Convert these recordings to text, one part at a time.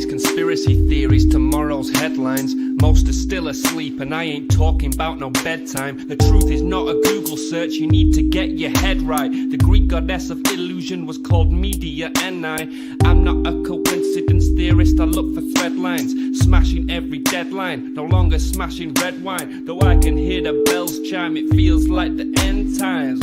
Yesterday's conspiracy theories, tomorrow's headlines. Most are still asleep and I ain't talking about no bedtime. The truth is not a Google search, you need to get your head right. The Greek goddess of illusion was called Media, and I'm not a coincidence theorist, I look for thread lines. Smashing every deadline, no longer smashing red wine. Though I can hear the bells chime, it feels like the end times.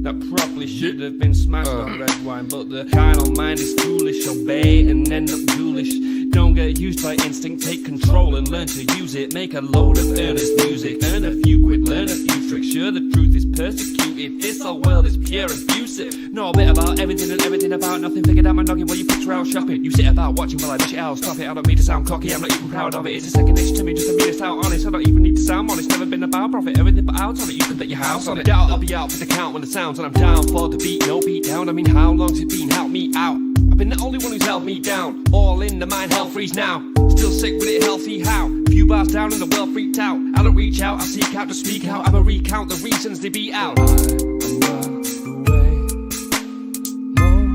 That probably should have been smashed on red wine, but the carnal mind is foolish. Obey and end up ghoulish. Don't get used by instinct, take control and learn to use it. Make a load of earnest music, earn a few quid, learn a few tricks. Sure, the truth is persecuted, this whole world is pure abusive. Know a bit about everything and everything about nothing. Figured out my noggin while you picture out shopping. You sit about watching while I dish it out, stop it. I don't mean to sound cocky, I'm not even proud of it. It's a second nature to me, just to be this out honest. I don't even need to sound honest, never been about profit. Everything but out on it, you can bet your house on it. Doubt I'll be out for the count when the sounds, and I'm down for the beat, no beat down. I mean, how long's it been? Help me out. I've been the only one who's held me down. All in the mind, hell freeze now. Still sick with it, healthy how? Few bars down and the world freaked out. I don't reach out, I seek out to speak out. I'ma recount the reasons they beat out. I'm not the way, no way.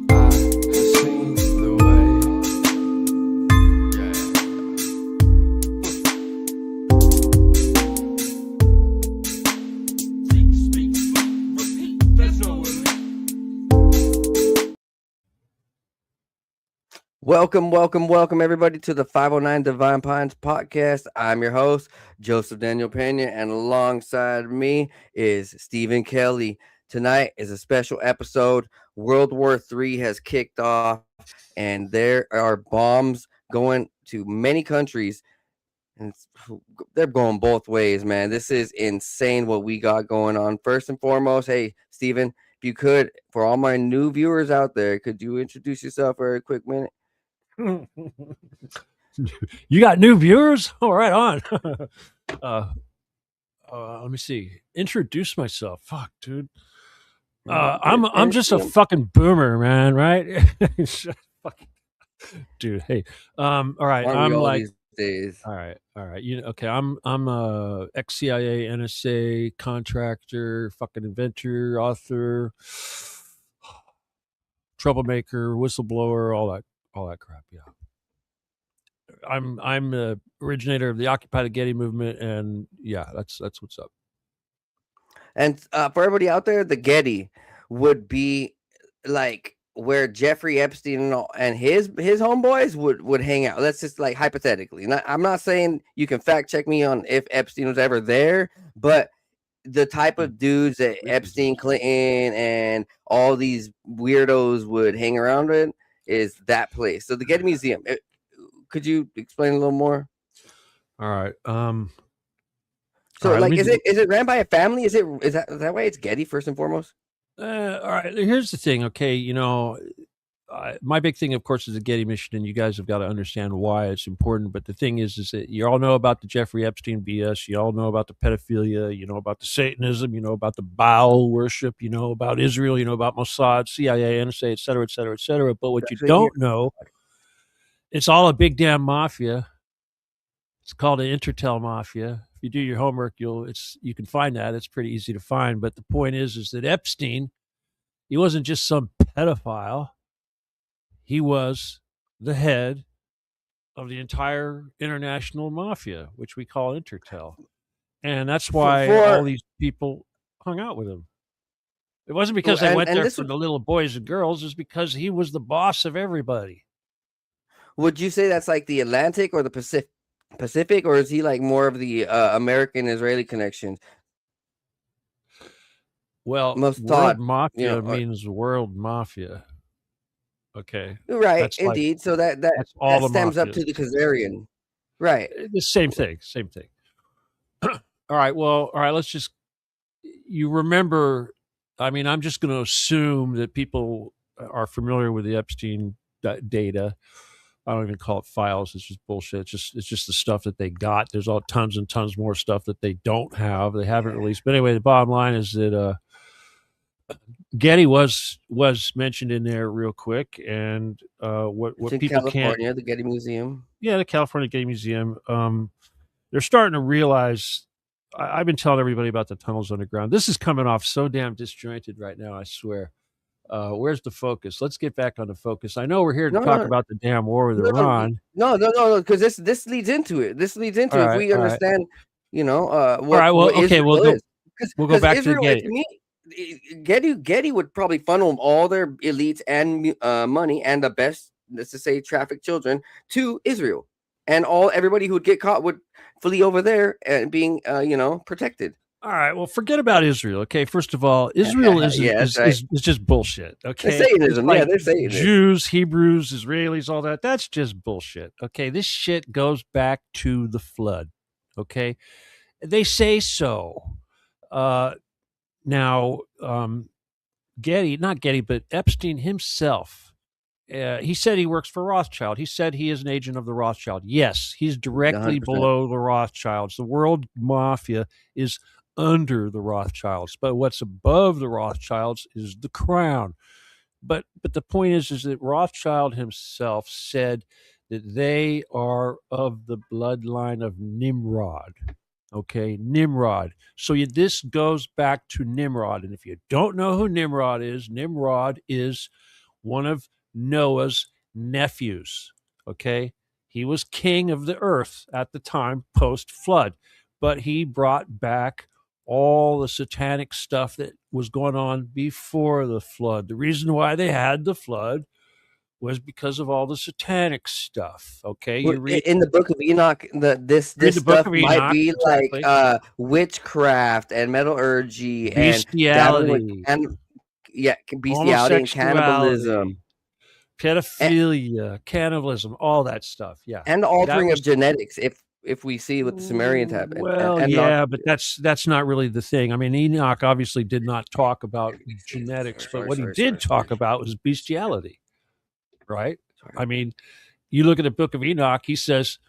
I have seen the way. Speak, repeat, there's no way. Welcome everybody to the 509 Divine Pines podcast. I'm your host, Joseph Daniel Pena, and alongside me is Stephen Kelley. Tonight is a special episode. World War III has kicked off, and there are bombs going to many countries, and they're going both ways, man. This is insane what we got going on. First and foremost, hey, Stephen, if you could, for all my new viewers out there, could you introduce yourself for a quick minute? You got new viewers? All right, on. Let me see. Introduce myself. Fuck, dude. I'm just a fucking boomer, man. Right? Dude. Hey. All right. I'm like. These days. All right. You know, okay. I'm a ex-CIA, NSA contractor, fucking inventor, author, troublemaker, whistleblower, all that crap. Yeah. I'm the originator of the Occupy the Getty movement, and yeah, that's what's up. And for everybody out there, the Getty would be like where Jeffrey Epstein and his homeboys would hang out. That's just like hypothetically. I'm not saying you can fact check me on if Epstein was ever there, but the type of dudes that Epstein, Clinton, and all these weirdos would hang around with is that place. So the Getty Museum. Could you explain a little more? All right. So, all right, is it ran by a family? Is that why it's Getty first and foremost? All right. Here's the thing. Okay, you know, my big thing, of course, is the Getty mission, and you guys have got to understand why it's important. But the thing is that you all know about the Jeffrey Epstein BS. You all know about the pedophilia. You know about the Satanism. You know about the Baal worship. You know about Israel. You know about Mossad, CIA, NSA, et cetera, et cetera, et cetera. But what you don't know, it's all a big damn mafia. It's called an Intertel mafia. If you do your homework, you can find that. It's pretty easy to find. But the point is that Epstein, he wasn't just some pedophile. He was the head of the entire international mafia, which we call Intertel. And that's why all these people hung out with him. It wasn't because they went there for the little boys and girls. It was because he was the boss of everybody. Would you say that's like the Atlantic or the Pacific, or is he like more of the American-Israeli connections? Well, world mafia means world mafia. Okay. Right, that's indeed. So that stems up to the Khazarian. Right. The same thing. All right, let's just, you remember, I mean, I'm just going to assume that people are familiar with the Epstein data. I don't even call it files. It's just bullshit. It's just the stuff that they got. There's all tons and tons more stuff that they don't have. They haven't released. But anyway, the bottom line is that Getty was mentioned in there real quick, and what people California, the Getty Museum. Yeah, the California Getty Museum. They're starting to realize. I've been telling everybody about the tunnels underground. This is coming off so damn disjointed right now. I swear. Where's the focus? Let's get back on the focus. I know we're here to No, talk no, about the damn war with no, no, Iran. no, because this leads into it. This leads into All it. If right, we all right, understand, all right. Well, what okay, Israel is, we'll go because back to the Israel, Getty. to me, Getty would probably funnel all their elites and money and the best, let's just say, trafficked children to Israel, and everybody who would get caught would flee over there and being protected. All right. Well, forget about Israel. Okay. First of all, Israel Yeah, that's right. is just bullshit. They're Okay. It's Satanism. Yeah, like they're Satanists. Jews, Hebrews, Israelis, all that. That's just bullshit. Okay. This shit goes back to the flood. Okay. They say so. Now, not Getty, but Epstein himself. He said he works for Rothschild. He said he is an agent of the Rothschild. Yes, he's directly 100%. below the Rothschilds. The world mafia is under the Rothschilds, but what's above the Rothschilds is the crown. But the point is that Rothschild himself said that they are of the bloodline of Nimrod. Okay, Nimrod. So this goes back to Nimrod. And if you don't know who Nimrod is one of Noah's nephews. Okay, he was king of the earth at the time post flood, but he brought back all the satanic stuff that was going on before the flood. The reason why they had the flood was because of all the satanic stuff. Okay, you read in the Book of Enoch, this stuff might be exactly. like witchcraft and metallurgy bestiality, and bestiality and cannibalism, pedophilia, cannibalism, all that stuff. Yeah, and the altering of genetics. If we see what the Sumerians have, but that's not really the thing. I mean, Enoch obviously did not talk about genetics, but what he did talk about was bestiality, right? I mean, you look at the Book of Enoch; he says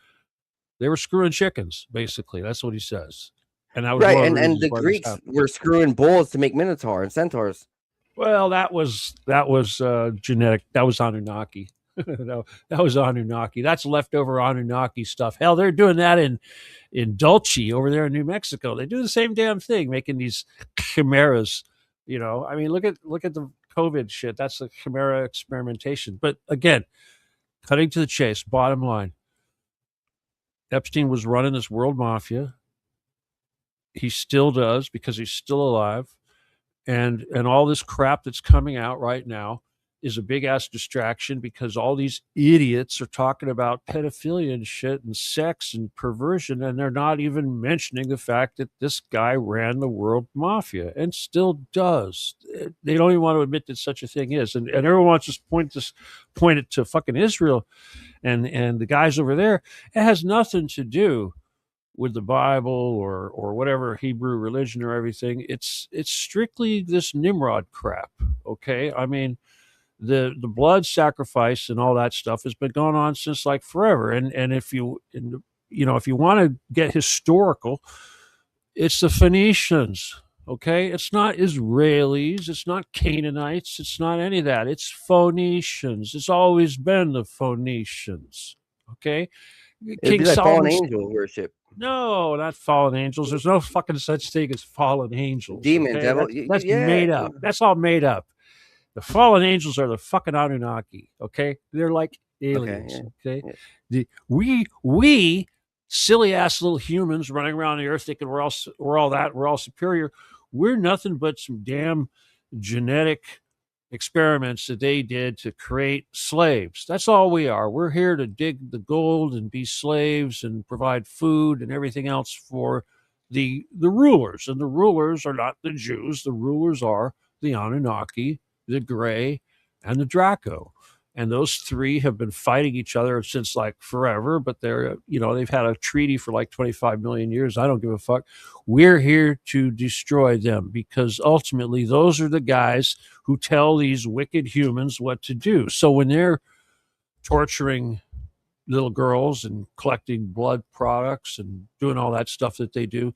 they were screwing chickens. Basically, that's what he says. And that was right. And the Greeks were screwing bulls to make minotaur and centaurs. Well, that was genetic. That was Anunnaki. No, that was Anunnaki. That's leftover Anunnaki stuff. Hell, they're doing that in Dulce over there in New Mexico. They do the same damn thing, making these chimeras. I mean, look at the COVID shit. That's the chimera experimentation. But again, cutting to the chase. Bottom line, Epstein was running this world mafia. He still does because he's still alive. And all this crap that's coming out right now is a big ass distraction because all these idiots are talking about pedophilia and shit and sex and perversion, and they're not even mentioning the fact that this guy ran the world mafia and still does. They don't even want to admit that such a thing is, and everyone wants to point it to fucking Israel and the guys over there. It has nothing to do with the Bible or whatever Hebrew religion or everything. It's strictly this Nimrod crap. Okay, I mean, the blood sacrifice and all that stuff has been going on since like forever. And if you want to get historical, it's the Phoenicians. Okay, it's not Israelis, it's not Canaanites, it's not any of that. It's Phoenicians. It's always been the Phoenicians. Okay, It'd be like fallen angel worship. No, not fallen angels. There's no fucking such thing as fallen angels. Demon, okay? devil. That's made up. That's all made up. The fallen angels are the fucking Anunnaki. Okay, they're like aliens. Okay, we silly ass little humans running around the earth thinking we're all superior. We're nothing but some damn genetic experiments that they did to create slaves. That's all we are. We're here to dig the gold and be slaves and provide food and everything else for the rulers. And the rulers are not the Jews. The rulers are the Anunnaki, the Gray, and the Draco. And those three have been fighting each other since like forever, but they've had a treaty for like 25 million years. I don't give a fuck. We're here to destroy them because ultimately those are the guys who tell these wicked humans what to do. So when they're torturing little girls and collecting blood products and doing all that stuff that they do,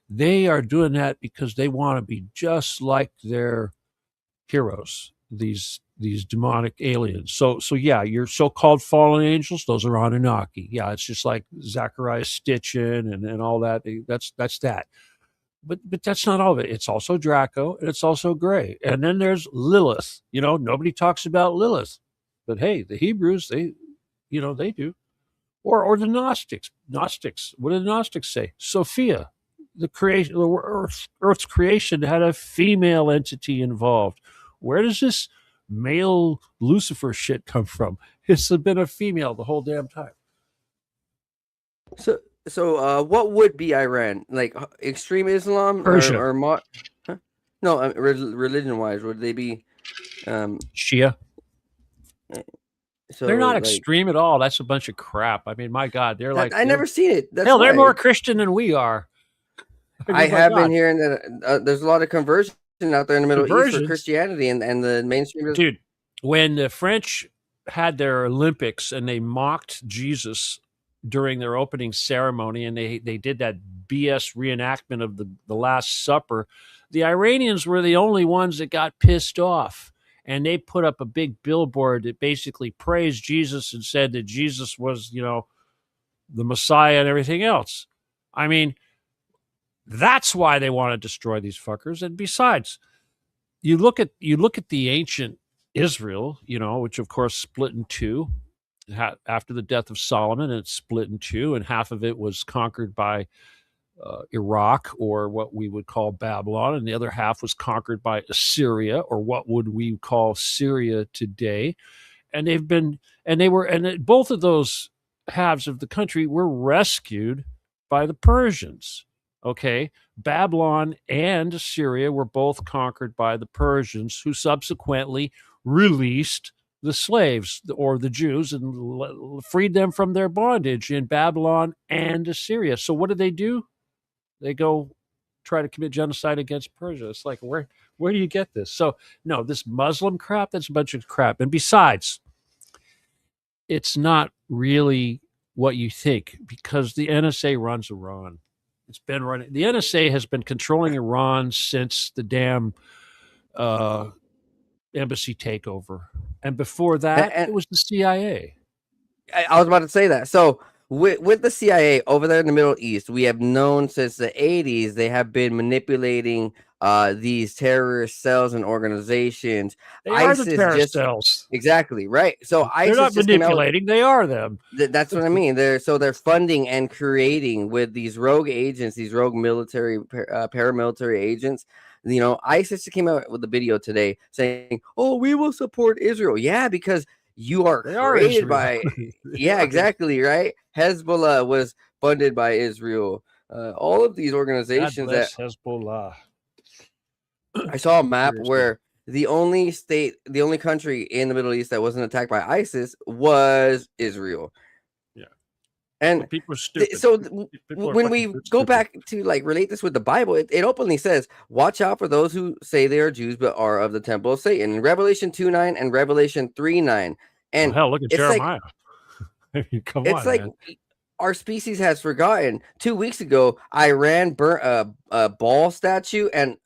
they are doing that because they want to be just like their heroes, these demonic aliens. So yeah, your so-called fallen angels, those are Anunnaki. Yeah, it's just like Zachariah Stitchin and all that. That's that. But that's not all of it. It's also Draco, and it's also Gray. And then there's Lilith. Nobody talks about Lilith. But hey, the Hebrews, they do. Or the Gnostics. Gnostics. What do the Gnostics say? Sophia, the creation, Earth's creation had a female entity involved. Where does this male Lucifer shit come from? It's been a female the whole damn time. So, what would be Iran? Like extreme Islam Persia. huh? No, religion-wise, would they be Shia? So they're not like, extreme at all. That's a bunch of crap. I mean, my God, they're like I never seen it. That's hell, they're why. more Christian than we are. I have been hearing that there's a lot of conversion out there in the Middle East for Christianity and the mainstream. Dude, when the French had their Olympics and they mocked Jesus during their opening ceremony, and they did that BS reenactment of the Last Supper, the Iranians were the only ones that got pissed off. And they put up a big billboard that basically praised Jesus and said that Jesus was, the Messiah and everything else. I mean, that's why they want to destroy these fuckers. And besides, you look at the ancient Israel, which of course split in two after the death of Solomon, and it split in two, and half of it was conquered by Iraq, or what we would call Babylon, and the other half was conquered by Assyria, or what would we call Syria today. And both of those halves of the country were rescued by the Persians. Okay, Babylon and Assyria were both conquered by the Persians, who subsequently released the slaves, or the Jews, and freed them from their bondage in Babylon and Assyria. So what did they do? They go try to commit genocide against Persia. It's like, where do you get this? So, no, this Muslim crap, that's a bunch of crap. And besides, it's not really what you think, because the NSA runs Iran. It's been running. The NSA has been controlling Iran since the damn embassy takeover. And before that, it was the CIA. I was about to say that. So, with the CIA over there in the Middle East, we have known since the 80s they have been manipulating these terrorist cells and organizations. They are the terrorist cells. Exactly, right. So they're not manipulating, they are them. That's what I mean. They're funding and creating with these rogue agents, these rogue military, paramilitary agents. ISIS came out with a video today saying, "Oh, we will support Israel." Yeah, because you are created by exactly, right. Hezbollah was funded by Israel. All of these organizations that Hezbollah. I saw a map where the only country in the Middle East that wasn't attacked by ISIS was Israel. Yeah, and people are stupid. So when we go back to relate this with the Bible, it openly says, "Watch out for those who say they are Jews but are of the temple of Satan." In Revelation 2:9 and Revelation 3:9. And hell, look at Jeremiah. Come on, man. Our species has forgotten. 2 weeks ago, Iran burnt a ball statue, and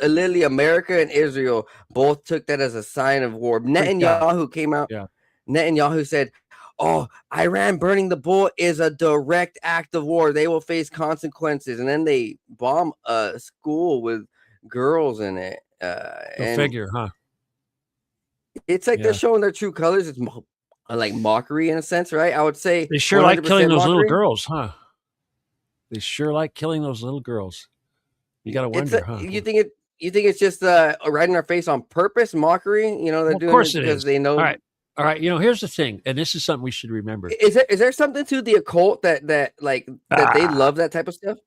literally America and Israel both took that as a sign of war. Netanyahu came out. Yeah. Netanyahu said, "Oh, Iran burning the bull is a direct act of war. They will face consequences." And then they bomb a school with girls in it. Go figure, huh? It's like they're showing their true colors. It's like mockery in a sense, right? I would say they sure like killing those little girls, huh? They sure like killing those little girls. You got to wonder, huh? You think it's just right in our face on purpose, mockery? They're doing it because they know. All right. Here's the thing, and this is something we should remember. Is there something to the occult that they love that type of stuff?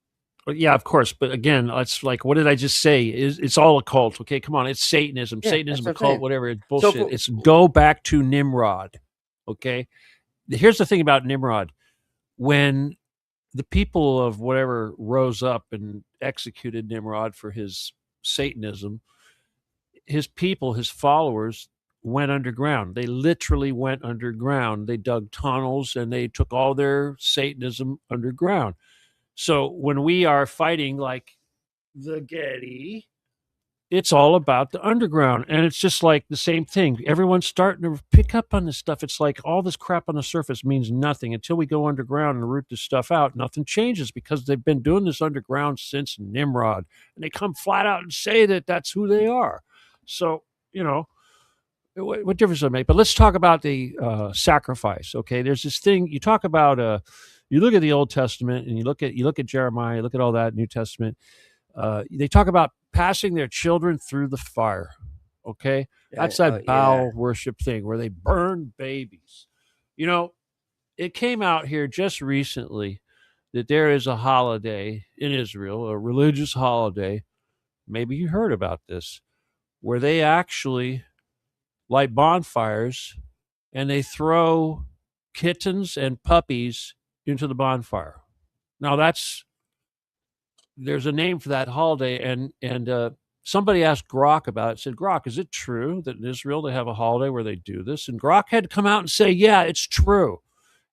Well, yeah, of course. But again, it's like, what did I just say? It's all a cult. Okay, come on. It's Satanism. Yeah, Satanism, a cult, whatever. It's bullshit. So it's go back to Nimrod. Okay. Here's the thing about Nimrod. When the people of whatever rose up and executed Nimrod for his Satanism, his people, his followers, went underground. They literally went underground. They dug tunnels and they took all their Satanism underground. So when we are fighting like the Getty, it's all about the underground. And it's just like the same thing. Everyone's starting to pick up on this stuff. It's like all this crap on the surface means nothing until we go underground and root this stuff out. Nothing changes because they've been doing this underground since Nimrod. And they come flat out and say that that's who they are. So, what difference does it make? But let's talk about the sacrifice. Okay, there's this thing you talk about. You look at the Old Testament and you look at Jeremiah, you look at all that New Testament. They talk about passing their children through the fire. Okay, that's that Baal worship thing where they burn babies. It came out here just recently that there is a holiday in Israel, a religious holiday. Maybe you heard about this, where they actually light bonfires and they throw kittens and puppies into the bonfire. Now there's a name for that holiday, and somebody asked Grok about it. Said, Grok, is it true that in Israel they have a holiday where they do this? And Grok had to come out and say, yeah, it's true.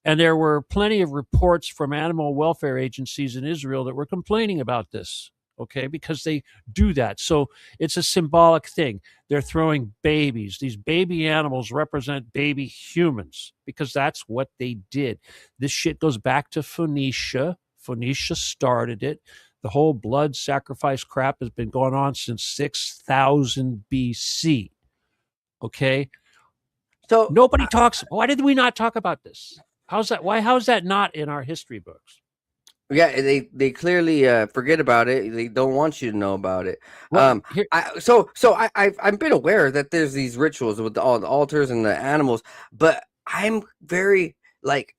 And there were plenty of reports from animal welfare agencies in Israel that were complaining about this, okay, because they do that. So it's a symbolic thing. They're throwing babies. These baby animals represent baby humans because that's what they did. This shit goes back to Phoenicia. Phoenicia started it. The whole blood sacrifice crap has been going on since 6000 BC. Okay? So nobody talks. Why did we not talk about this? How's that? Why? How's that not in our history books? Yeah, they clearly forget about it. They don't want you to know about it. Well, I've been aware that there's these rituals with all the altars and the animals, but I'm very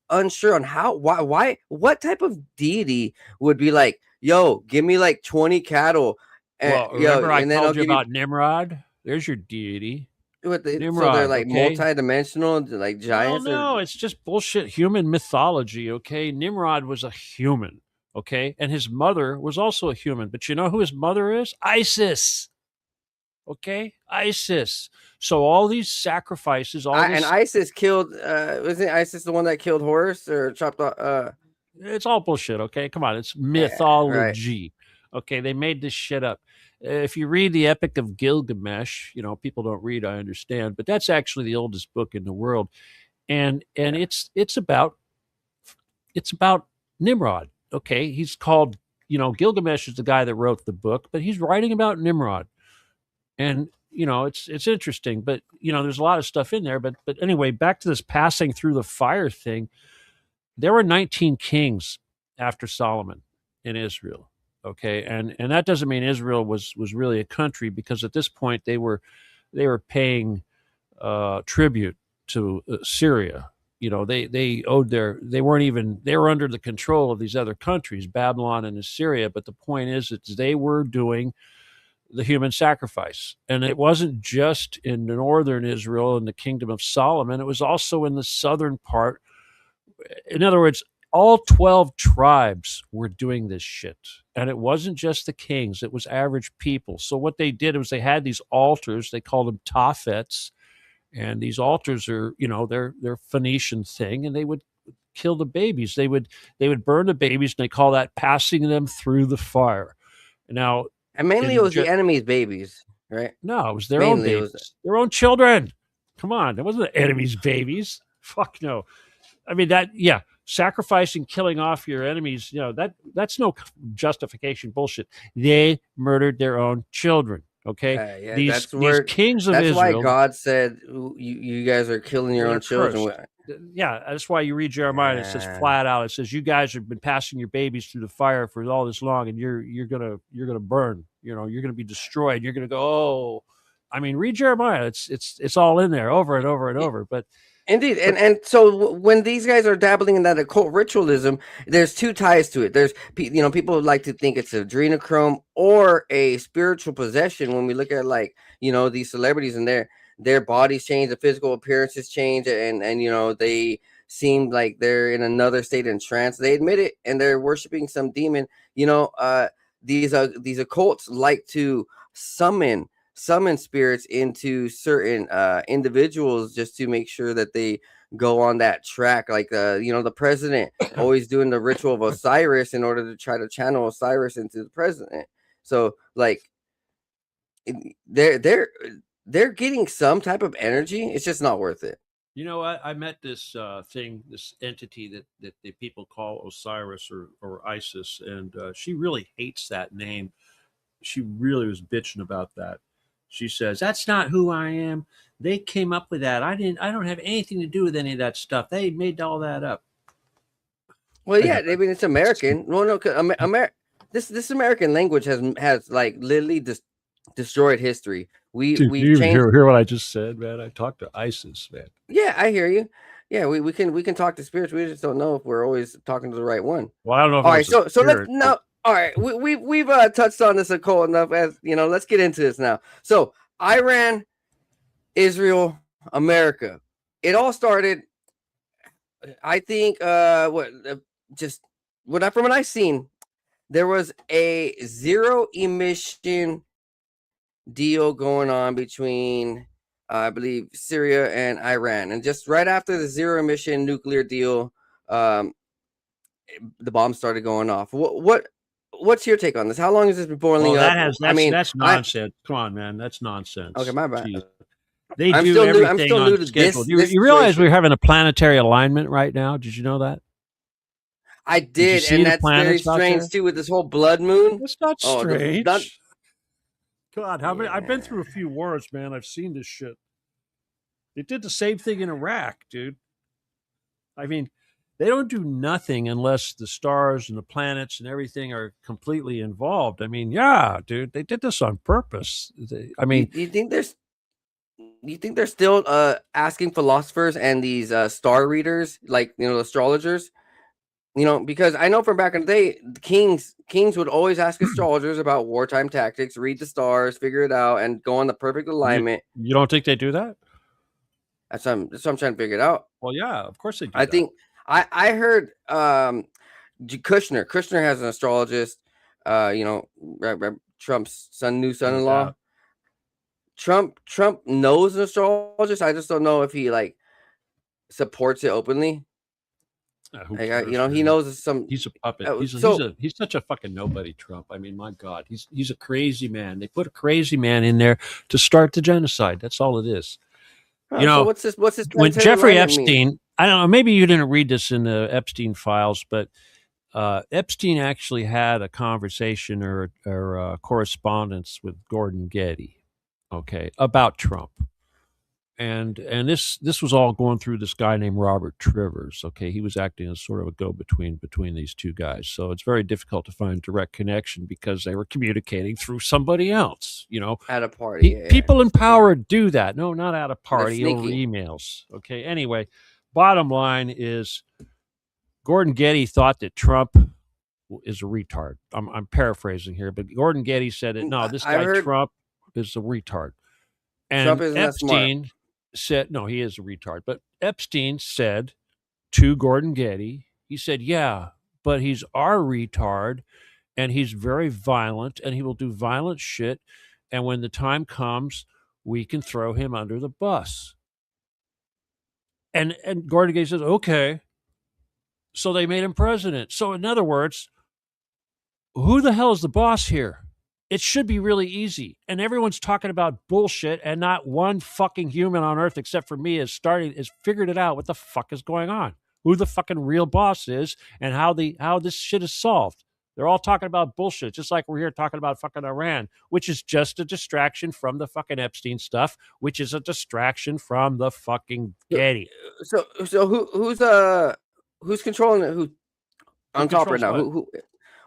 unsure on why what type of deity would be like, yo, give me 20 cattle. Remember I told you about Nimrod? There's your deity. Nimrod, so they're multi-dimensional, giants? No, it's just bullshit human mythology, okay? Nimrod was a human, okay? And his mother was also a human. But you know who his mother is? Isis. Okay? Isis. So all these sacrifices, and Isis killed, wasn't Isis the one that killed Horus or chopped off? It's all bullshit, okay? Come on, it's mythology. Right. Okay, they made this shit up. If you read the Epic of Gilgamesh, people don't read, I understand, but that's actually the oldest book in the world, and it's about Nimrod. Okay, he's called, Gilgamesh is the guy that wrote the book, but he's writing about Nimrod, and it's interesting, but there's a lot of stuff in there. But anyway, back to this passing through the fire thing. There were 19 kings after Solomon in Israel. Okay, and that doesn't mean Israel was really a country, because at this point they were paying tribute to Syria. They were under the control of these other countries, Babylon and Assyria. But the point is that they were doing the human sacrifice, and it wasn't just in northern Israel in the kingdom of Solomon. It was also in the southern part. In other words, all 12 tribes were doing this shit. And it wasn't just the kings, it was average people. So what they did was they had these altars, they called them taphets. And these altars are, they're Phoenician thing, and they would kill the babies. They would burn the babies, and they call that passing them through the fire. Now, and mainly it was the enemy's babies, right? No, it was their own babies, their own children. Come on, it wasn't the enemy's babies. Fuck no. I mean, sacrificing, killing off your enemies, that's no justification. Bullshit. They murdered their own children. Okay, these kings of Israel. That's why God said, "You guys are killing your own children." Yeah, that's why you read Jeremiah and it says flat out. It says, "You guys have been passing your babies through the fire for all this long, and you're gonna burn. You're gonna be destroyed. You're gonna go." Oh, I mean, read Jeremiah. It's all in there, over and over and over. But indeed, and so when these guys are dabbling in that occult ritualism, there's two ties to it. There's people like to think it's adrenochrome or a spiritual possession. When we look at these celebrities and their bodies change, the physical appearances change, and they seem like they're in another state in trance. They admit it, and they're worshiping some demon. These occults like to summon spirits into certain individuals just to make sure that they go on that track, the president always doing the ritual of Osiris in order to try to channel Osiris into the president. So they're getting some type of energy. It's just not worth it. You know, I met this this entity that the people call Osiris or Isis, and she really hates that name. She really was bitching about that. She says, "That's not who I am. They came up with that. I don't have anything to do with any of that stuff. They made all that up." Well, yeah, I mean it's American. Well, no, this American language has like literally destroyed history. Dude, We've you even changed. hear what I just said, man? I talked to ISIS, man. Yeah, I hear you. Yeah, we can talk to spirits. We just don't know if we're always talking to the right one. Well, I don't know if All it right, was a so let's spirit, now. All right, we've touched on this occult enough. As you know, let's get into this now. So Iran, Israel, America. It all started. I think just from what I've seen, there was a zero emission deal going on between I believe Syria and Iran, and just right after the zero emission nuclear deal, the bombs started going off. What's your take on this? How long has this been boiling up? That's nonsense. Come on, man, that's nonsense. Okay, my bad. Jeez. They I'm do still new. everything I'm still on new to schedule. this. You realize situation. we're having a planetary alignment right now? Did you know that? I did, see and the that's very planets out strange there? too with this whole blood moon. It's not strange. Not, God, how many? I've been through a few wars, man. I've seen this shit. They did the same thing in Iraq, dude. I mean, they don't do nothing unless the stars and the planets and everything are completely involved. I mean, yeah, dude, they did this on purpose. you think they're still asking philosophers and these star readers, like astrologers? Because I know from back in the day, the kings would always ask astrologers about wartime tactics, read the stars, figure it out, and go on the perfect alignment. You don't think they do that? That's what I'm trying to figure it out. Well, yeah, of course they do. I think I heard Kushner has an astrologist. Trump's new son-in-law. Trump knows an astrologist. I just don't know if he like supports it openly. He knows some. He's a puppet. He's such a fucking nobody. Trump. I mean, my God, he's a crazy man. They put a crazy man in there to start the genocide. That's all it is. So what's this? When Jeffrey Epstein, I don't know. Maybe you didn't read this in the Epstein files, but Epstein actually had a conversation or correspondence with Gordon Getty, okay, about Trump. And this was all going through this guy named Robert Trivers. Okay, he was acting as sort of a go-between between these two guys. So it's very difficult to find direct connection because they were communicating through somebody else. At a party. People in power do that. No, not at a party, over emails. Okay. Anyway, bottom line is Gordon Getty thought that Trump is a retard. I'm paraphrasing here, but Gordon Getty said that no, this guy Trump is a retard. And Trump isn't Epstein said, no, he is a retard. But Epstein said to Gordon Getty, he said, yeah, but he's our retard and he's very violent and he will do violent shit. And when the time comes, we can throw him under the bus. And Gordon Getty says, okay. So they made him president. So in other words, who the hell is the boss here? It should be really easy. And everyone's talking about bullshit and not one fucking human on earth except for me has figured it out what the fuck is going on. Who the fucking real boss is and how this shit is solved. They're all talking about bullshit, just like we're here talking about fucking Iran, which is just a distraction from the fucking Epstein stuff, which is a distraction from the fucking Getty. So who's controlling it? Who on top right now? Who?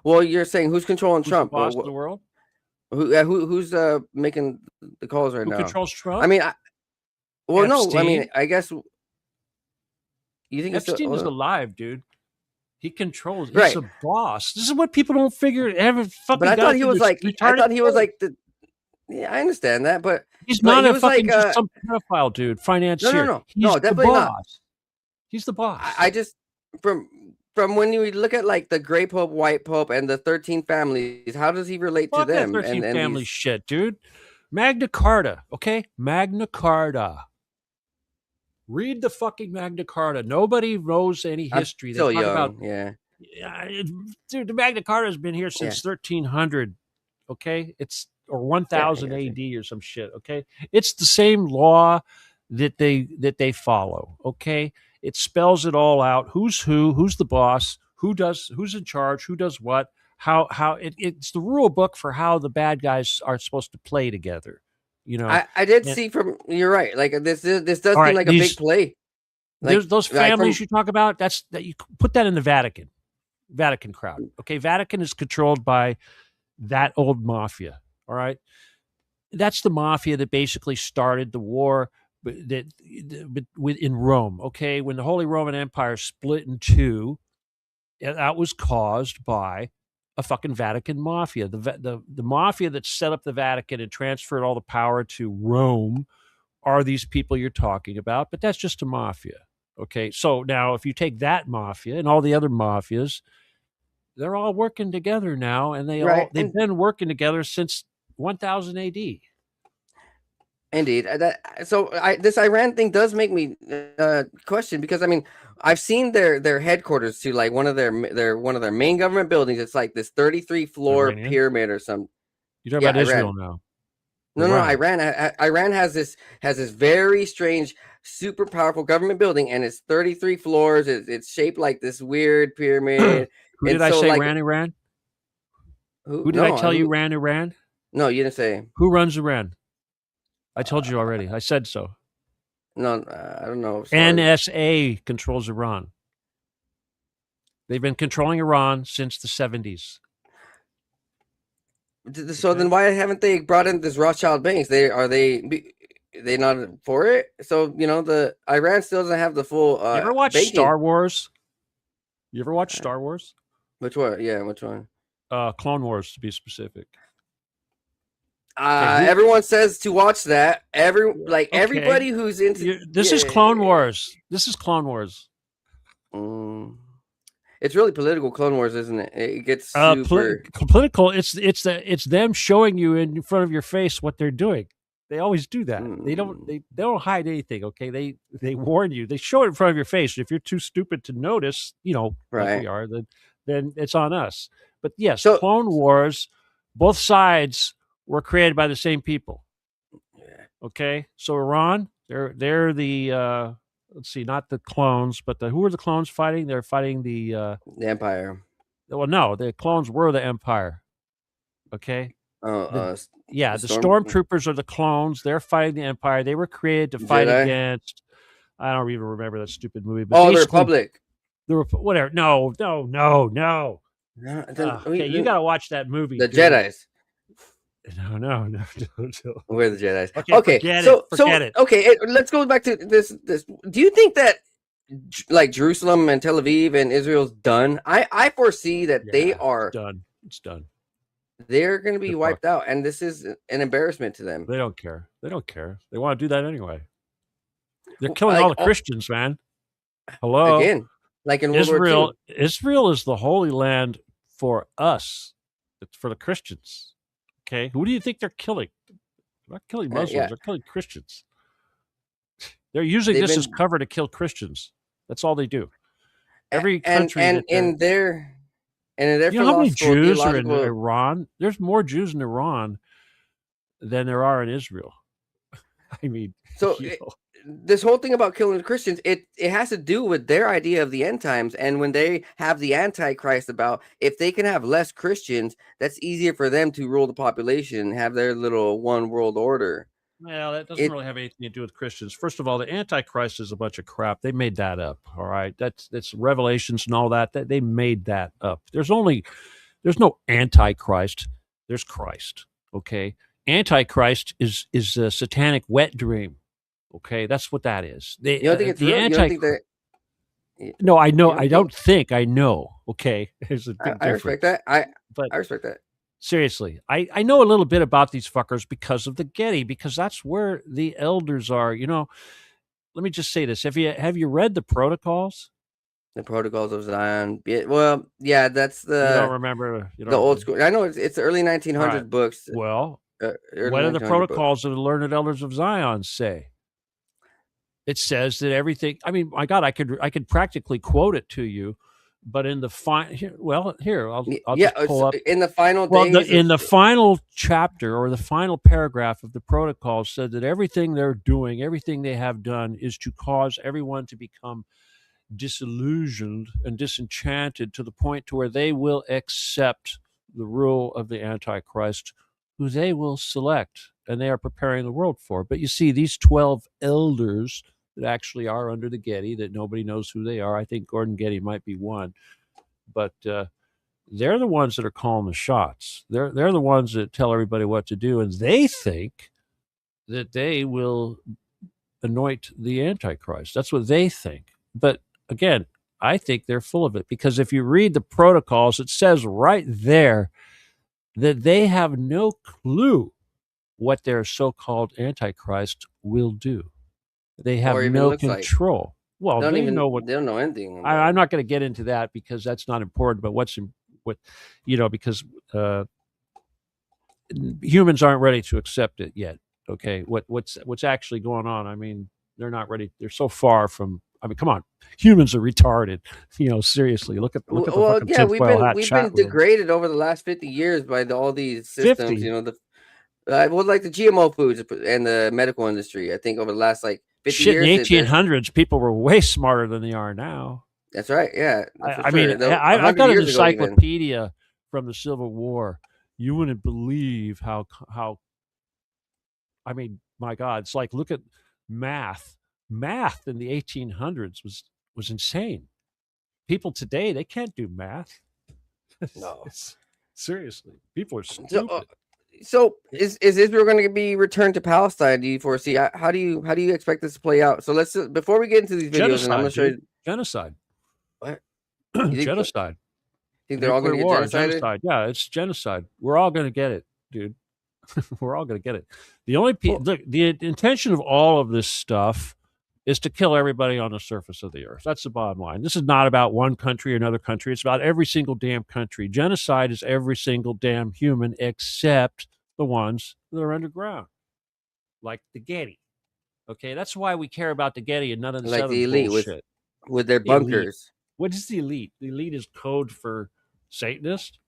Well, you're saying who's controlling Trump? The boss of the world? Who's making the calls right now? Who controls Trump? I mean, Epstein? I mean, I guess you think Epstein is alive, dude. He controls. He's right. a boss. This is what people don't figure. But I thought he was like. I thought he was like the. Yeah, I understand that, but he's not a fucking just some pedophile dude, financier. No, he's definitely not. He's the boss. I just from when you look at like the Gray Pope, White Pope, and the 13 families, how does he relate to them? That 13 family shit, dude. Magna Carta, okay? Magna Carta. Read the fucking Magna Carta. Nobody knows any history. I'm still young, yeah. Dude, the Magna Carta has been here since 1300. Okay, it's or 1000 gotcha. AD or some shit. Okay, it's the same law that they follow. Okay, it spells it all out. Who's who? Who's the boss? Who's in charge? Who does what? It's the rule book for how the bad guys are supposed to play together. You know, I did and, see from you're right. Like this does all seem right, like a big play. Like there's those families you talk about. That you put that in the Vatican crowd. Okay, Vatican is controlled by that old mafia. All right, that's the mafia that basically started the war in Rome. Okay, when the Holy Roman Empire split in two, that was caused by a fucking Vatican mafia. The mafia that set up the Vatican and transferred all the power to Rome are these people you're talking about, but that's just a mafia. Okay, so now if you take that mafia and all the other mafias, they're all working together now, and they've been working together since 1000 AD. Indeed. This Iran thing does make me question, because I mean, I've seen their headquarters to like one of their main government buildings. It's like this 33-floor Iranian? pyramid or something. You're talking about Israel now. No, Iran. Iran has this very strange, super powerful government building, and it's 33 floors. It's shaped like this weird pyramid. Who did I say ran Iran? Who did I tell you ran Iran? No, you didn't say. Who runs Iran? I told you already. I said so. No, I don't know. Sorry. NSA controls Iran. They've been controlling Iran since the 70s. So then why haven't they brought in this Rothschild banks? They not for it? So, the Iran still doesn't have the full you ever watch Star Wars? You ever watch Star Wars? Which one? Yeah, which one? Clone Wars, to be specific. Everyone says to watch that. Everybody who's into this is Clone Wars. This is Clone Wars. It's really political Clone Wars, isn't it? It gets super political. It's them showing you in front of your face what they're doing. They always do that. They don't hide anything. Okay, they warn you. They show it in front of your face. If you're too stupid to notice, like we are, then it's on us. But yes, Clone Wars, both sides were created by the same people. Okay, so Iran, they're the let's see, not the clones, but who are the clones fighting? They're fighting the Empire. Well, no, the clones were the Empire. Okay. The stormtroopers are the clones. They're fighting the Empire. They were created to fight against. I don't even remember that stupid movie. But the Republic. Whatever. No. Okay, you got to watch that movie. The Jedis. No. We're the Jedis. Okay. Forget it. Okay, let's go back to this. Do you think that like Jerusalem and Tel Aviv and Israel's done? I foresee that they are done. It's done. They're going to be wiped out, and this is an embarrassment to them. They don't care. They want to do that anyway. They're killing all the Christians, man. Hello. Again, like in Israel. World War II. Israel is the holy land for us. It's for the Christians. Okay, who do you think they're killing? They're not killing Muslims. They're killing Christians. They're using this as cover to kill Christians. That's all they do. Every country in their you know how many Jews are in Iran? There's more Jews in Iran than there are in Israel. I mean, so this whole thing about killing the Christians, it has to do with their idea of the end times. And when they have the Antichrist about, if they can have less Christians, that's easier for them to rule the population and have their little one world order. Well, that doesn't really have anything to do with Christians. First of all, the Antichrist is a bunch of crap. They made that up. All right. That's Revelations and all that. They made that up. There's no Antichrist. There's Christ. Okay. Antichrist is a satanic wet dream. Okay. That's what that is. You don't think it's real? You don't think that... No, I know. I don't think I know. Okay. There's a big difference. I respect that. I respect that. Seriously, I know a little bit about these fuckers because of the Getty, because that's where the elders are. Let me just say this: have you read the Protocols? The Protocols of Zion. Well, yeah, that's the. You don't remember the old school. I know it's the early 1900s books. Well, what do the Protocols of the Learned Elders of Zion say? It says that everything. I mean, my God, I could practically quote it to you, But in the I'll Yeah, just pull up. in the final Well, days in the final chapter or the final paragraph of the protocol said that everything they're doing, everything they have done, is to cause everyone to become disillusioned and disenchanted to the point to where they will accept the rule of the Antichrist, who they will select, and they are preparing the world for. But you see, these 12 elders that actually are under the Getty, that nobody knows who they are. I think Gordon Getty might be one, but they're the ones that are calling the shots. They're the ones that tell everybody what to do, and they think that they will anoint the Antichrist. That's what they think. But again, I think they're full of it, because if you read the protocols, it says right there that they have no clue what their so-called Antichrist will do. They have or even no looks like. control. Well, They they know what. They don't know anything. I'm not going to get into that because that's not important. But because humans aren't ready to accept it yet. Okay, what's actually going on? I mean, they're not ready. They're so far from. I mean, come on, humans are retarded. Seriously, look at the fucking tinfoil hat we've chat been rooms. degraded over the last 50 years by all these systems. 50? Like the GMO foods and the medical industry. I think over the last 50 Shit, years. in the 1800s, people were way smarter than they are now. That's right. Yeah, I mean, I've got an encyclopedia from the Civil War. You wouldn't believe how. I mean, my God, it's like, look at math. Math in the 1800s was insane. People today, they can't do math. No, seriously, people are stupid. So is Israel going to be returned to Palestine? Do you foresee? How do you expect this to play out? So let's before we get into these videos, and I'm going to show you genocide. What? Genocide. Think they're all going to get genocide? Yeah, it's genocide. We're all going to get it, dude. We're all going to get it. The only look, the intention of all of this stuff is to kill everybody on the surface of the earth. That's the bottom line. This is not about one country or another country. It's about every single damn country. Genocide is every single damn human except the ones that are underground, like the Getty. Okay, that's why we care about the Getty and none of this other the elite bullshit. With their bunkers. Elite. What is the elite? The elite is code for Satanist.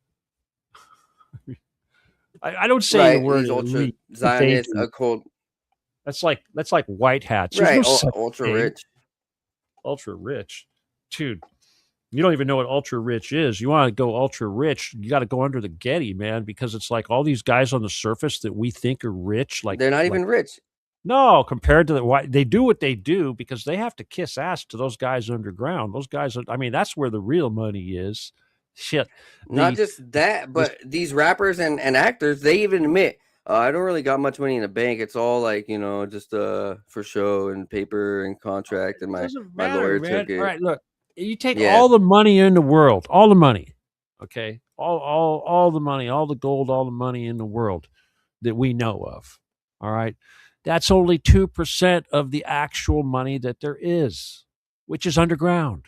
I don't say the word elite. Zionist, occult. That's like white hats. Right, ultra rich. Ultra rich. Dude, you don't even know what ultra rich is. You want to go ultra rich, you got to go under the Getty, man, because it's like all these guys on the surface that we think are rich. Like they're not even rich. No, compared to they do what they do because they have to kiss ass to those guys underground. Those guys are, I mean, that's where the real money is. Shit. Not just that, but these rappers and actors, they even admit, I don't really got much money in the bank. It's all just for show and paper and contract, and my lawyer took it. All right, look, you take all the money in the world, all the money, okay, all the money, all the gold, all the money in the world that we know of. All right, that's only 2% of the actual money that there is, which is underground.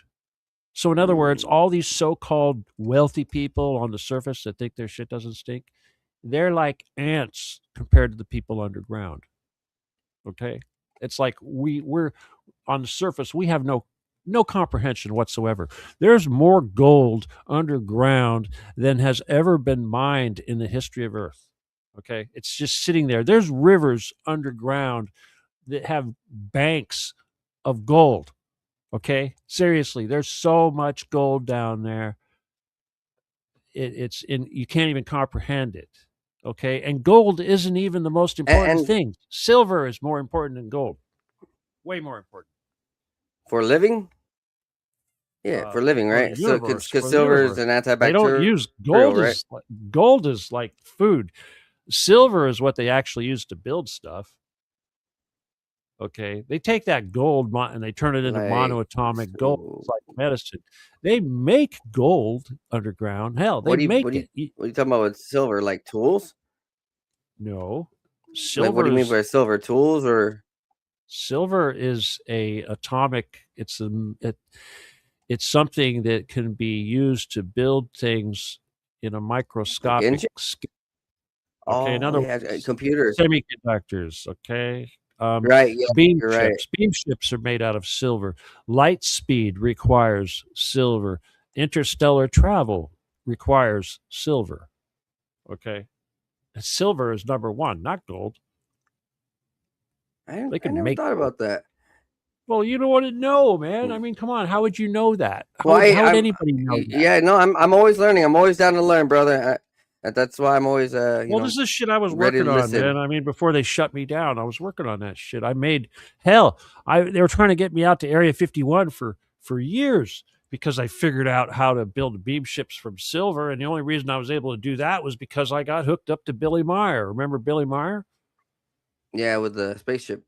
So in other words, all these so-called wealthy people on the surface that think their shit doesn't stink, they're like ants compared to the people underground. Okay? It's like we're on the surface, we have no comprehension whatsoever. There's more gold underground than has ever been mined in the history of Earth. Okay? It's just sitting there. There's rivers underground that have banks of gold. Okay, seriously, there's so much gold down there. You can't even comprehend it. Okay, and gold isn't even the most important thing. Silver is more important than gold. Way more important. For living? Yeah, for living, right? So because silver is an antibacterial. They don't use gold. Gold is like food. Silver is what they actually use to build stuff. Okay, they take that gold and they turn it into monoatomic gold. It's like medicine. They make gold underground. Hell, they make it. What are you talking about with silver? Like tools? No, silver. What do you mean by silver? Tools or? Silver is a atomic. It's something that can be used to build things in a microscopic scale. Okay, in other words, computers, semiconductors. Okay. Right. Yeah, beam ships. Beam ships are made out of silver. Light speed requires silver. interstellar travel requires silver. Okay. And silver is number one, not gold. I They can never make thought gold. about that. Well, you don't want to know, man. I mean, come on. How would you know that? Well, How would anybody know that? yeah, no, I'm always learning. I'm always down to learn, brother. That's why I'm always, Well, this is shit I was ready working to on, listen. man. I mean, before they shut me down, I was working on that shit. I made hell. They were trying to get me out to Area 51 for years because I figured out how to build beam ships from silver, and the only reason I was able to do that was because I got hooked up to Billy Meyer. Remember Billy Meyer? Yeah, with the spaceship.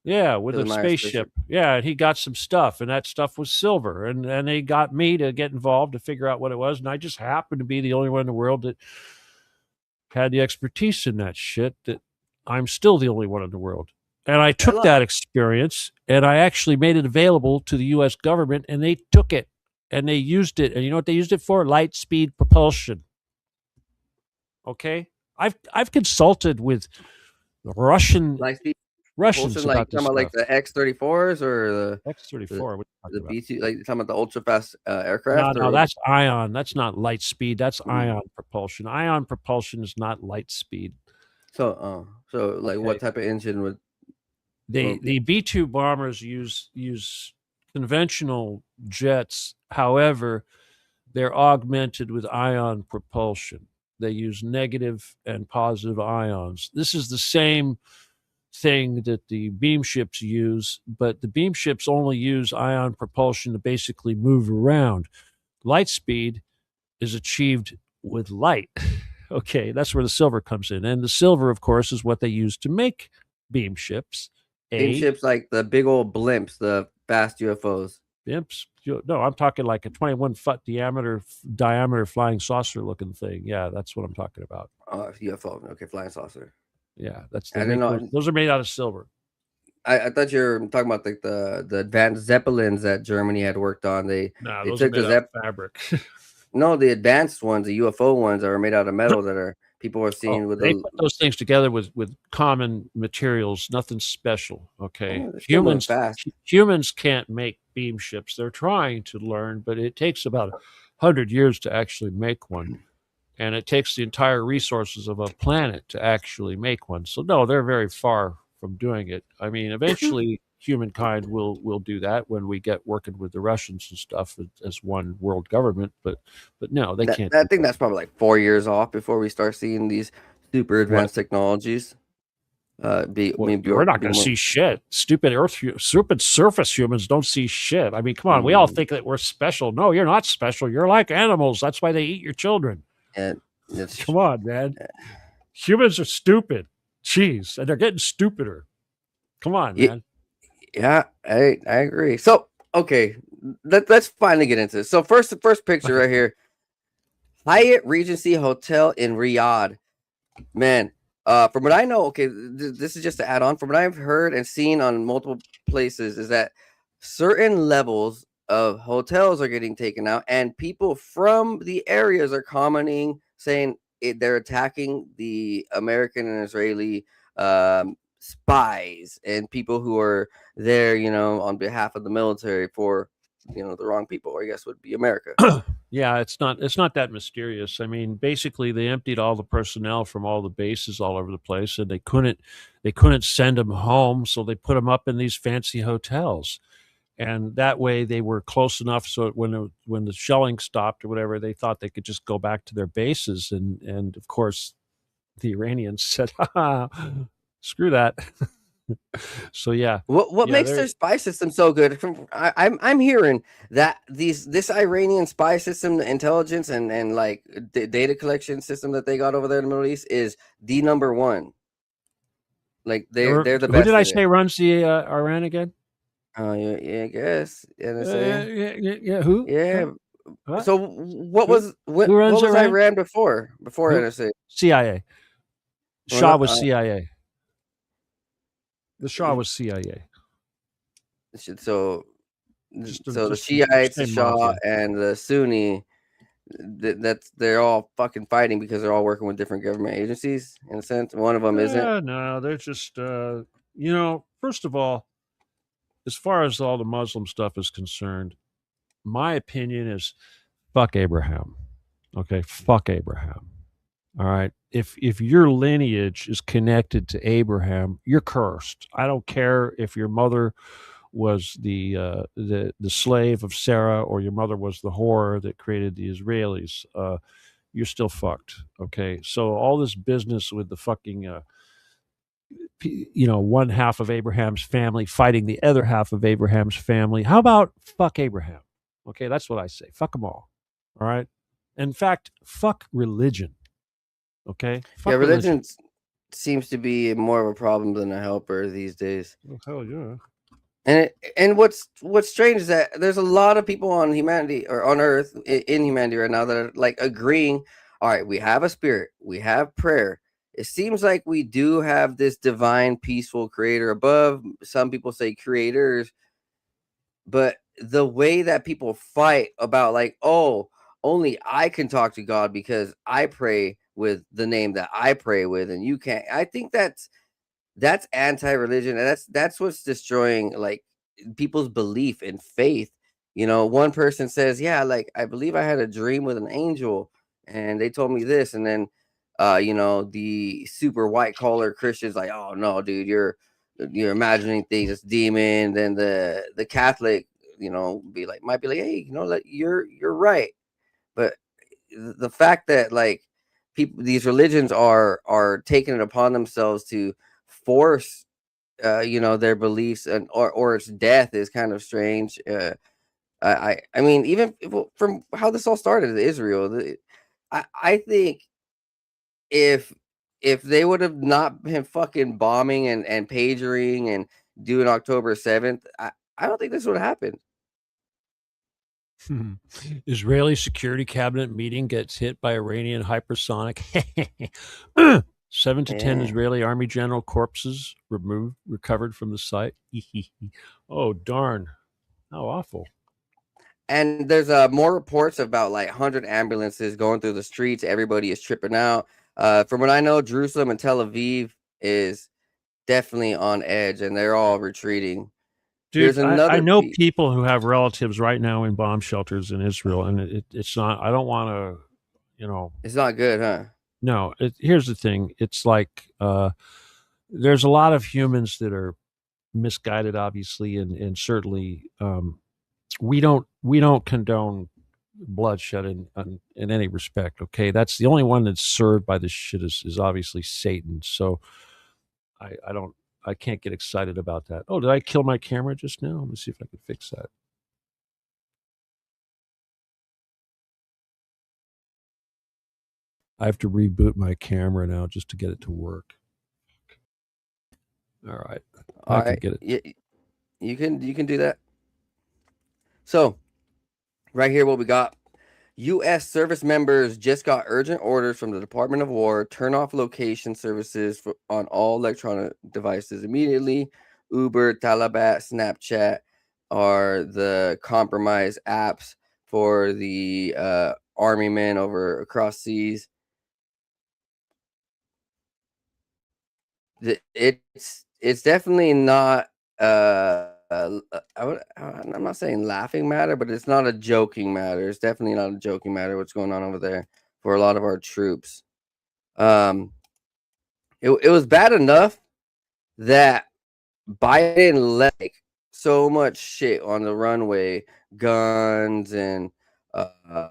Yeah, with Billy a Meyer's spaceship. Yeah, and he got some stuff, and that stuff was silver. And they got me to get involved to figure out what it was. And I just happened to be the only one in the world that had the expertise in that shit, that I'm still the only one in the world. And I took that experience and I actually made it available to the US government, and they took it and they used it. And you know what they used it for? Light speed propulsion. Okay? I've consulted with Russian Light speed Russians propulsion, like about this talking about like stuff. the X-34s or X-34. What are you the talking about? B2, like talking about the ultra fast aircraft. No, Or that's ion. That's not light speed. That's Mm. ion propulsion. Ion propulsion is not light speed. so like Okay. what type of engine would? The B-2 bombers use conventional jets. However, they're augmented with ion propulsion. They use negative and positive ions. This is the same thing that the beam ships use, but the beam ships only use ion propulsion to basically move around. Light speed is achieved with light. Okay, that's where the silver comes in. And the silver, of course, is what they use to make beam ships. Beam ships, like the big old blimps, the fast UFOs. Blimps? No, I'm talking like a 21-foot diameter flying saucer looking thing. Yeah, that's what I'm talking about. UFO. Okay, flying saucer. Yeah, I didn't know. those are made out of silver. I thought you were talking about like the advanced zeppelins that Germany had worked on. They Those are took made the out of fabric. No, the advanced ones, the UFO ones, that are made out of metal that are people are seeing with They the. put those things together with common materials, nothing special. Okay, They're still moving fast. Humans can't make beam ships. They're trying to learn, but it takes about 100 years to actually make one, and it takes the entire resources of a planet to actually make one. So no, they're very far from doing it. I mean, eventually humankind will do that when we get working with the Russians and stuff as one world government. But no, they can't. I think that's probably like 4 years off before we start seeing these super advanced technologies. We're not going to see shit. Stupid surface humans don't see shit. I mean, come on. We all think that we're special. No, you're not special. You're like animals. That's why they eat your children. And come on, man. Humans are stupid. Jeez, and they're getting stupider. Come on, man. Yeah, I agree. So okay, let's finally get into it. So the first picture right here, Hyatt Regency Hotel in Riyadh. Man, from what I know, okay, this is just to add on. From what I've heard and seen on multiple places, is that certain levels of hotels are getting taken out, and people from the areas are commenting saying they're attacking the American and Israeli spies and people who are there, on behalf of the military for, the wrong people, I guess would be America. Yeah, it's not that mysterious. I mean, basically they emptied all the personnel from all the bases all over the place, and they couldn't send them home, so they put them up in these fancy hotels. And that way they were close enough so when the shelling stopped or whatever, they thought they could just go back to their bases. And of course, the Iranians said, screw that. So yeah. What makes their spy system so good? I'm hearing that this Iranian spy system, intelligence and like data collection system that they got over there in the Middle East is the number one. Like they're the best. Who did I say runs the Iran again? Yeah, I guess. Yeah, who? Yeah. What? So what was Iran before NSA? CIA. Shah was CIA. The Shah was CIA. So the Shiites, the Shah, and the Sunni, they're all fucking fighting because they're all working with different government agencies in a sense. One of them isn't. No, they're just first of all, as far as all the Muslim stuff is concerned, my opinion is fuck Abraham. Okay, fuck Abraham. All right. If your lineage is connected to Abraham, you're cursed. I don't care if your mother was the slave of Sarah or your mother was the whore that created the Israelis. You're still fucked. Okay. So all this business with the fucking one half of Abraham's family fighting the other half of Abraham's family. How about fuck Abraham? Okay, that's what I say. Fuck them all. All right. In fact, fuck religion. Okay, Yeah, fuck religion. religion seems to be more of a problem than a helper these days. Oh, hell yeah. And what's strange is that there's a lot of people on humanity or on Earth in humanity right now that are like agreeing. All right, we have a spirit, we have prayer. It seems like we do have this divine, peaceful creator above. Some people say creators, but the way that people fight about like, oh, only I can talk to God because I pray with the name that I pray with, and you can't. I think that's anti-religion, and that's what's destroying like people's belief in faith. One person says, yeah, like I believe I had a dream with an angel and they told me this, and then the super white collar Christians like, oh no dude, you're imagining things, it's demon. Then the Catholic might be like, hey, like you're right. But the fact that like these religions are taking it upon themselves to force their beliefs and or its death is kind of strange. I mean, even from how this all started in Israel, I think if they would have not been fucking bombing and pagering and doing October 7th, I don't think this would have happened. Israeli security cabinet meeting gets hit by Iranian hypersonic. 7 to 10 Yeah. Israeli army general corpses recovered from the site. Oh, darn. How awful. And there's more reports about like 100 ambulances going through the streets. Everybody is tripping out. From what I know, Jerusalem and Tel Aviv is definitely on edge, and they're all retreating. Dude, There's I another know people who have relatives right now in bomb shelters in Israel, and it's not, I don't want to, It's not good, huh? no, here's the thing. It's like there's a lot of humans that are misguided, obviously, and certainly we don't condone bloodshed in any respect. Okay, that's the only one that's served by this shit is obviously Satan. So I can't get excited about that. Oh, did I kill my camera just now? Let me see if I can fix that. I have to reboot my camera now just to get it to work. All right, I can get it. You can do that. So, right here, what we got: U.S. service members just got urgent orders from the Department of War. Turn off location services on all electronic devices immediately. Uber, Talabat, Snapchat are the compromised apps for the army men over across seas. It's definitely not I'm not saying laughing matter, but it's not a joking matter. It's definitely not a joking matter what's going on over there for a lot of our troops. It was bad enough that Biden let like, so much shit on the runway, guns and uh,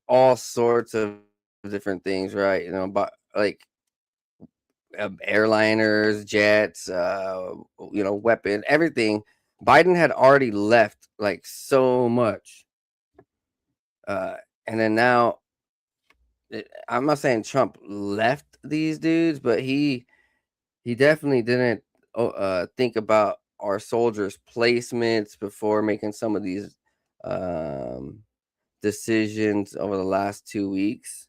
all sorts of different things, right? But like airliners, jets, weapon, everything. Biden had already left like so much. And then now, I'm not saying Trump left these dudes, but he definitely didn't think about our soldiers' placements before making some of these decisions over the last 2 weeks.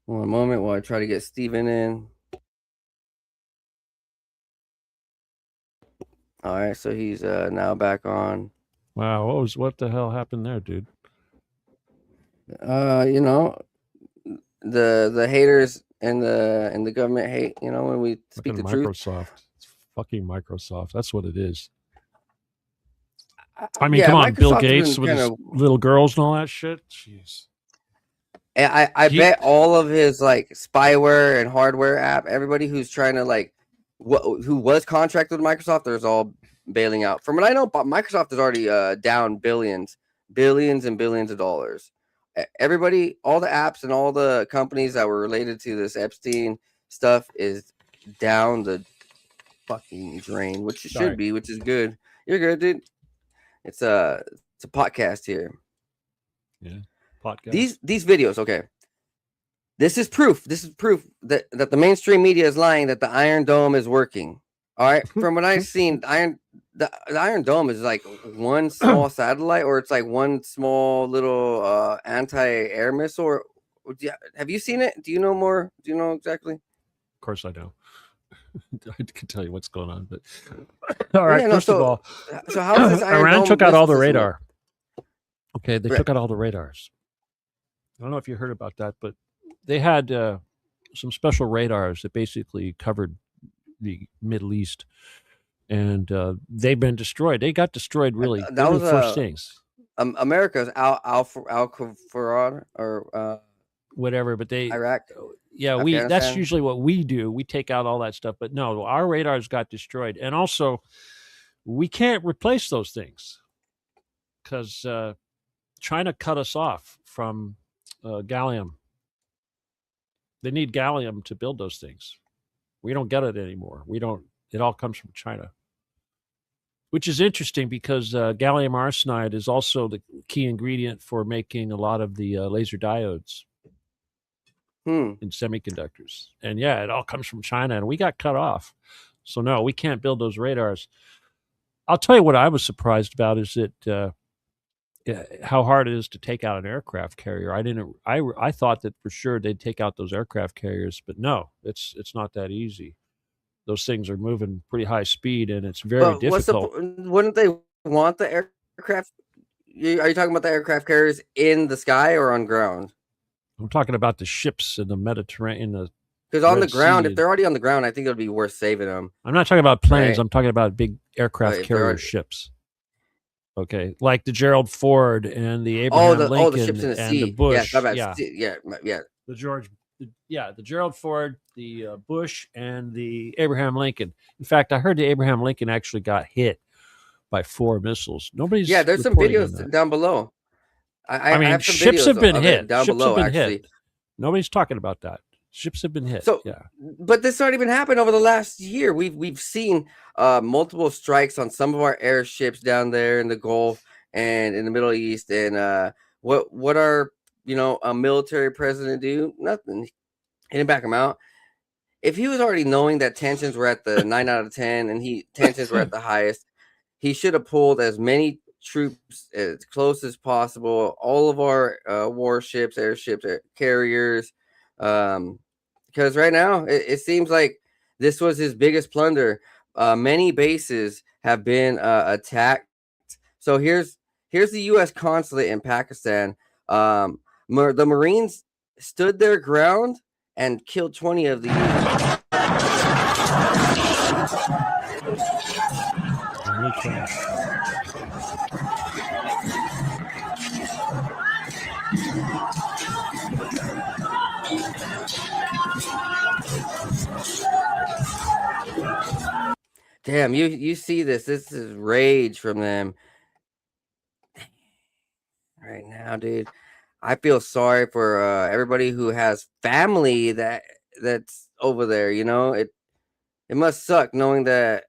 One moment while I try to get Steven in. All right, so he's now back on. Wow, what the hell happened there, dude? The haters and the government hate, when we speak Fucking the truth. Microsoft. It's fucking Microsoft. That's what it is. I mean, Yeah, come on, Bill Microsoft has Gates been with kind his of. little girls and all that shit. Jeez. I He, bet all of his like spyware and hardware app, everybody who's trying to like who was contracted with Microsoft, there's all bailing out. From what I know, Microsoft is already down billions and billions of dollars. Everybody, all the apps and all the companies that were related to this Epstein stuff is down the fucking drain, which it should be, which is good. You're good, dude. It's a podcast here. Yeah, podcast. These videos, okay. This is proof. This is proof that the mainstream media is lying that the Iron Dome is working. All right. From what I've seen, the Iron Dome is like one small satellite, or it's like one small little anti-air missile. Or, have you seen it? Do you know more? Do you know exactly? Of course, I know. I can tell you what's going on, but all right. Yeah, no, First of all, so how is this Iron Iran Dome took out all the system? radar. Okay, they took out all the radars. I don't know if you heard about that, but they had some special radars that basically covered the Middle East, and they've been destroyed. They got destroyed really. They That were was the first things. America's Al-Qur'an or Whatever, but they Iraq. Yeah, that's usually what we do. We take out all that stuff, but no, our radars got destroyed, and also we can't replace those things because China cut us off from gallium. They need gallium to build those things. We don't get it anymore. We don't. It all comes from China, which is interesting because gallium arsenide is also the key ingredient for making a lot of the laser diodes in semiconductors. And yeah, it all comes from China, and we got cut off. So no, we can't build those radars. I'll tell you what I was surprised about is that how hard it is to take out an aircraft carrier. I thought that for sure they'd take out those aircraft carriers, but no, it's not that easy. Those things are moving pretty high speed, and it's very difficult. Wouldn't they want the aircraft? Are you talking about the aircraft carriers in the sky or on ground? I'm talking about the ships in the Mediterranean. Because on the ground, if they're already on the ground, I think it would be worth saving them. I'm not talking about planes. Right? I'm talking about big aircraft carrier ships. Okay, like the Gerald Ford and the Abraham Lincoln the ships in the sea. The Bush. Yeah. The Gerald Ford, the Bush, and the Abraham Lincoln. In fact, I heard the Abraham Lincoln actually got hit by 4 missiles. There's some videos down below. I mean, ships have been hit. Down below, actually. Nobody's talking about that. Ships have been hit. So, but this already been happening over the last year. We've seen multiple strikes on some of our airships down there in the Gulf and in the Middle East. And what our a military president do? Nothing. He didn't back him out. If he was already knowing that tensions were at the 9 out of 10 and tensions were at the highest, he should have pulled as many troops as close as possible. All of our warships, airships, carriers. Because right now it seems like this was his biggest plunder. Many bases have been attacked. So here's the U.S. consulate in Pakistan. The Marines stood their ground and killed 20 of these. Damn, you see this. This is rage from them. Right now, dude. I feel sorry for everybody who has family that's over there, It must suck knowing that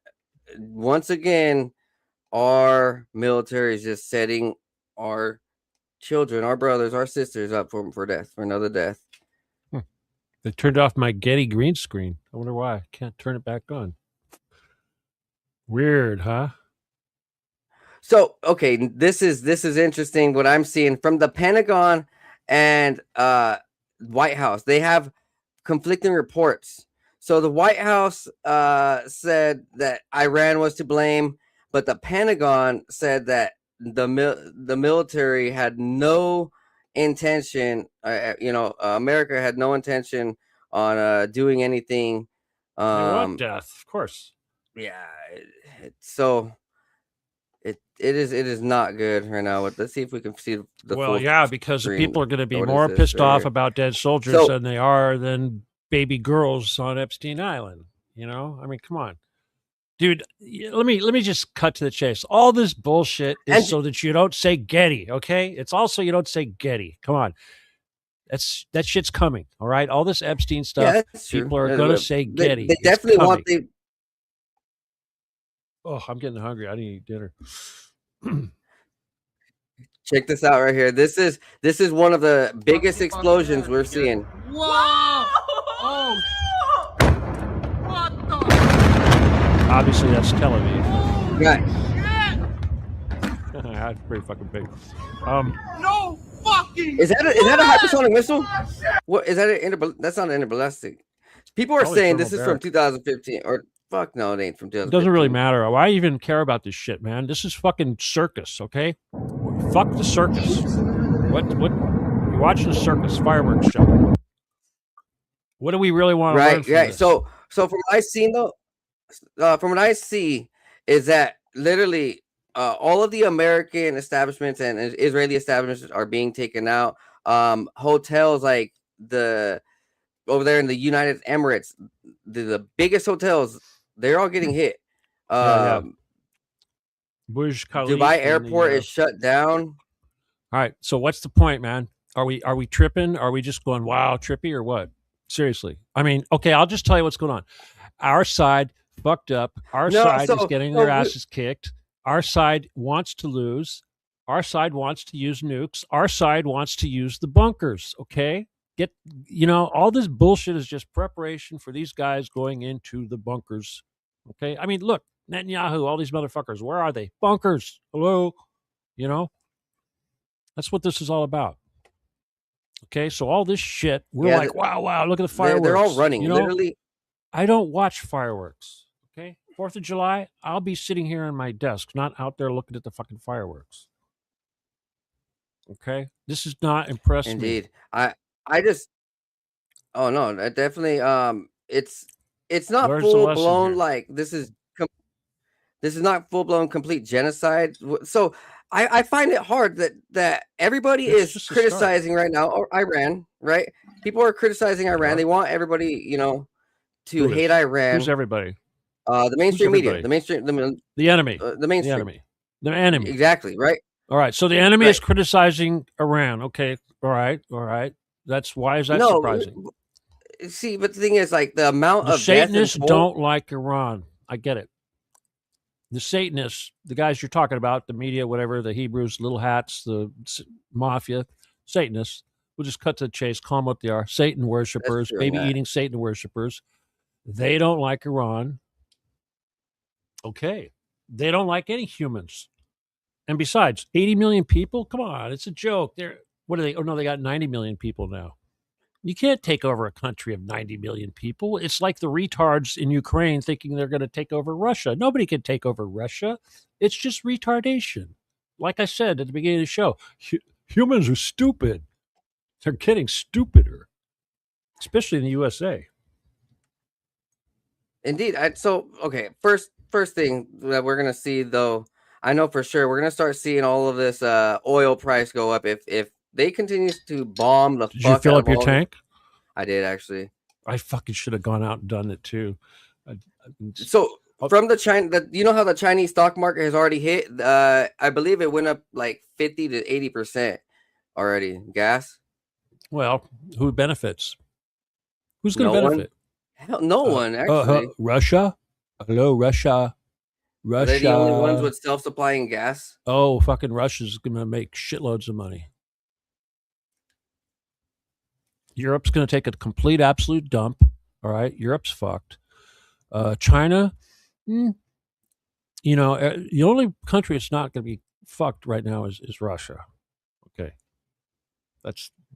once again our military is just setting our children, our brothers, our sisters up for death, for another death. They turned off my Getty green screen. I wonder why. I can't turn it back on. Weird, huh? So, okay, this is interesting. What I'm seeing from the Pentagon and White House, they have conflicting reports. So the White House said that Iran was to blame, but the Pentagon said that the military had no intention. America had no intention on doing anything. They want death, of course. Yeah. So It is not good right now. Let's see if we can see the well, full yeah, because the screen. people are going to be What is more this pissed right off here? about dead soldiers So- than they are than baby girls on Epstein Island. You know, I mean, come on, dude. Let me just cut to the chase. All this bullshit is And- so that you don't say Getty. Okay, it's also you don't say Getty. Come on. That shit's coming. All right. All this Epstein stuff. Yeah, that's true. People are going to say Getty. They It's definitely coming. want the. Oh, I'm getting hungry. I need to eat dinner. Check this out right here. This is one of the biggest explosions we're seeing. Whoa! Oh! What the? Obviously, that's Tel Aviv. Right. That's pretty fucking big. No fucking. Is that a hypersonic missile? What is that? That's not an interballistic. People are Probably saying this is from thermobaric. 2015 or fuck no, it ain't from 2015. It doesn't really matter. Why even care about this shit, man? This is fucking circus, okay? Fuck the circus. What? You're watching a circus fireworks show. What do we really want to learn Right, from right. this? So from what I've seen though, from what I see is that literally all of the American establishments and Israeli establishments are being taken out. Hotels like over there in the United Emirates, the biggest hotels, they're all getting hit. Yeah. Burj Khalifa Dubai and Airport is shut down. All right. So what's the point, man? Are we tripping? Are we just going wow trippy or what? Seriously. I mean, okay, I'll just tell you what's going on. Our side fucked up. Our side is getting their asses kicked. Our side wants to lose. Our side wants to use nukes. Our side wants to use the bunkers. Okay. All this bullshit is just preparation for these guys going into the bunkers. Okay. I mean, look, Netanyahu, all these motherfuckers, where are they? Bunkers. Hello. That's what this is all about. Okay. So all this shit, we're like, wow, look at the fireworks. They're all running. Literally. I don't watch fireworks. Okay. 4th of July, I'll be sitting here on my desk, not out there looking at the fucking fireworks. Okay. This is not impressive. Indeed. I just, oh no, that definitely, it's not full blown like this is not full blown complete genocide. So I find it hard that everybody is criticizing right now Iran, right? People are criticizing Iran. They want everybody, to hate Iran. Who's everybody? The mainstream media, the enemy, the mainstream, the enemy. Exactly, right? All right. So the enemy is criticizing Iran. Okay. All right. Why is that surprising? See, but the thing is, like the amount of Satanists don't like Iran. I get it. The Satanists, the guys you're talking about, the media, whatever, the Hebrews, little hats, the mafia, Satanists. We'll just cut to the chase. Call them what they are. Satan worshipers, baby-eating Satan worshipers. They don't like Iran. Okay. They don't like any humans. And besides, 80 million people? Come on, it's a joke. What are they? Oh, no, they got 90 million people now. You can't take over a country of 90 million people. It's like the retards in Ukraine thinking they're going to take over Russia. Nobody can take over Russia. It's just retardation. Like I said at the beginning of the show, humans are stupid. They're getting stupider, especially in the USA. Indeed. Okay, first thing that we're going to see, though, I know for sure we're going to start seeing all of this oil price go up if they continue to bomb the Did you fill up your tank? I did, actually. I fucking should have gone out and done it too. So from the China, you know how the Chinese stock market has already hit? I believe it went up like 50 to 80% already. Gas. Well, who benefits? Who's going to benefit? Hell, no one actually. Russia. Hello, Russia. Are they the only ones with self-supplying gas? Oh, fucking Russia's going to make shitloads of money. Europe's going to take a complete, absolute dump. All right, Europe's fucked. China, the only country that's not going to be fucked right now is Russia. Okay,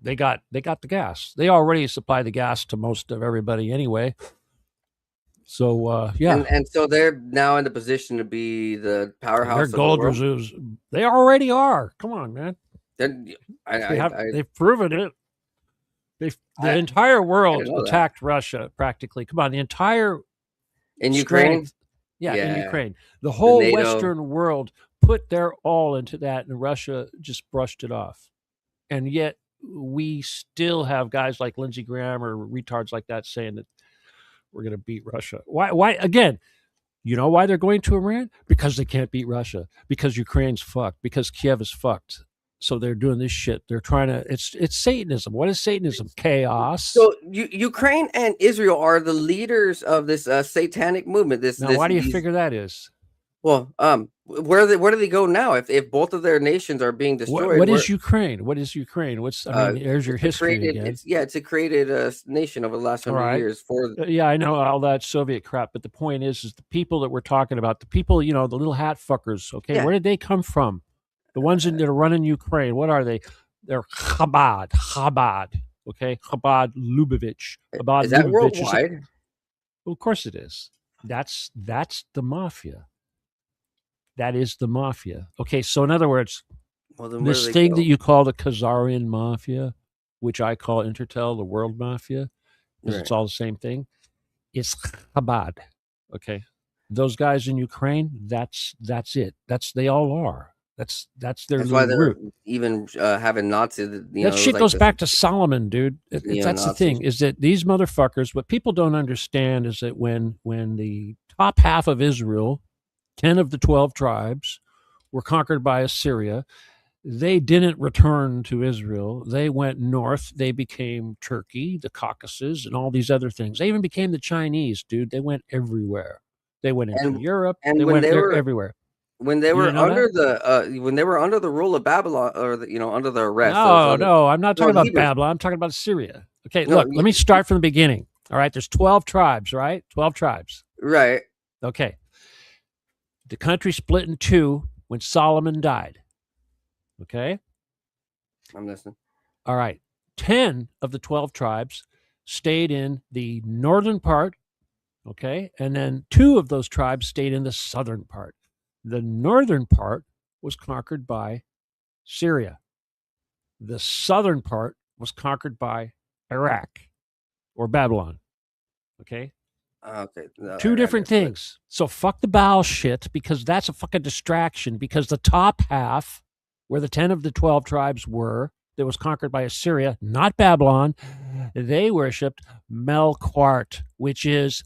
they got the gas. They already supply the gas to most of everybody anyway. So yeah, and so they're now in the position to be the powerhouse. Their gold reserves, they already are. Come on, man. They've proven it. The entire world attacked Russia practically. Come on, the entire in Ukraine. In Ukraine, the whole Western world put their all into that, and Russia just brushed it off. And yet we still have guys like Lindsey Graham or retards like that saying that we're going to beat Russia. Why? Again, you know why they're going to Iran? Because they can't beat Russia. Because Ukraine's fucked. Because Kiev is fucked. So they're doing this shit. They're trying to. It's Satanism. What is Satanism? Chaos. So Ukraine and Israel are the leaders of this satanic movement. Why do you figure that is? Well, where do they go now? If both of their nations are being destroyed, what is Ukraine? What is Ukraine? There's your history again. It's a created nation over the last 100 years. Yeah, I know all that Soviet crap, but the point is the people that we're talking about, the people, the little hat fuckers. Okay, where did they come from? The ones that are running Ukraine. What are they? They're Chabad. Okay, Chabad Lubavitch. Is that worldwide? Well, of course it is. That's the mafia. That is the mafia. Okay, so in other words, this thing that you call the Khazarian mafia, which I call Intertel, the world mafia, because it's all the same thing, it's Chabad. Okay, those guys in Ukraine, that's it. They all are. That's their. That's why they're even having Nazis. That shit goes back to Solomon, dude. That's the thing, is that these motherfuckers. What people don't understand is that when the top half of Israel, 10 of the 12 tribes, were conquered by Assyria, they didn't return to Israel. They went north. They became Turkey, the Caucasus, and all these other things. They even became the Chinese, dude. They went everywhere. They went into Europe. And they went everywhere. When they were under the rule of Babylon, or under the arrest. No, I'm not talking about Babylon. I'm talking about Syria. Okay, look, let me start from the beginning. All right, there's 12 tribes, right? 12 tribes. Right. Okay. The country split in two when Solomon died. Okay? I'm listening. All right. 10 of the 12 tribes stayed in the northern part, okay? And then 2 of those tribes stayed in the southern part. The northern part was conquered by Syria. The southern part was conquered by Iraq or Babylon. Okay? Okay. No, 2 different things. So fuck the Baal shit, because that's a fucking distraction, because the top half, where the 10 of the 12 tribes were, that was conquered by Assyria, not Babylon, they worshipped Melquart, which is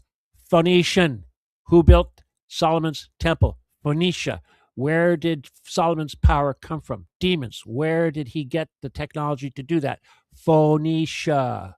Phoenician. Who built Solomon's temple? Phoenicia. Where did Solomon's power come from? Demons. Where did he get the technology to do that? Phoenicia.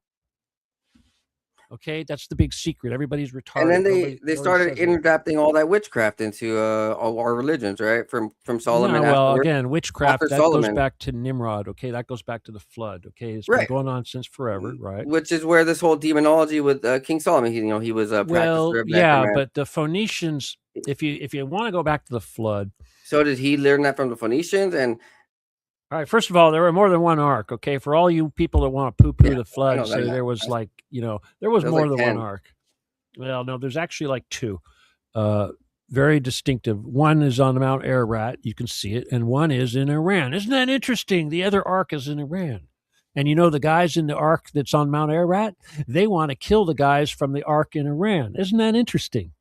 Okay, that's the big secret. Everybody's retarded. And then they started adapting all that witchcraft into all our religions, right? From Solomon. No, well, again, witchcraft, that goes back to Nimrod. Okay, that goes back to the flood. Okay, it's been going on since forever, right? Which is where this whole demonology with King Solomon, he was a practicer of necromancy. But the Phoenicians, if you want to go back to the flood, so did he learn that from the Phoenicians? And all right, first of all, there were more than one ark, okay? For all you people that want to poo-poo the flood and say there was there was more than one ark. Well, no, there's actually like 2. Very distinctive. One is on Mount Ararat, you can see it, and one is in Iran. Isn't that interesting? The other ark is in Iran. And the guys in the ark that's on Mount Ararat, they want to kill the guys from the ark in Iran. Isn't that interesting?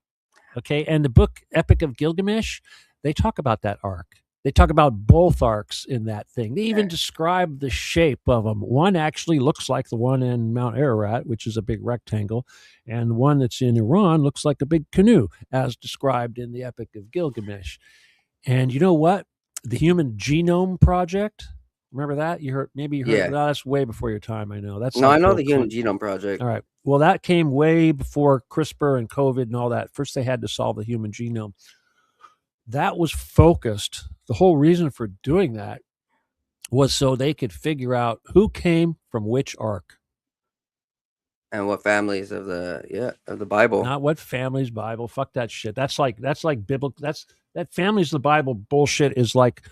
Okay, and the book Epic of Gilgamesh, they talk about that ark. They talk about both arcs in that thing. They even describe the shape of them. One actually looks like the one in Mount Ararat, which is a big rectangle, and the one that's in Iran looks like a big canoe, as described in the Epic of Gilgamesh. And you know what? The Human Genome Project, remember that? You heard well, that's way before your time, I know. I know the Human Genome Project. All right. Well, that came way before CRISPR and COVID and all that. First, they had to solve the human genome. That was focused. The whole reason for doing that was so they could figure out who came from which ark. And what families of the Bible. Not what families Bible. Fuck that shit. That's like biblical. That families of the Bible bullshit is like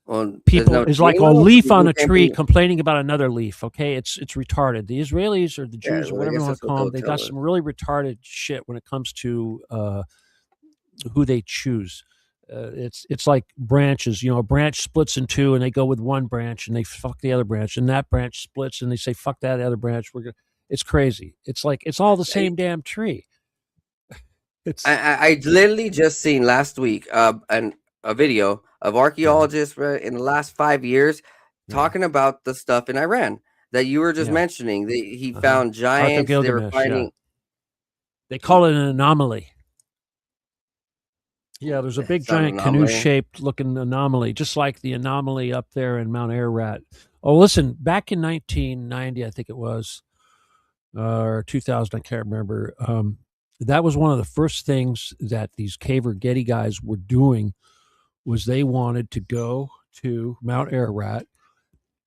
is like a leaf on a tree complaining about another leaf. Okay, it's retarded. The Israelis or the Jews or whatever you want to call them, they got some really retarded shit when it comes to who they choose. It's like branches. A branch splits in 2, and they go with one branch, and they fuck the other branch, and that branch splits, and they say fuck that other branch. It's crazy. It's like it's all the same damn tree. I literally just seen last week an a video of archaeologists in the last 5 years talking about the stuff in Iran that you were just mentioning. He found giants. They were finding. They call it an anomaly. Yeah, there's a big giant canoe-shaped looking anomaly, just like the anomaly up there in Mount Ararat. Oh, listen, back in 1990, I think it was, or 2000, I can't remember. That was one of the first things that these Caver Getty guys were doing, was they wanted to go to Mount Ararat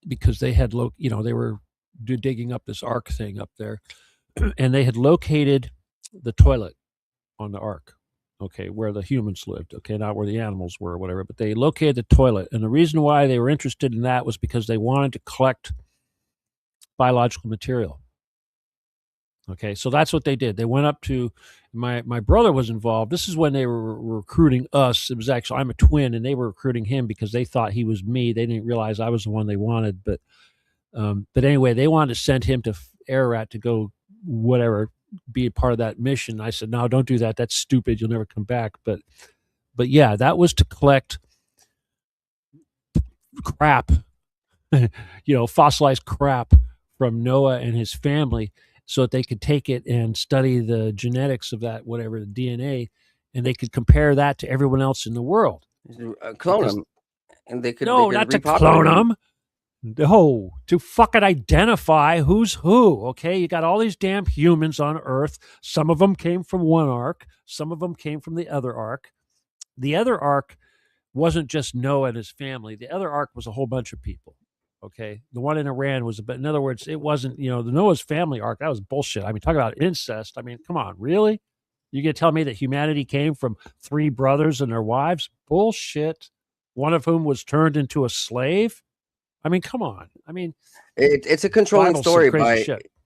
because they had, they were digging up this ark thing up there, and they had located the toilet on the ark. Okay, where the humans lived, okay, not where the animals were or whatever, but they located the toilet. And the reason why they were interested in that was because they wanted to collect biological material. Okay, so that's what they did. They went up to, my brother was involved. This is when they were recruiting us. It was actually, I'm a twin, and they were recruiting him because they thought he was me. They didn't realize I was the one they wanted. But anyway, they wanted to send him to Ararat to go whatever, be a part of that mission. I said, no, don't do that. That's stupid. You'll never come back. But yeah, that was to collect crap, fossilized crap from Noah and his family, so that they could take it and study the genetics of that, whatever, the DNA, and they could compare that to everyone else in the world. Clone them. And they could not to clone them. No, to fucking identify who's who, okay? You got all these damn humans on Earth. Some of them came from one ark. Some of them came from the other ark. The other ark wasn't just Noah and his family. The other ark was a whole bunch of people, okay? The one in Iran was, in other words, it wasn't, the Noah's family ark. That was bullshit. I mean, talk about incest. I mean, come on, really? You gonna tell me that humanity came from 3 brothers and their wives? Bullshit. One of whom was turned into a slave? I mean, come on. I mean, it's a controlling story.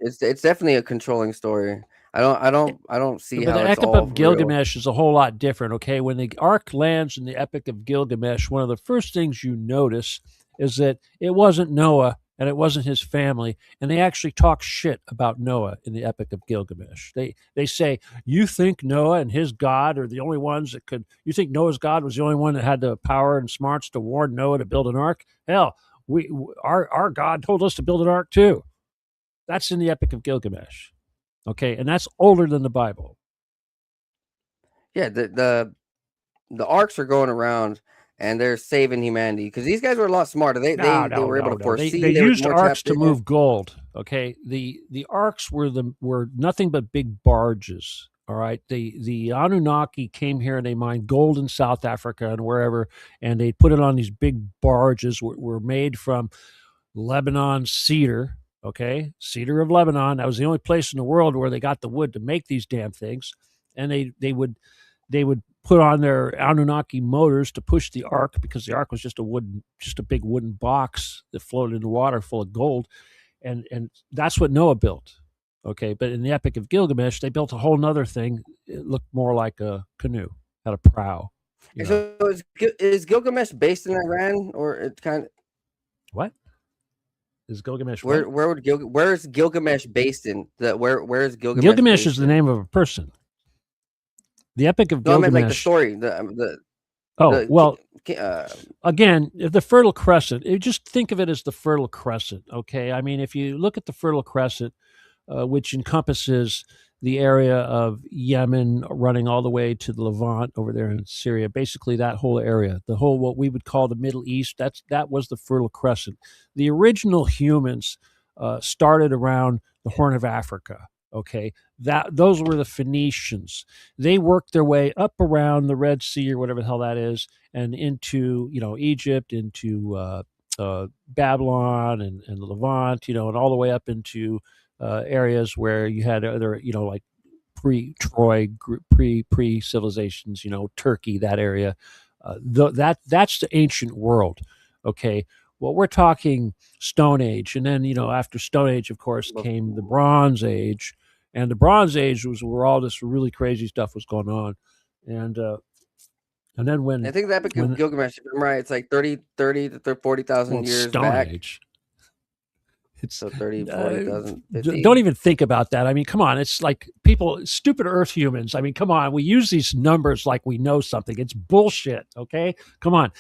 It's definitely a controlling story. I don't see how the it's Epic all of Gilgamesh is a whole lot different. Okay, when the ark lands in the Epic of Gilgamesh, one of the first things you notice is that it wasn't Noah and it wasn't his family, and they actually talk shit about Noah in the Epic of Gilgamesh. They say, you think Noah and his God are the only ones that could? You think Noah's God was the only one that had the power and smarts to warn Noah to build an ark? Hell. Our God told us to build an ark too. That's in the Epic of Gilgamesh, okay, and that's older than the Bible. Yeah, the arks are going around and they're saving humanity because these guys were a lot smarter. They were able to foresee. They used arks to move gold. Okay, the arks were nothing but big barges. All right, the Anunnaki came here and they mined gold in South Africa and wherever, and they put it on these big barges. Were made from Lebanon cedar. Okay, cedar of Lebanon. That was the only place in the world where they got the wood to make these damn things, and they would put on their Anunnaki motors to push the ark, because the ark was just a big wooden box that floated in the water full of gold, and that's what Noah built. Okay, but in the Epic of Gilgamesh, they built a whole nother thing. It looked more like a canoe, had a prow. So is Gilgamesh based in Iran, or it kind of what? Is Gilgamesh where is Gilgamesh based in? Where is Gilgamesh? Gilgamesh is the name of a person. The Epic of Gilgamesh. I meant like the story. Again, the Fertile Crescent. Just think of it as the Fertile Crescent. Okay, I mean, if you look at the Fertile Crescent, which encompasses the area of Yemen running all the way to the Levant over there in Syria, basically that whole area, the whole what we would call the Middle East, that was the Fertile Crescent. The original humans started around the Horn of Africa. Okay, those were the Phoenicians. They worked their way up around the Red Sea or whatever the hell that is, and into Egypt, into Babylon and the Levant, and all the way up into areas where you had other, like pre-Troy, pre-civilizations, Turkey, that area. That's the ancient world. Okay, well, we're talking Stone Age, and then after Stone Age, of course, came the Bronze Age, and the Bronze Age was where all this really crazy stuff was going on, and then when I think the Epic of Gilgamesh, if I'm right, it's like 30 to 40,000 years Stone back. Age. So 30, 40,000, 50. Don't even think about that. I mean, come on. It's like people, stupid Earth humans. I mean, come on. We use these numbers like we know something. It's bullshit. Okay, come on.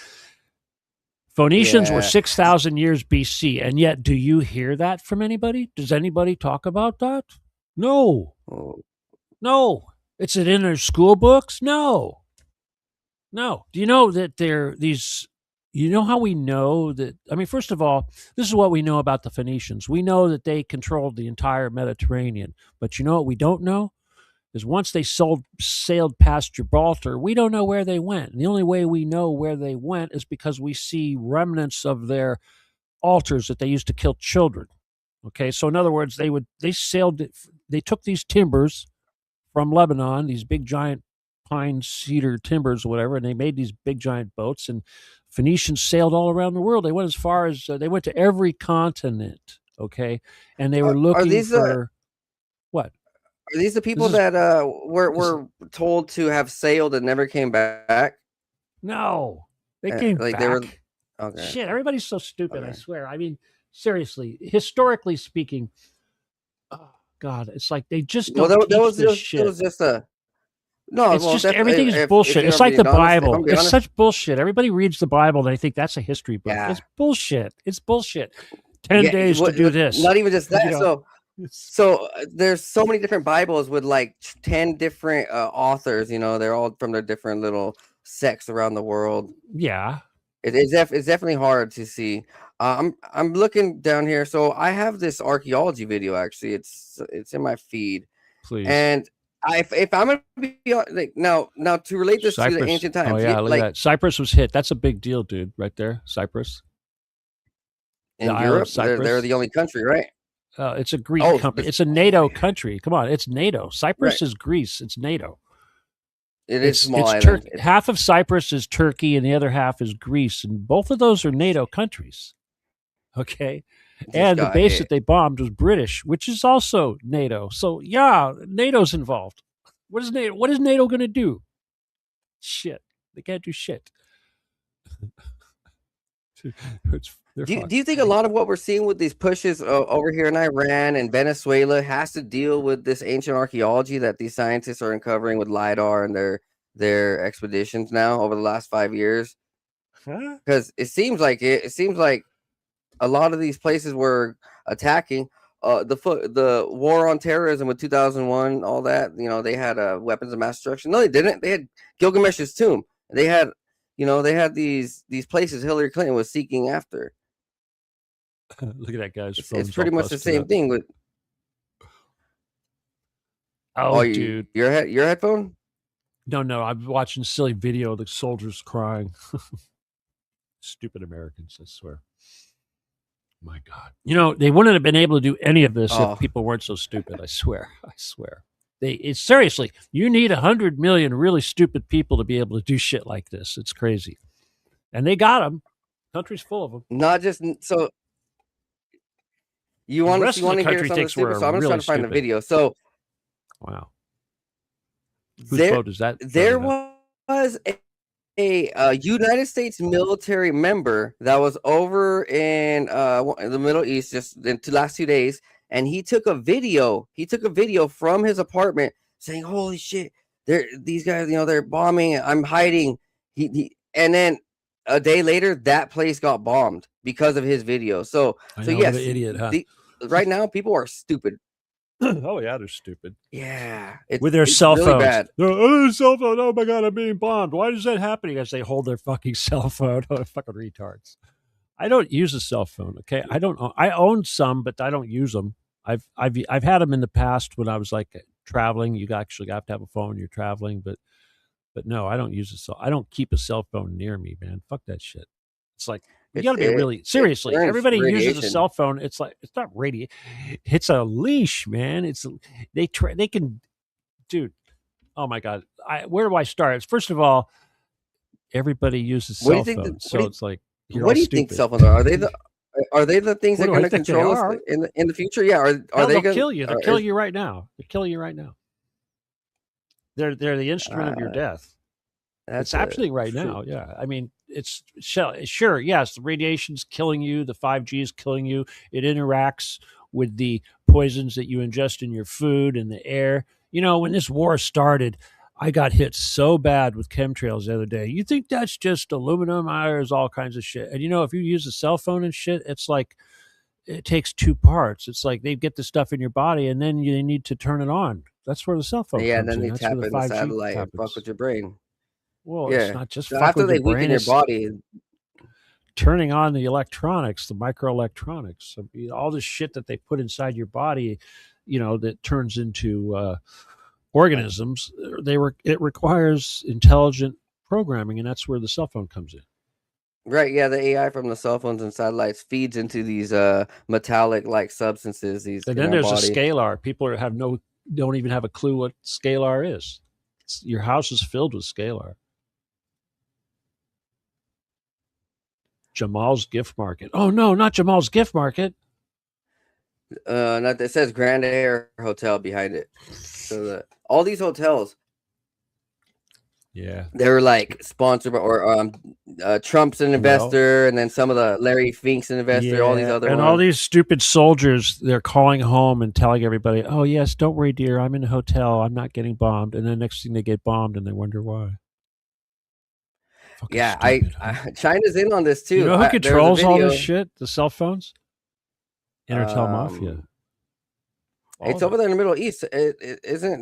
Phoenicians were Yeah. 6,000 years BC, and yet, do you hear that from anybody? Does anybody talk about that? No, Oh, no. It's in their school books. No. No. Do you know that these? You know how we know that? I mean, first of all, this is what we know about the Phoenicians. We know that they controlled the entire Mediterranean. But you know what we don't know? Is once they sailed past Gibraltar, we don't know where they went. And the only way we know where they went is because we see remnants of their altars that they used to kill children. Okay, so in other words, they took these timbers from Lebanon, these big giant pine cedar timbers or whatever, and they made these big giant boats. And Phoenicians sailed all around the world. They went as far as they went to every continent. Okay, and they were looking these, for what? Are these the people that were told to have sailed and never came back? No, they came like back. they were okay. Shit, everybody's so stupid. Okay. I swear. I mean, seriously, historically speaking, oh God, it's like they just don't teach this shit. It was just a no. It's well, just everything is bullshit. It's like the Bible. It's such bullshit. Everybody reads the Bible and they think that's a history book. Yeah. It's bullshit. It's bullshit. 10 days to do this. Not even just that. You know, So there's so many different Bibles with like 10 different authors. You know, they're all from their different little sects around the world. Yeah, it's definitely hard to see. I'm looking down here. So I have this archaeology video. Actually, it's in my feed. please. And if I'm gonna be like now to relate this to the ancient times. Oh yeah, look at that. Cyprus was hit. That's a big deal, dude. Right there, Cyprus. In Europe, they're the only country, right? It's a Greek country. It's a NATO country. Come on, it's NATO. Cyprus is Greece. It's NATO. It is small. It's half of Cyprus is Turkey, and the other half is Greece, and both of those are NATO countries. Okay, and the base that they bombed was British, which is also NATO. So yeah, NATO's involved. What is NATO? What is NATO going to do? Shit, they can't do shit. Do you think a lot of what we're seeing with these pushes over here in Iran and Venezuela has to deal with this ancient archaeology that these scientists are uncovering with LiDAR and their expeditions now over the last 5 years? Because it seems like a lot of these places were attacking. The war on terrorism with 2001, all that, you know, they had weapons of mass destruction. No, they didn't. They had Gilgamesh's tomb. They had these places Hillary Clinton was seeking after. Look at that guy's phone. It's pretty much the same thing with. Dude, your headphone? No, I'm watching a silly video of the soldiers crying. Stupid Americans, I swear. My God, you know they wouldn't have been able to do any of this if people weren't so stupid. I swear. It's seriously, you need 100 million really stupid people to be able to do shit like this. It's crazy, and they got them. Country's full of them. Not just so. You want to hear something stupid? So I'm just trying to find the video. So, wow, whose vote is that? There was a United States military member that was over in the Middle East just in the last 2 days, and he took a video. He took a video from his apartment saying, "Holy shit, these guys, you know, they're bombing. I'm hiding." And then a day later, that place got bombed because of his video. So yes, idiot, huh? Right now, people are stupid. Oh yeah, they're stupid. Yeah, with their cell really phones. Bad. Cell phone. Oh my God, I'm being bombed. Why is that happening? As they hold their fucking cell phone. Oh, fucking retards. I don't use a cell phone. Okay, I don't. I own some, but I don't use them. I've had them in the past when I was like traveling. You actually have to have a phone when you're traveling, but no, I don't use a cell. I don't keep a cell phone near me, man. Fuck that shit. It's like. You got to be really seriously. Everybody uses a cell phone. It's like it's not radio. It's a leash, man. They can, dude. Oh my God. Where do I start? First of all, everybody uses cell phones, so it's like. What do you think cell phones are? Are they the things that are going to control us in the future? Yeah. Are they going to kill you? They're killing you right now. They're killing you right now. They're the instrument of your death. It's happening right now. Yeah. I mean, it's sure, yes, the radiation's killing you, the 5G is killing you. It interacts with the poisons that you ingest in your food and the air. You know, when this war started, I got hit so bad with chemtrails the other day. You think that's just aluminum? There's all kinds of shit. And you know, if you use a cell phone and shit, it's like it takes two parts. It's like they get the stuff in your body and then you need to turn it on. That's where the cell phone Yeah, and comes then in. they That's tap where the in the 5G satellite and fuck happens. with your brain. Well, it's Yeah. not just So fuck after with they your brain. weaken your It's body, turning on the electronics, the microelectronics, I mean, all this shit that they put inside your body, you know, that turns into organisms. It requires intelligent programming, and that's where the cell phone comes in. right? Yeah, the AI from the cell phones and satellites feeds into these metallic like substances. These And in then our there's a body. scalar. People don't even have a clue what scalar is. Your house is filled with scalar. Jamal's Gift Market. Oh no, not Jamal's Gift Market. It says Grand Air Hotel behind it. So all these hotels, Yeah, they're like sponsored by, or Trump's an investor, and then some of the Larry Fink's an investor. All these other and ones. all these stupid soldiers, they're calling home and telling everybody, "Oh yes, don't worry, dear, I'm in a hotel. I'm not getting bombed." And then next thing they get bombed, and they wonder why. Fucking Yeah, stupid. Huh? China's in on this too. You know who There was a controls all this video. shit? The cell phones. Intertel Mafia. It's over there in the Middle East.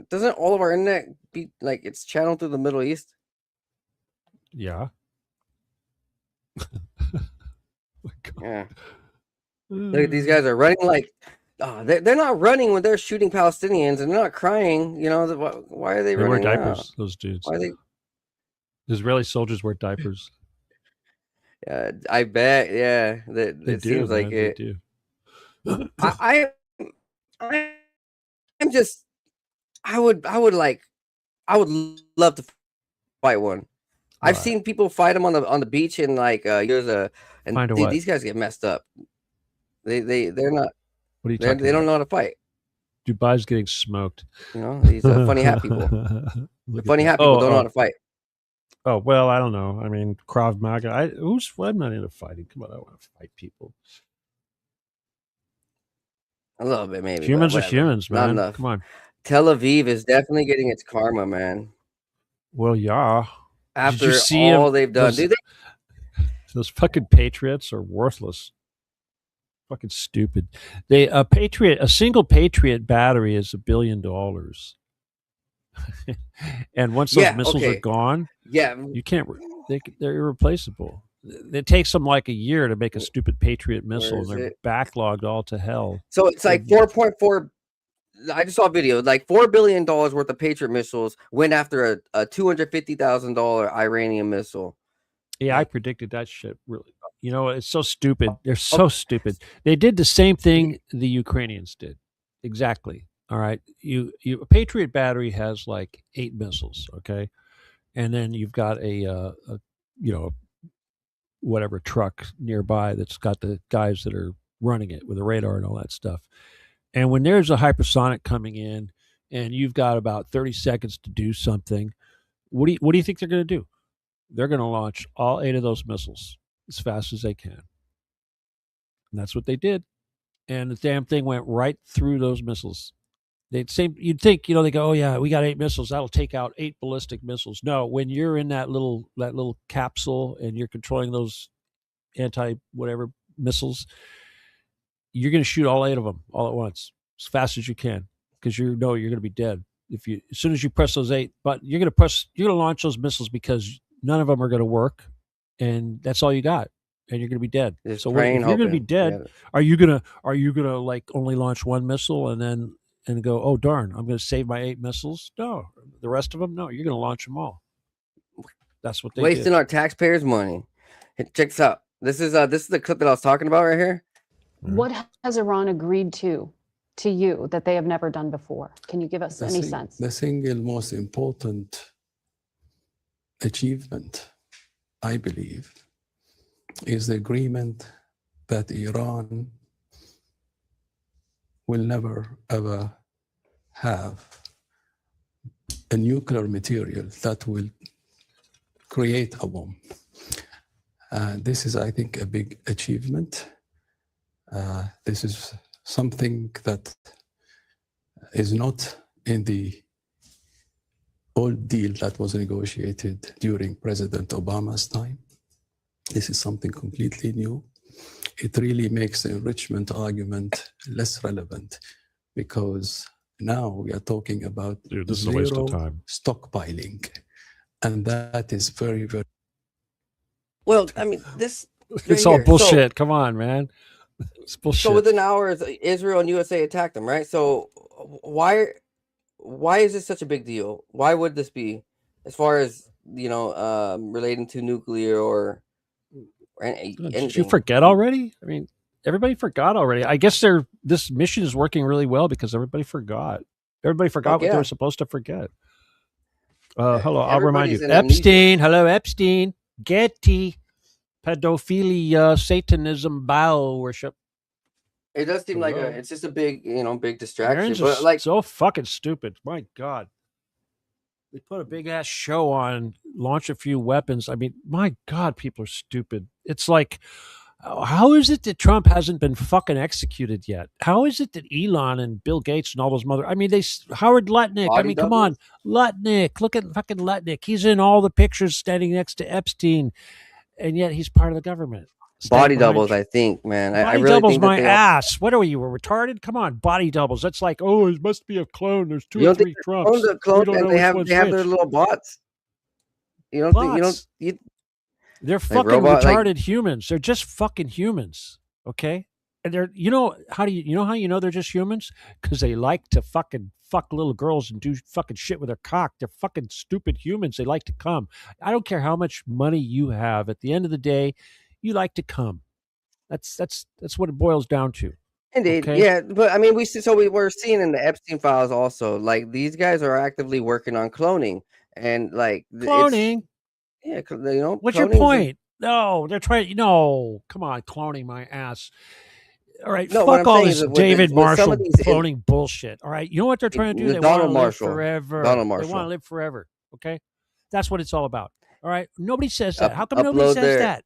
Doesn't all of our internet be like it's channeled through the Middle East? Yeah. Yeah. Look at these guys are running like they're not running when they're shooting Palestinians, and they're not crying. You know, why are they running? They wear diapers, those dudes. Why are they? Israeli soldiers wear diapers. I bet. Yeah, it seems like it. They do. I'm just. I would love to fight one. I've seen people fight them on the beach and like these guys get messed up. They're not. What are you talking They don't about? know how to fight. Dubai's getting smoked. You know, these funny hat people. The funny hat people don't know how to fight. Oh well, I don't know. I mean, Krav Maga. I'm not into fighting. Come on, I want to fight people. A little bit, maybe. Humans are humans, man. Not enough. Come on. Tel Aviv is definitely getting its karma, man. Well, yeah. After all they've done, those fucking patriots are worthless. Fucking stupid. A single Patriot battery is $1 billion. And once those missiles are gone, you can't. They're irreplaceable. It takes them like a year to make a stupid Patriot missile, and they're backlogged all to hell. So it's like 4.4. I just saw a video. Like $4 billion worth of Patriot missiles went after a $250,000 Iranian missile. Yeah, I predicted that shit. Really, you know, it's so stupid. They're so stupid. They did the same thing the Ukrainians did. Exactly. All right. A Patriot battery has like 8 missiles. Okay, and then you've got a whatever truck nearby that's got the guys that are running it with a radar and all that stuff. And when there's a hypersonic coming in, and you've got about 30 seconds to do something, what do you think they're going to do? They're going to launch all 8 of those missiles as fast as they can. And that's what they did. And the damn thing went right through those missiles. You'd think, they go, oh yeah, we got 8 missiles. That'll take out 8 ballistic missiles. No, when you're in that little capsule and you're controlling those anti-whatever missiles, you're going to shoot all 8 of them all at once as fast as you can, because you're going to be dead. As soon as you press those 8 buttons, you're going to launch those missiles because none of them are going to work, and that's all you got, and you're going to be dead. So if you're going to be dead, are you going to like only launch 1 missile and go, oh darn, I'm going to save my 8 missiles? No, the rest of them, no, you're going to launch them all. That's what they wasting our taxpayers' money. Check this out. This is the clip that I was talking about right here. What has Iran agreed to you that they have never done before? Can you give us any sense? The single most important achievement, I believe, is the agreement that Iran will never, ever have a nuclear material that will create a bomb. This is, I think, a big achievement. This is something that is not in the old deal that was negotiated during President Obama's time. This is something completely new. It really makes the enrichment argument less relevant because now we are talking about This is a waste of time. stockpiling. And that is very, very... Well, I mean, this It's right all here. bullshit. Come on, man. It's bullshit. So within hours, Israel and USA attacked them, right? So why is this such a big deal? Why would this be, as far as relating to nuclear or anything? Did you forget already? I mean, everybody forgot already. I guess this mission is working really well because everybody forgot. Everybody forgot what they were supposed to forget. Hello, I'll remind you. Epstein. Hello, Epstein. Getty. Pedophilia, Satanism, Baal worship. It does seem like it's just a big, big distraction. Aaron's But like, so fucking stupid. My God. They put a big ass show on, launch a few weapons. I mean, my God, people are stupid. It's like, how is it that Trump hasn't been fucking executed yet? How is it that Elon and Bill Gates and all those Howard Lutnick, I mean, come on. Lutnick, look at fucking Lutnick. He's in all the pictures standing next to Epstein, and yet he's part of the government. Body doubles, I think, man. I really doubles think my ass. What are you, were retarded? Come on, body doubles. That's like, oh, it must be a clone. There's two or three Trumps. And they have their little bots. You don't think they're fucking retarded humans. They're just fucking humans. Okay? And they're how you know they're just humans? Because they like to fucking fuck little girls and do fucking shit with their cock. They're fucking stupid humans. They like to come. I don't care how much money you have. At the end of the day, you like to come. That's what it boils down to. Indeed, okay? Yeah. But I mean, we were seeing in the Epstein files also, like these guys are actively working on cloning and like cloning. Yeah, what's your point? No, they're trying. No, come on, cloning my ass. All right, fuck all this David Marshall cloning bullshit. All right, you know what they're trying to do? They want to live forever. They want to live forever. Okay, that's what it's all about. All right, nobody says that. How come nobody says that?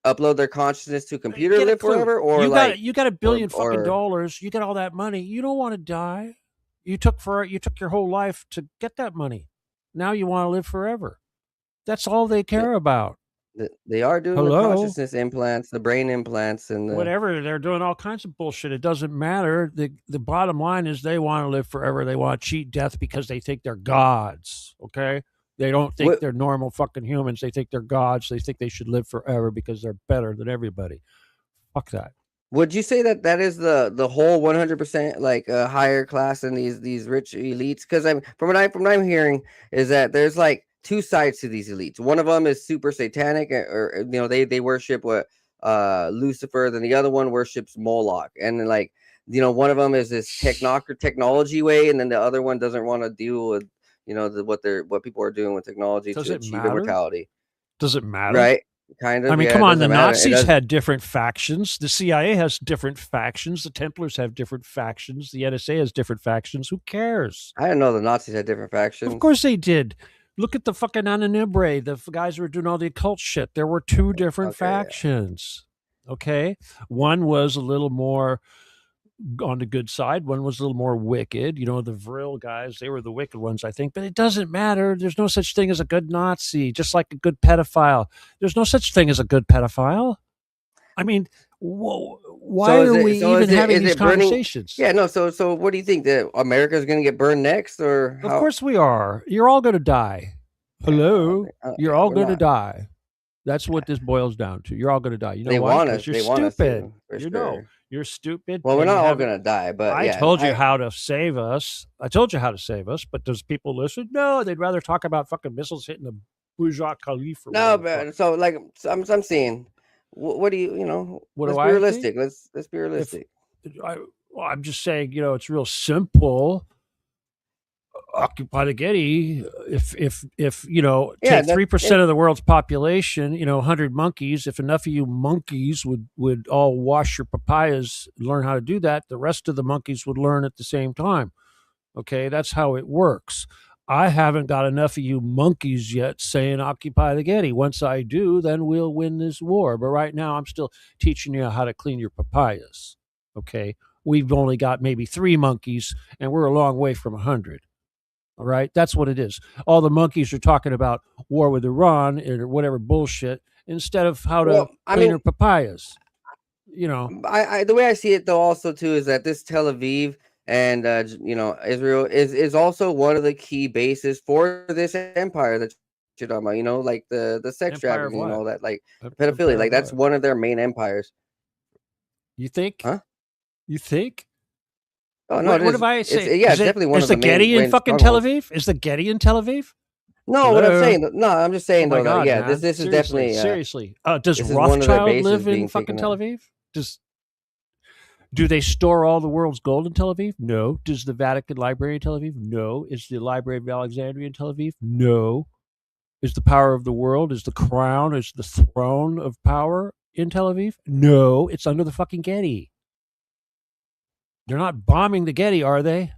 Upload their consciousness to a computer, live forever, or you got $1 billion fucking dollars. You got all that money. You don't want to die. You took your whole life to get that money. Now you want to live forever. That's all they care about. They are doing the consciousness implants, the brain implants, and whatever. They're doing all kinds of bullshit. It doesn't matter. The bottom line is they want to live forever. They want to cheat death because they think they're gods. Okay. They don't think they're normal fucking humans. They think they're gods. They think they should live forever because they're better than everybody. Fuck that. Would you say that is the whole 100% like higher class than these rich elites? Because from what I'm hearing is that there's like two sides to these elites. One of them is super satanic, or they worship Lucifer. Then the other one worships Moloch, and then, like one of them is this technology way, and then the other one doesn't want to deal with what people are doing with technology to achieve immortality. Does it matter? Right. Kind of. I mean, come on. The Nazis had different factions. The CIA has different factions. The Templars have different factions. The NSA has different factions. Who cares? I didn't know the Nazis had different factions. Of course they did. Look at the fucking Ananibre, the guys who were doing all the occult shit. There were two different factions. Yeah. Okay. One was a little more on the good side. One was a little more wicked. The Vril guys, they were the wicked ones, I think. But it doesn't matter. There's no such thing as a good Nazi, just like a good pedophile. There's no such thing as a good pedophile. I mean, why are we even having these conversations? Yeah, no. So what do you think? That America is going to get burned next, or how? Of course we are. You're all going to die. Hello, you're all going to die. That's what this boils down to. You're all going to die. You know why? Because you're stupid. You're stupid. Well, we're not all going to die, but I told you how to save us. I told you how to save us, but does people listen? No, they'd rather talk about fucking missiles hitting the Burj Khalifa. No, but so like I'm seeing. What do you let's be realistic. Let's be realistic. I'm just saying, it's real simple. Occupy the Getty. If take 3% of the world's population, 100 monkeys. If enough of you monkeys would all wash your papayas and learn how to do that, the rest of the monkeys would learn at the same time. Okay, that's how it works. I haven't got enough of you monkeys yet saying occupy the Getty. Once I do, then we'll win this war. But right now, I'm still teaching you how to clean your papayas. Okay. We've only got maybe 3 monkeys, and we're a long way from 100. All right. That's what it is. All the monkeys are talking about war with Iran or whatever bullshit instead of how to clean your papayas. You know, I the way I see it though also too is that this Tel Aviv and Israel is also one of the key bases for this empire that you're talking about, like the sex Empire of trafficking and what? all that, like Empire pedophilia, of like that's what? one of their main empires. You think? Huh? You think? Oh no, What have I said? It's definitely one Is of the the Getty main in fucking Tel strongholds. Aviv? Is the Getty in Tel Aviv? No, what I'm Hello? saying, no, I'm just saying Oh my though, God, that, yeah, man. this is definitely seriously. Does this is one of their Rothschild bases live in being fucking taken Tel out. Aviv? Do they store all the world's gold in Tel Aviv? No. Does the Vatican Library in Tel Aviv? No. Is the Library of Alexandria in Tel Aviv? No. Is the power of the world, is the crown, is the throne of power in Tel Aviv? No. It's under the fucking Getty. They're not bombing the Getty, are they?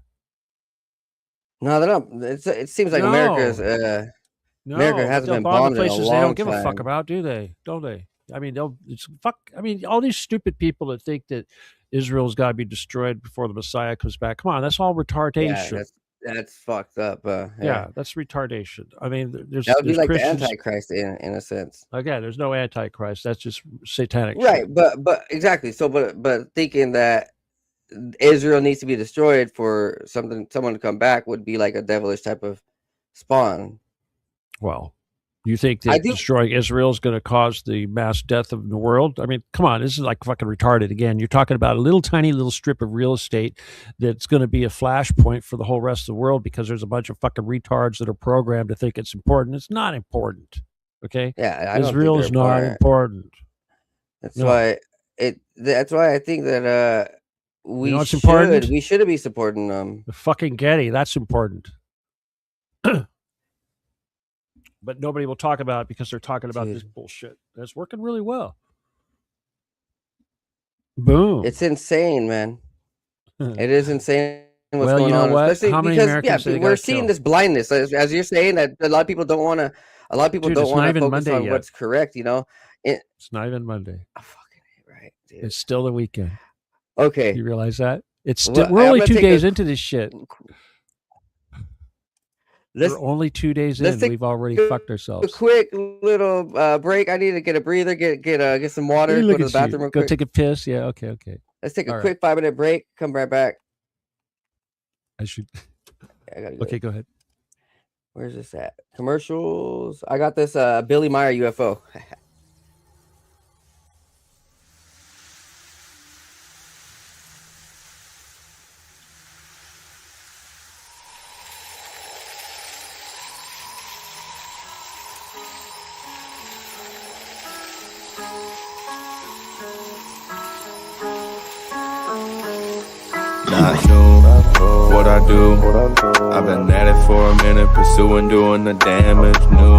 No, they're not. It seems like No. America No, America but hasn't they'll been bomb bombed the in a places they long don't give a fuck time. about, do they? Don't they? I mean, all these stupid people that think that Israel's got to be destroyed before the Messiah comes back. Come on, that's all retardation. Yeah, that's fucking up. Yeah, that's retardation. I mean, there's that would be like Christians, the Antichrist in a sense. Again, there's no Antichrist. That's just satanic. Right, shit. but exactly. So, but thinking that Israel needs to be destroyed for someone to come back would be like a devilish type of spawn. Well, you think that destroying Israel is going to cause the mass death of the world? I mean, come on, this is like fucking retarded again. You're talking about a tiny little strip of real estate that's going to be a flashpoint for the whole rest of the world because there's a bunch of fucking retards that are programmed to think it's important. It's not important. Okay? Yeah, Israel is not important. That's why I think that we should be supporting them. The fucking Getty, that's important. But nobody will talk about it because they're talking about this bullshit. And it's working really well. Boom. It's insane, man. It is insane what's going on. You know what? Especially How many because Americans we're seeing this blindness, as you're saying, that a lot of people don't want to. A lot of people don't want to focus on what's correct. It's not even Monday. Oh, fucking right, dude. It's still the weekend. Okay, you realize that? It's still. We're only 2 days into this shit. We're only 2 days in. We've already fucked ourselves. A quick little break. I need to get a breather, get some water, go to the bathroom real quick. Go take a piss. Yeah, okay. Let's take a quick 5-minute break. Come right back. I should. I gotta okay, go ahead. Where's this at? Commercials. I got this Billy Meyer UFO. Not new, what I do. I've been at it for a minute, pursuing, doing the damage. New,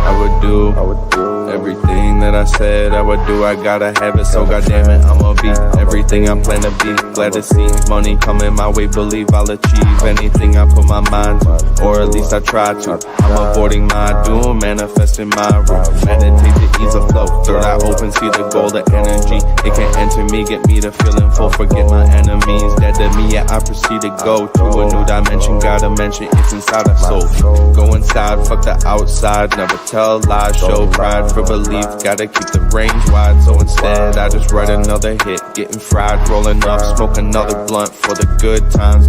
I would do everything that I said I would do. I gotta have it, so goddamn it, I'ma be everything I plan to be. Glad to see money coming my way, believe I'll achieve anything I put my mind to, or at least I try to. I'm avoiding my doom, manifesting my room. Meditate to ease the flow. Third eye open, see the golden energy. It can enter me, get me to feeling full. Forget my enemies, dead to me, yeah, I proceed to go to a new dimension. Gotta mention it's inside our soul. Go inside, fuck the outside. Never tell lies, show pride for belief. Gotta keep the range wide, so instead I just write another hit. Getting fried, rolling up, smoke another blunt for the good times.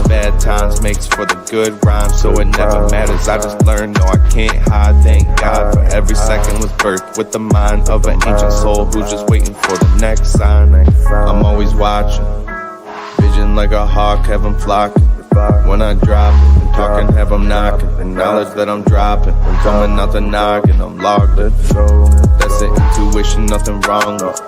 Bad times makes for the good rhymes, so it never matters. I just learned, no, I can't hide. Thank God for every second was birthed with the mind of an ancient soul who's just waiting for the next sign. I'm always watching, vision like a hawk, have them flocking. When I drop it, I'm talking, have them knocking. Acknowledge that I'm dropping, I'm coming out the noggin, I'm logged in. That's the intuition, nothing wrong with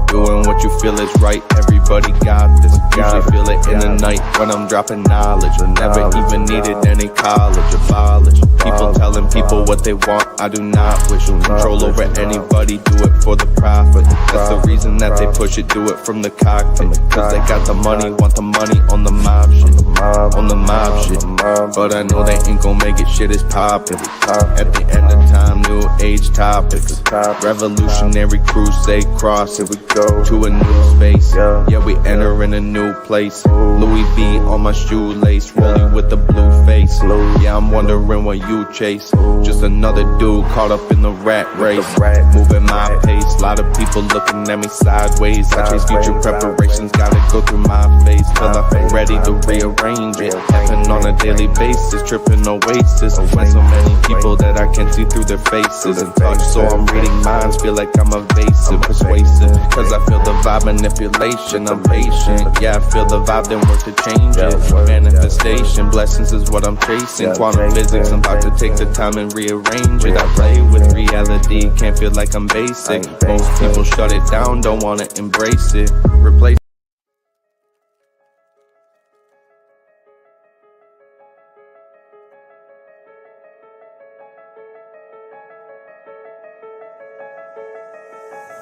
doing what you feel is right. Everybody got this. Usually feel it in the night when I'm dropping knowledge. Never even needed any college or college. People telling people what what they want. I do not wish control over anybody, do it for the profit. That's the reason that they push it, do it from the cockpit. Cause they got the money, want the money on the mob shit. On the mob shit. But I know they ain't gon' make it, shit is poppin'. At the end of time, new age topics. Revolutionary crusade cross. Here we go to a new space. Yeah, we enter in a new place. Louis V on my shoelace, rolling with the blue face. Yeah, I'm wondering what you chase. Just another dude caught up in the rat race. Moving my pace, lot of people looking at me sideways. I chase future preparations, gotta go through my phase till I feel ready to rearrange it. Happen on a daily basis, tripping oasis. And so many people that I can't see through their faces and touch, so I'm reading minds, feel like I'm evasive, persuasive. Cause I feel the vibe, manipulation, I'm patient. Yeah, I feel the vibe, then work to change it. Manifestation, blessings is what I'm chasing. Quantum physics, I'm about to take the time and rearrange it. I play with reality, can't feel like I'm basic. Most people shut it down, don't wanna embrace it. Replace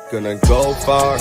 gonna go far,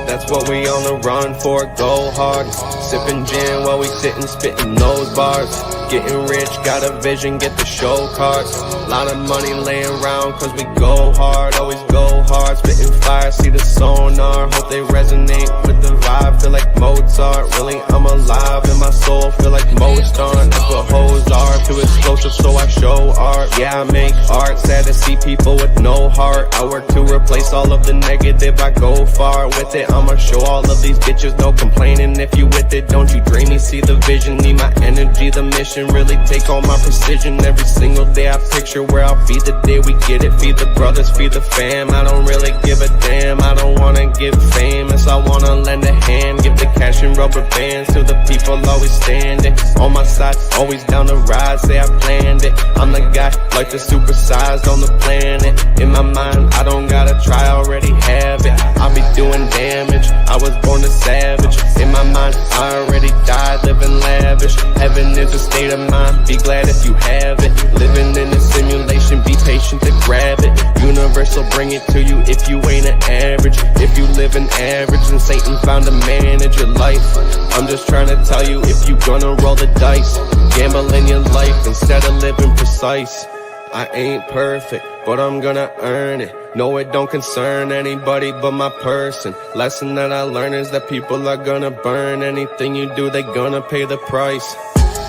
that's what we on the run for, go hard. Sipping gin while we sitting, spitting those bars. Getting rich, got a vision, get the show cards. Lot of money laying around cause we go hard, always go hard. Spitting fire, see the sonar, hope they resonate with the vibe. Feel like Mozart, really I'm alive in my soul, feel like Mozart. That's what hoes are, too explosive so I show art. Yeah, I make art, sad to see people with no heart. I work to replace all of the negative, I go far with it. I'ma show all of these bitches, no complaining if you with it. Don't you dreamy, see the vision, need my energy, the mission. Really take all my precision every single day. I picture where I'll be the day we get it. Feed the brothers, feed the fam. I don't really give a damn. I don't wanna get famous. I wanna lend a hand. Give the cash and rubber bands to the people always standing on my side, always down the ride. Say I planned it. I'm the guy, like the supersized on the planet. In my mind, I don't gotta try, I already have it. I'll be doing damage. I was born a savage. In my mind, I already died, living lavish. Heaven is a state of mind, be glad if you have it. Living in a simulation, be patient to grab it. Universe will bring it to you if you ain't an average. If you live an average, then Satan found to manage your life. I'm just trying to tell you, if you gonna roll the dice, gamble in your life instead of living precise. I ain't perfect, but I'm gonna earn it. No, it don't concern anybody but my person. Lesson that I learned is that people are gonna burn. Anything you do, they gonna pay the price.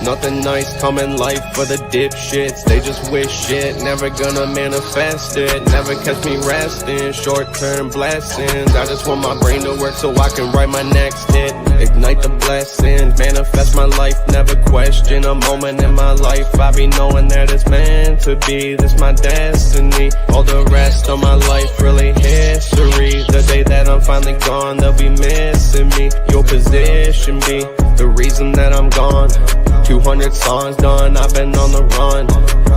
Nothing nice come in life for the dipshits. They just wish shit, never gonna manifest it. Never catch me resting, short-term blessings. I just want my brain to work so I can write my next hit. Ignite the blessings, manifest my life, never question a moment in my life. I be knowing that it's meant to be, this my destiny. All the rest of my life really history. The day that I'm finally gone, they'll be missing me. Your position be the reason that I'm gone. 200 songs done, I've been on the run.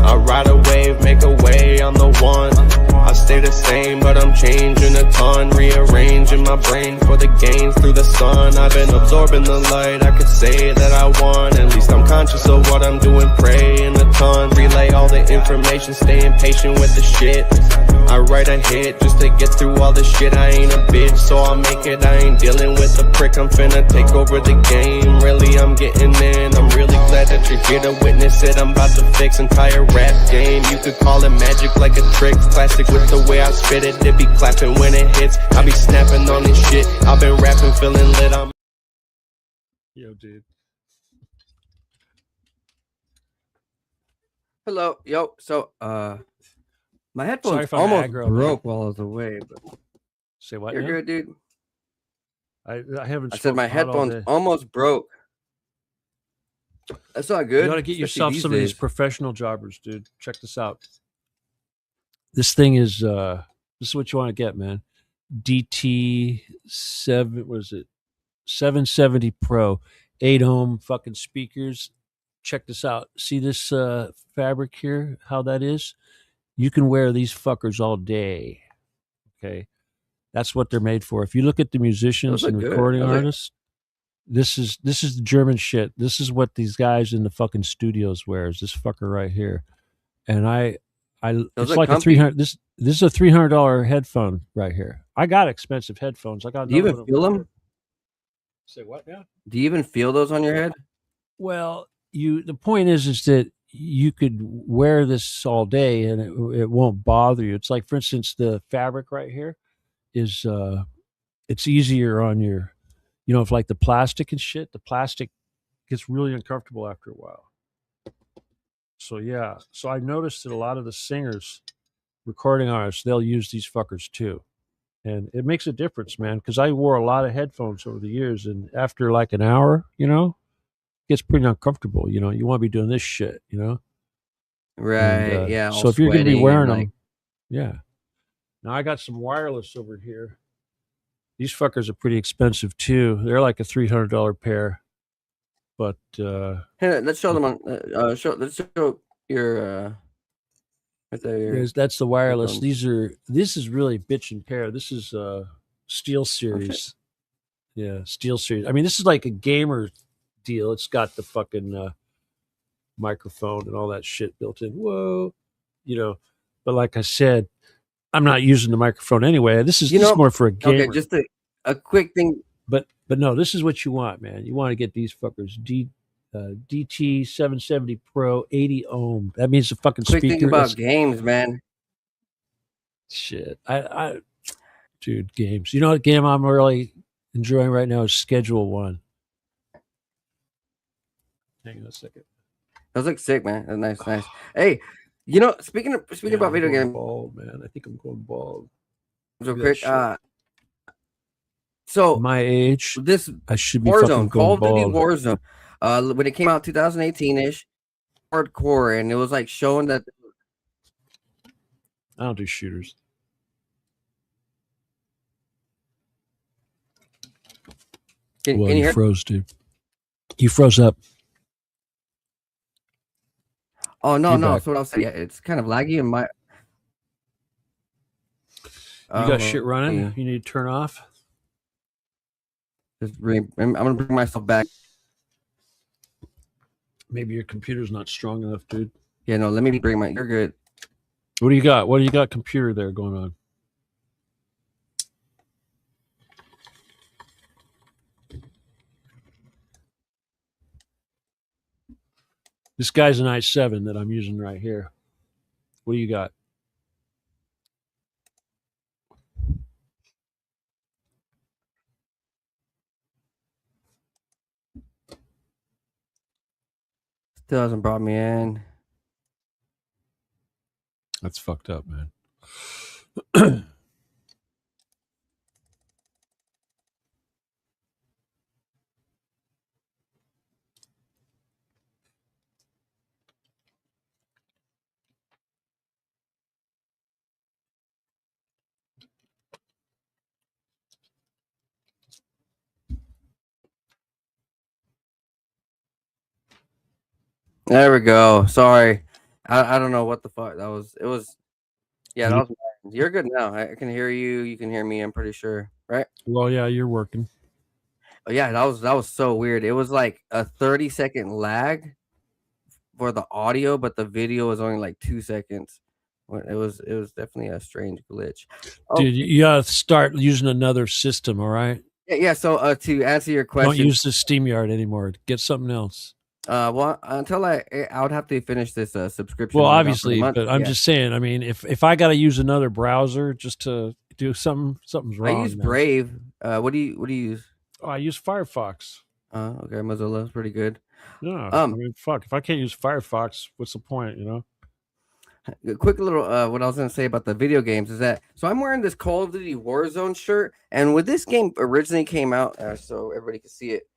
I ride a wave, make a way, I'm the one. I stay the same, but I'm changing a ton. Rearranging my brain for the gains through the sun. I've been absorbing the light, I could say that I won. At least I'm conscious of what I'm doing, praying a ton. Relay all the information, staying patient with the shit. I write a hit just to get through all this shit. I ain't a bitch, so I'll make it. I ain't dealing with the prick, I'm finna take over the game. Really, I'm getting in, I'm really glad that you're here to witness it. I'm about to fix entire rap game. You could call it magic, like a trick. Classic with the way I spit it. They be clapping when it hits. I be snapping on this shit. I've been rapping, feeling lit. I'm Yo, dude. Hello, yo. So, my Sorry headphones if I'm almost aggro, broke while I was away, but Say what? you're now? good, dude. I haven't. I said my smoked pot all headphones day. almost broke. That's not good. You got to get especially yourself these some of these days. professional jobbers, dude. Check this out. This thing is this is what you want to get, man. DT7, what is it? 770 Pro, 8-ohm fucking speakers. Check this out. See this fabric here? How that is? You can wear these fuckers all day. Okay, that's what they're made for. If you look at the musicians Those and look good. recording I like- artists, this is the German shit. This is what these guys in the fucking studios wears. This fucker right here, and I Those it's look like a comfy. 300. This is a $300 headphone right here. I got expensive headphones. I got. Do you another even one feel over them? here. Say what now? Do you even feel those on your head? Well, the point is that you could wear this all day and it won't bother you. It's like, for instance, the fabric right here is it's easier on your, if like the plastic and shit, the plastic gets really uncomfortable after a while. So yeah, so I noticed that a lot of the singers, recording artists, they'll use these fuckers too. And it makes a difference, man, because I wore a lot of headphones over the years, and after like an hour, it gets pretty uncomfortable. You want to be doing this shit, Right. And Yeah. All so if you're going to be sweating wearing and them, yeah. Now I got some wireless over here. These fuckers are pretty expensive too. They're like a $300 pair, but Here, let's show them on. Let's show your. Right there. that's the wireless. headphones. This is really bitchin' pair. This is Steel Series. Yeah, Steel Series. I mean, this is like a gamer deal. It's got the fucking microphone and all that shit built in. Whoa, But like I said, I'm not using the microphone anyway. This is more for a gamer. Okay, just a quick thing. But no, this is what you want, man. You want to get these fuckers. DT 770 Pro 80 ohm. That means the fucking Quick speaker. thing about games, man. Shit, dude, games. You know what game I'm really enjoying right now is Schedule 1. Hang on a second. Those look sick, man. That's nice. Hey, speaking about video games, bald, man. I think I'm going bald. real quick. So my age, this I should be Warzone, fucking Call of going Duty bald. Warzone, when it came out 2018-ish, hardcore, and it was like showing that. I don't do shooters. Can you You hear? froze, dude. You froze up. Oh no, You're no. back. That's what I was saying. Yeah, it's kind of laggy in my. You got shit running. You need to turn off. I'm gonna bring myself back. Maybe your computer's not strong enough, dude. Yeah, no. Let me bring my. You're good. What do you got? What do you got? Computer there going on? This guy's an i7 that I'm using right here. What do you got? Still hasn't brought me in. That's fucked up, man. There we go. Sorry, I don't know what the fuck that was. It was. Yeah, that was. You're good now. I can hear you. You can hear me. I'm pretty sure, right? Well, yeah, you're working. Oh, yeah, that was so weird. It was like a 30-second lag for the audio, but the video was only like 2 seconds. It was definitely a strange glitch. Dude, you gotta start using another system, all right? Yeah. So to answer your question, Don't use the SteamYard anymore. Get something else. Well, until I would have to finish this subscription. Well, obviously, but I'm just saying. I mean, if I got to use another browser just to do something's wrong. I use Brave. What do you use? Oh, I use Firefox. Okay, Mozilla's pretty good. Yeah. I mean, fuck. If I can't use Firefox, what's the point? A quick little what I was going to say about the video games is that so I'm wearing this Call of Duty Warzone shirt, and when this game originally came out, so everybody can see it.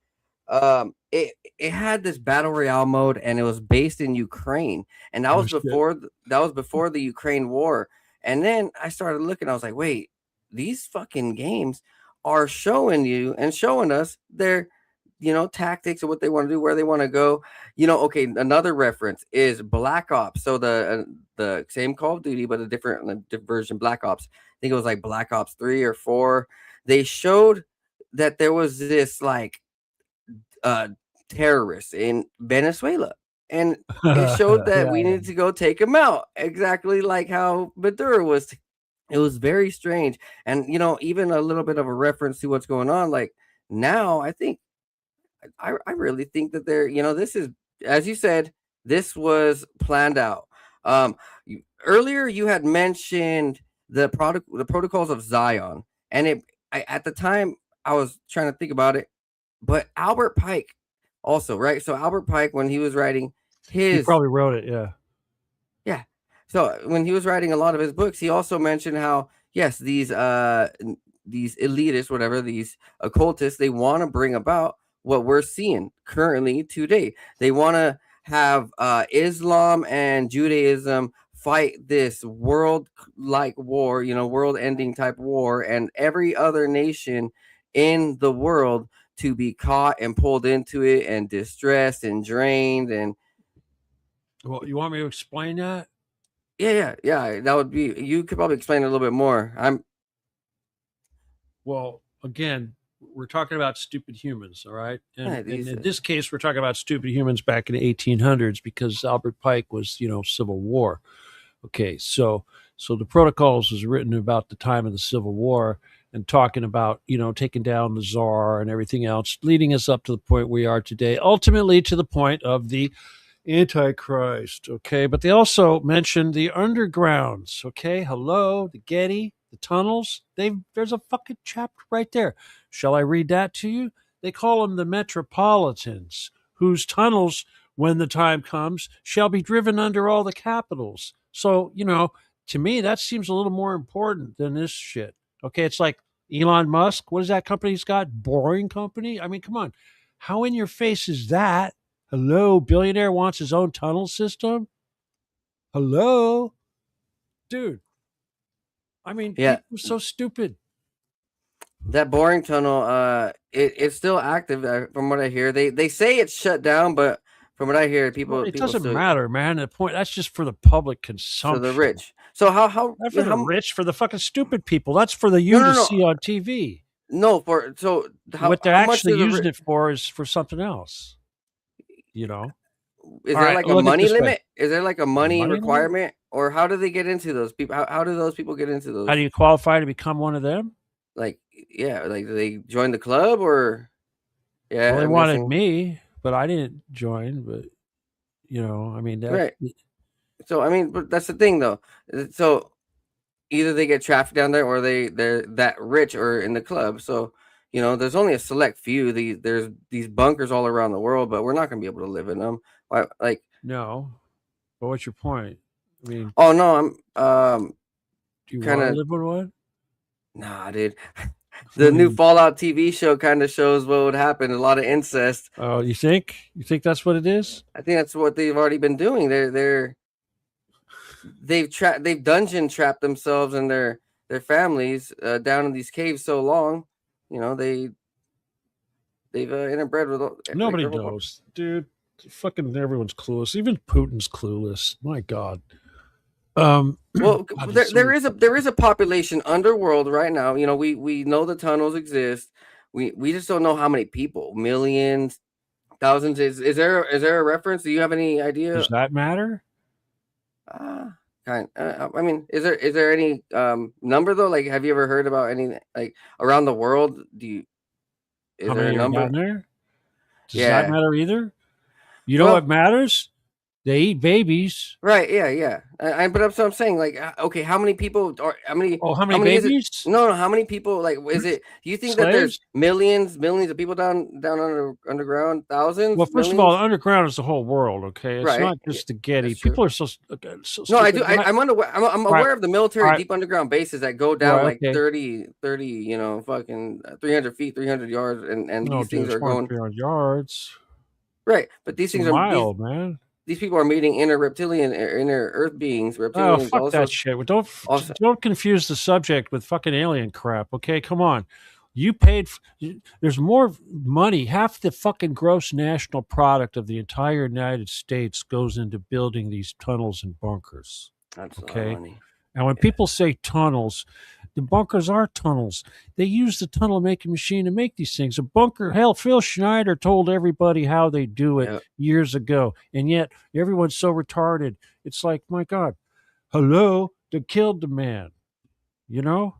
It had this battle royale mode, and it was based in Ukraine, and that was before the Ukraine war. And then I started looking, I was like, wait, these fucking games are showing you and showing us their tactics and what they want to do, where they want to go. Okay, another reference is Black Ops. So the same Call of Duty, but a different version, Black Ops. I think it was like Black Ops 3 or 4. They showed that there was this like terrorists in Venezuela, and it showed that Yeah. we needed to go take him out, exactly like how Maduro was. It was very strange, and even a little bit of a reference to what's going on. Like now, I think I really think that this is, as you said, this was planned out. Earlier you had mentioned the protocols of Zion, and at the time I was trying to think about it, but Albert Pike also, right? So Albert Pike, when he was writing He his, probably wrote it. Yeah. yeah, so when he was writing a lot of his books, he also mentioned how yes, these elitists, whatever, these occultists, they want to bring about what we're seeing currently today. They want to have Islam and Judaism fight this world like war, world ending type war, and every other nation in the world to be caught and pulled into it and distressed and drained. And Well, you want me to explain that? yeah, that would be, you could probably explain it a little bit more. Well, again, we're talking about stupid humans, all right? And, Yeah, and these, in this case, we're talking about stupid humans back in the 1800s because Albert Pike was, Civil War. Okay, so the Protocols was written about the time of the Civil War and talking about, taking down the Tsar and everything else, leading us up to the point we are today, ultimately to the point of the Antichrist. Okay, but they also mentioned the undergrounds. Okay, hello, the Getty, the tunnels. There's a fucking chapter right there. Shall I read that to you? They call them the Metropolitans, whose tunnels, when the time comes, shall be driven under all the capitals. So, to me, that seems a little more important than this shit. Okay, it's like Elon Musk. What is that company he's got? Boring Company? I mean, come on. How in your face is that? Hello, billionaire wants his own tunnel system? Hello? Dude. I mean, yeah, people are so stupid. that boring tunnel, it's still active, from what I hear. They say it's shut down, but from what I hear, people It people doesn't still, matter, man. The point, that's just for the public consumption. for the rich. So how Not for the how rich, for the fucking stupid people. That's for the no, you to no, see on TV. no, for so What they're how much actually do the using it for is for something else. is All there right, like a look at money this way. limit? Is there like a money Money limit? requirement, or how do they get into those people? How do those people get into How those? do you qualify to become one of them? Like, yeah, like do they join the club, or Well, yeah, they I'm wanted guessing, me, but I didn't join. But I mean that. right? So I mean, but that's the thing though. So either they get trafficked down there, or they're that rich or in the club. So there's only a select few. There's these bunkers all around the world, but we're not gonna be able to live in them. Like, No. But what's your point? I mean, oh no, do you kind want to of, live with one? nah, dude. The new Fallout TV show kind of shows what would happen. A lot of incest. Oh, you think? You think that's what it is? I think that's what they've already been doing. They've dungeon trapped themselves and their families down in these caves so long. They've interbred with like, Nobody their whole knows, dude. Fucking everyone's clueless. Even Putin's clueless. My God. Well, God, it's so there is a population underworld right now. We know the tunnels exist. We just don't know how many people. Millions, thousands. Is there a reference? Do you have any idea? Does that matter? I mean, is there any number though? Like, have you ever heard about any, like, around the world? Is How there a many are number? down there? Does Yeah. that matter either? You know Well, what matters? They eat babies. right? Yeah. But that's what I'm saying. Like, okay, how many people, or how many? Oh, how many is it? babies? No. How many people? Like, is it? Do you think that there's Slaves? millions of people down underground? Thousands? Well, first of all, the underground is the whole world. Okay, it's Right. not just the Getty. That's true. People are so No, I stupid. do. I'm unaware. I'm Right. aware of the military Right. deep underground bases that go down Right, like okay. 30, fucking 300 feet, 300 yards, and No, these dude, things it's are more than going 300 yards. right. But these It's a things are mile, man. these people are meeting inner reptilian, inner Earth beings, Oh, reptilians. fuck Also, that shit. Well, don't confuse the subject with fucking alien crap. Okay, come on. You paid. There's more money. Half the fucking gross national product of the entire United States goes into building these tunnels and bunkers. that's a lot of Okay. money. And when people say tunnels, The bunkers are tunnels. They use the tunnel making machine to make these things. A bunker, hell, Phil Schneider told everybody how they do it years ago. And yet everyone's so retarded. It's like, my God, hello, they killed the man. You know?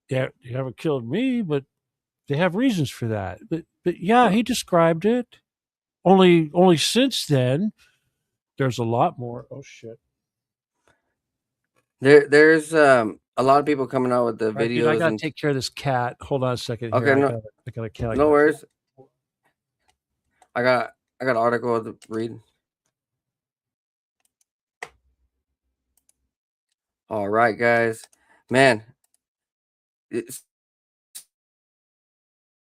Yeah, they haven't killed me, but they have reasons for that. But yeah, he described it. Only since then, there's a lot more. Oh shit. There's a lot of people coming out with the Right, videos. dude, I gotta and take care of this cat. Hold on a second. Okay, Here. no- I got a cat. no worries. I got an article to read. All right, guys, man.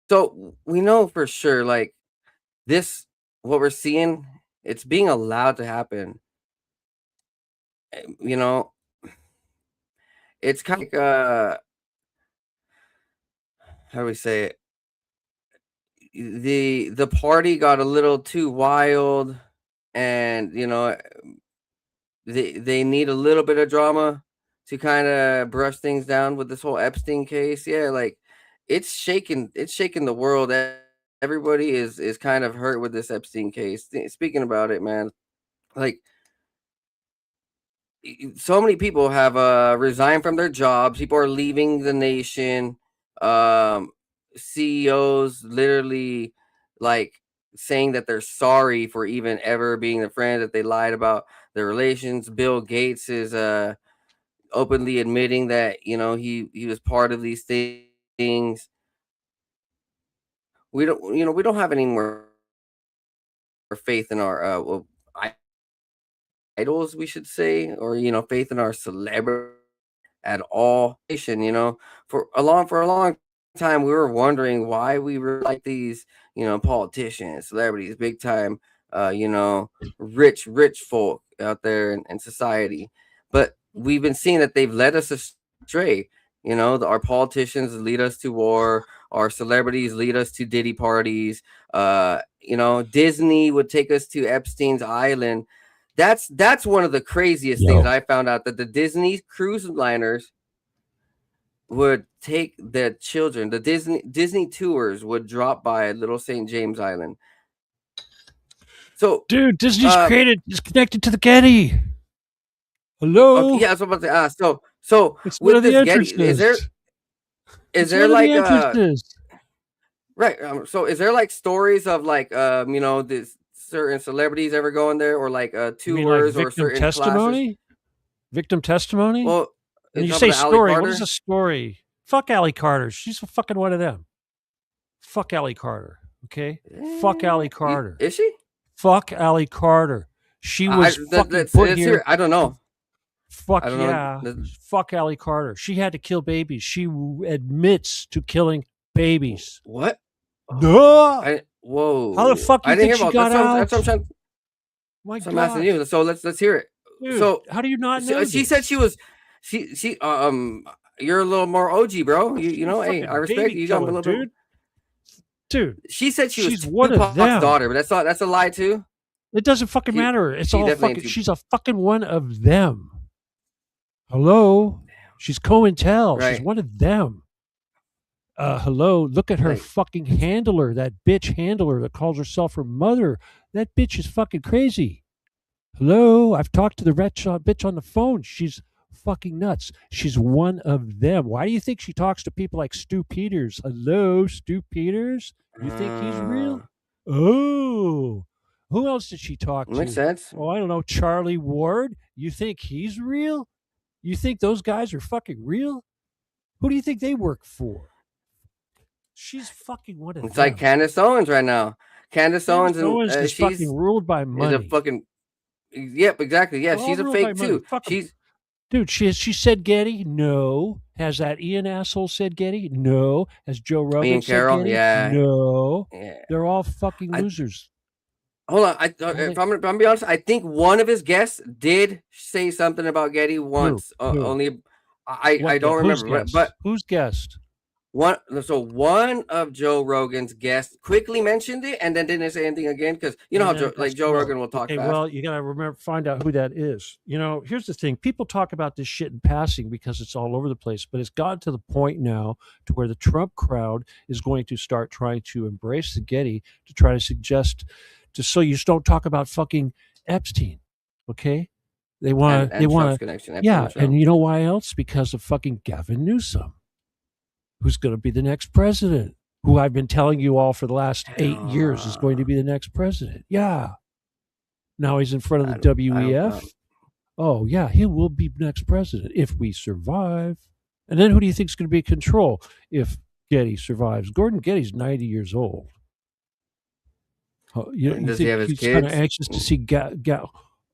So we know for sure, like this, what we're seeing, it's being allowed to happen. You know, it's kind of like how do we say it? The party got a little too wild, and you know, they need a little bit of drama to kind of brush things down with this whole Epstein case. Yeah, like it's shaking the world. Everybody is kind of hurt with this Epstein case. Speaking about it, man, like so many people have resigned from their jobs. People are leaving the nation. CEOs literally like saying that they're sorry for even ever being the friend that they lied about their relations. Bill Gates is openly admitting that, you know, he was part of these things. We don't have any more faith in our idols, we should say, or you know, faith in our celebrity at all. You know, for a long time we were wondering why we were like these, you know, politicians, celebrities, big time, you know, rich folk out there in society. But we've been seeing that they've led us astray. You know, our politicians lead us to war. Our celebrities lead us to Diddy parties. You know, Disney would take us to Epstein's Island. That's one of the craziest things I found out, that the Disney cruise liners would take the children. The Disney tours would drop by Little St. James Island. So, dude, Disney's is connected to the Getty. Hello. Okay, yeah, I was about to ask. So it's one of the entrances. Getty, is there like right? So is there like stories of like you know, this certain celebrities ever going there, or like tours, like or certain testimony? classes? Victim testimony? Well, when you say story, what is a story? Fuck Allie Carter. She's a fucking one of them. Fuck Allie Carter. Okay. Fuck Allie Carter. Is she? Fuck Allie Carter. She was fucking put here. I don't know. Fuck yeah. Fuck Allie Carter. She had to kill babies. She admits to killing babies. What? Duh. Whoa. How the fuck do you think she got out? That's what I'm trying. My God. I'm asking you. So let's hear it. Dude, so how do you not know? She said she was. She you're a little more OG, bro. You know, hey, I respect you. Got a little bit. Dude, she said she's one of them. Daughter, but that's a lie too. It doesn't fucking matter. It's all fucking. She's a fucking one of them. Hello, she's COINTEL. Right. She's one of them. Hello, look at her fucking handler, that bitch handler that calls herself her mother. That bitch is fucking crazy. Hello, I've talked to the bitch on the phone. She's fucking nuts. She's one of them. Why do you think she talks to people like Stu Peters? Hello, Stu Peters? You think he's real? Oh, who else did she talk to? Makes sense. Oh, I don't know. Charlie Ward? You think he's real? You think those guys are fucking real? Who do you think they work for? She's fucking one of them. It's like Candace Owens right now. Candace Owens is fucking ruled by money. Is a fucking. Yep, exactly. Yeah, she's a fake too. Dude, she said Getty? No. Has that Ian asshole said Getty? No. Has Joe Rogan Ian Carroll? Getty? Yeah. No. Yeah. They're all fucking losers. Hold on. If I'm gonna be honest, I think one of his guests did say something about Getty once. Only I don't remember. But whose guest? one of Joe Rogan's guests quickly mentioned it and then didn't say anything again because you know how Joe Rogan will talk fast. Well, you gotta find out who that is. Here's the thing: people talk about this shit in passing because it's all over the place, but it's gotten to the point now to where the Trump crowd is going to start trying to embrace the Getty to try to suggest, so you just don't talk about fucking Epstein, okay? They want to, yeah, and you know why else? Because of fucking Gavin Newsom, who's going to be the next president, who I've been telling you all for the last 8 years is going to be the next president. Yeah. Now he's in front of the WEF. Oh, yeah, he will be next president if we survive. And then who do you think is going to be in control if Getty survives? Gordon Getty's 90 years old. Does he have his he's kids? Kind of anxious to see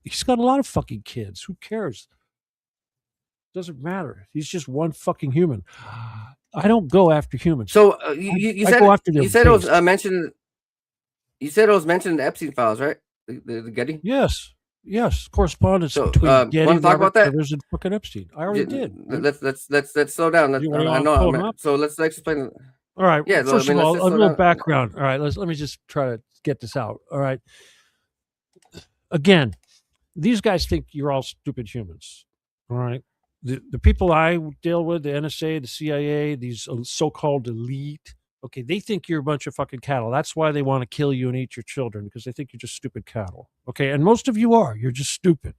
He's got a lot of fucking kids. Who cares? Doesn't matter. He's just one fucking human. I don't go after humans. So you said it was mentioned. You said it was mentioned in the Epstein files, right? The Getty. Yes. Correspondence between Getty and Robert Rivers and fucking Epstein. I already did. Let's slow down. I know. So let's explain. All right. Yeah. First of all, a little background. All right. Let me just try to get this out. All right. Again, these guys think you're all stupid humans. All right. The people I deal with, the NSA, the CIA, these so-called elite, okay, they think you're a bunch of fucking cattle. That's why they want to kill you and eat your children, because they think you're just stupid cattle. Okay, and most of you are. You're just stupid.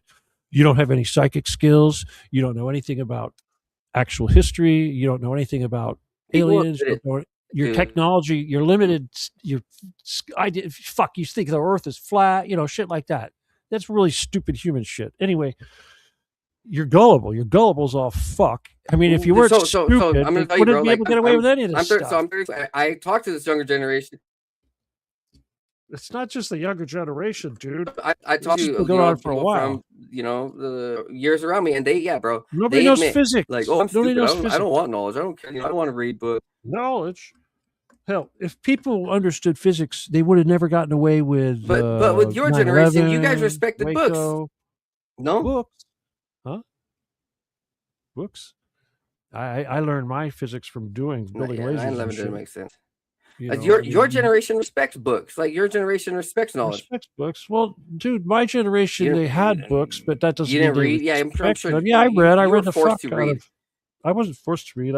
You don't have any psychic skills. You don't know anything about actual history. You don't know anything about aliens. Your technology, you're limited. You think the Earth is flat, shit like that. That's really stupid human shit. Anyway, you're gullible. Your gullible's all fuck. I mean, if you weren't stupid, I'm gonna tell you wouldn't be able to get away with any of this stuff. I talked to this younger generation. It's not just the younger generation, dude. I talked to people on for a while. From the years around me, and nobody knows physics. Like, I'm stupid. I don't want knowledge. I don't care. I don't want to read books. Knowledge. Hell, if people understood physics, they would have never gotten away with. But with your generation, you guys respected books. No books, huh? Books. I learned my physics from building lasers. 9/11 didn't make sense. Your generation respects books. Like, your generation respects knowledge. Respects books. Well, dude, my generation, they had books, but that doesn't. You didn't read? Yeah, I'm sure. Yeah, I read. I read the fuck out of. I wasn't forced to read.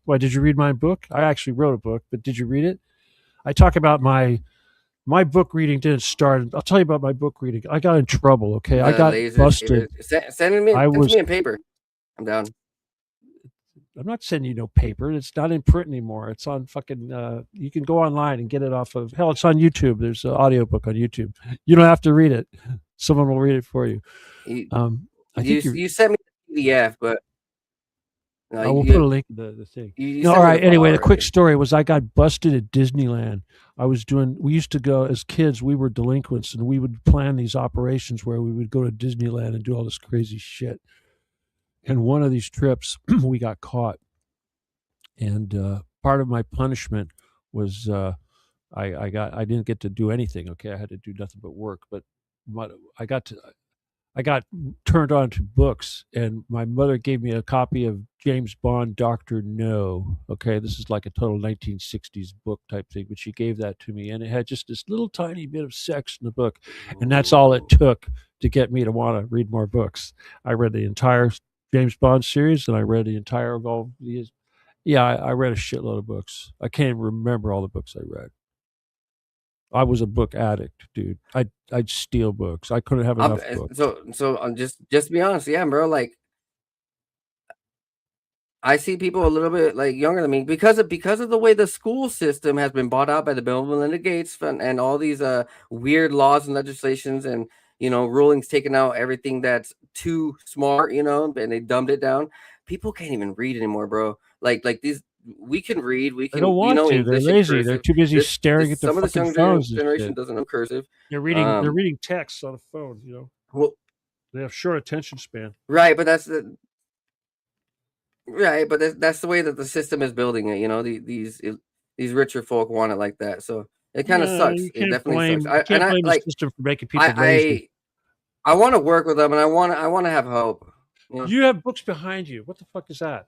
Why, did you read my book? I actually wrote a book, but did you read it? I talk about my book reading didn't start. I'll tell you about my book reading. I got in trouble, okay? I got busted. Send me in paper. I'm down. I'm not sending you no paper. It's not in print anymore. It's on fucking, you can go online and get it off of, hell, it's on YouTube. There's an audiobook on YouTube. You don't have to read it. Someone will read it for you. You sent me the PDF, but. I will put a link to the thing. All right. Anyway, the quick story was I got busted at Disneyland. We used to go as kids, we were delinquents, and we would plan these operations where we would go to Disneyland and do all this crazy shit. And one of these trips, we got caught. And part of my punishment was I didn't get to do anything. Okay, I had to do nothing but work. But I got turned on to books, and my mother gave me a copy of James Bond, Dr. No. Okay, this is like a total 1960s book type thing, but she gave that to me, and it had just this little tiny bit of sex in the book, and that's all it took to get me to want to read more books. I read the entire James Bond series, and I read the entire of all these. Yeah, I read a shitload of books. I can't even remember all the books I read. I was a book addict, dude. I'd steal books. I couldn't have enough books. So just be honest, yeah, bro. Like, I see people a little bit like younger than me because of the way the school system has been bought out by the Bill and Melinda Gates Fund and all these weird laws and legislations and rulings taking out everything that's too smart, and they dumbed it down. People can't even read anymore, bro. Like these. We can read. We can. They don't want to. They're lazy. They're too busy staring at the fucking phones. Some of the younger generation doesn't know cursive. They're reading. They're reading text on a phone. Well, they have short attention span. Right, but that's the way that the system is building it. These richer folk want it like that. So it kind of sucks. It definitely sucks. I can't blame the system for making people lazy. I want to work with them, and I want to have hope. You have books behind you. What the fuck is that?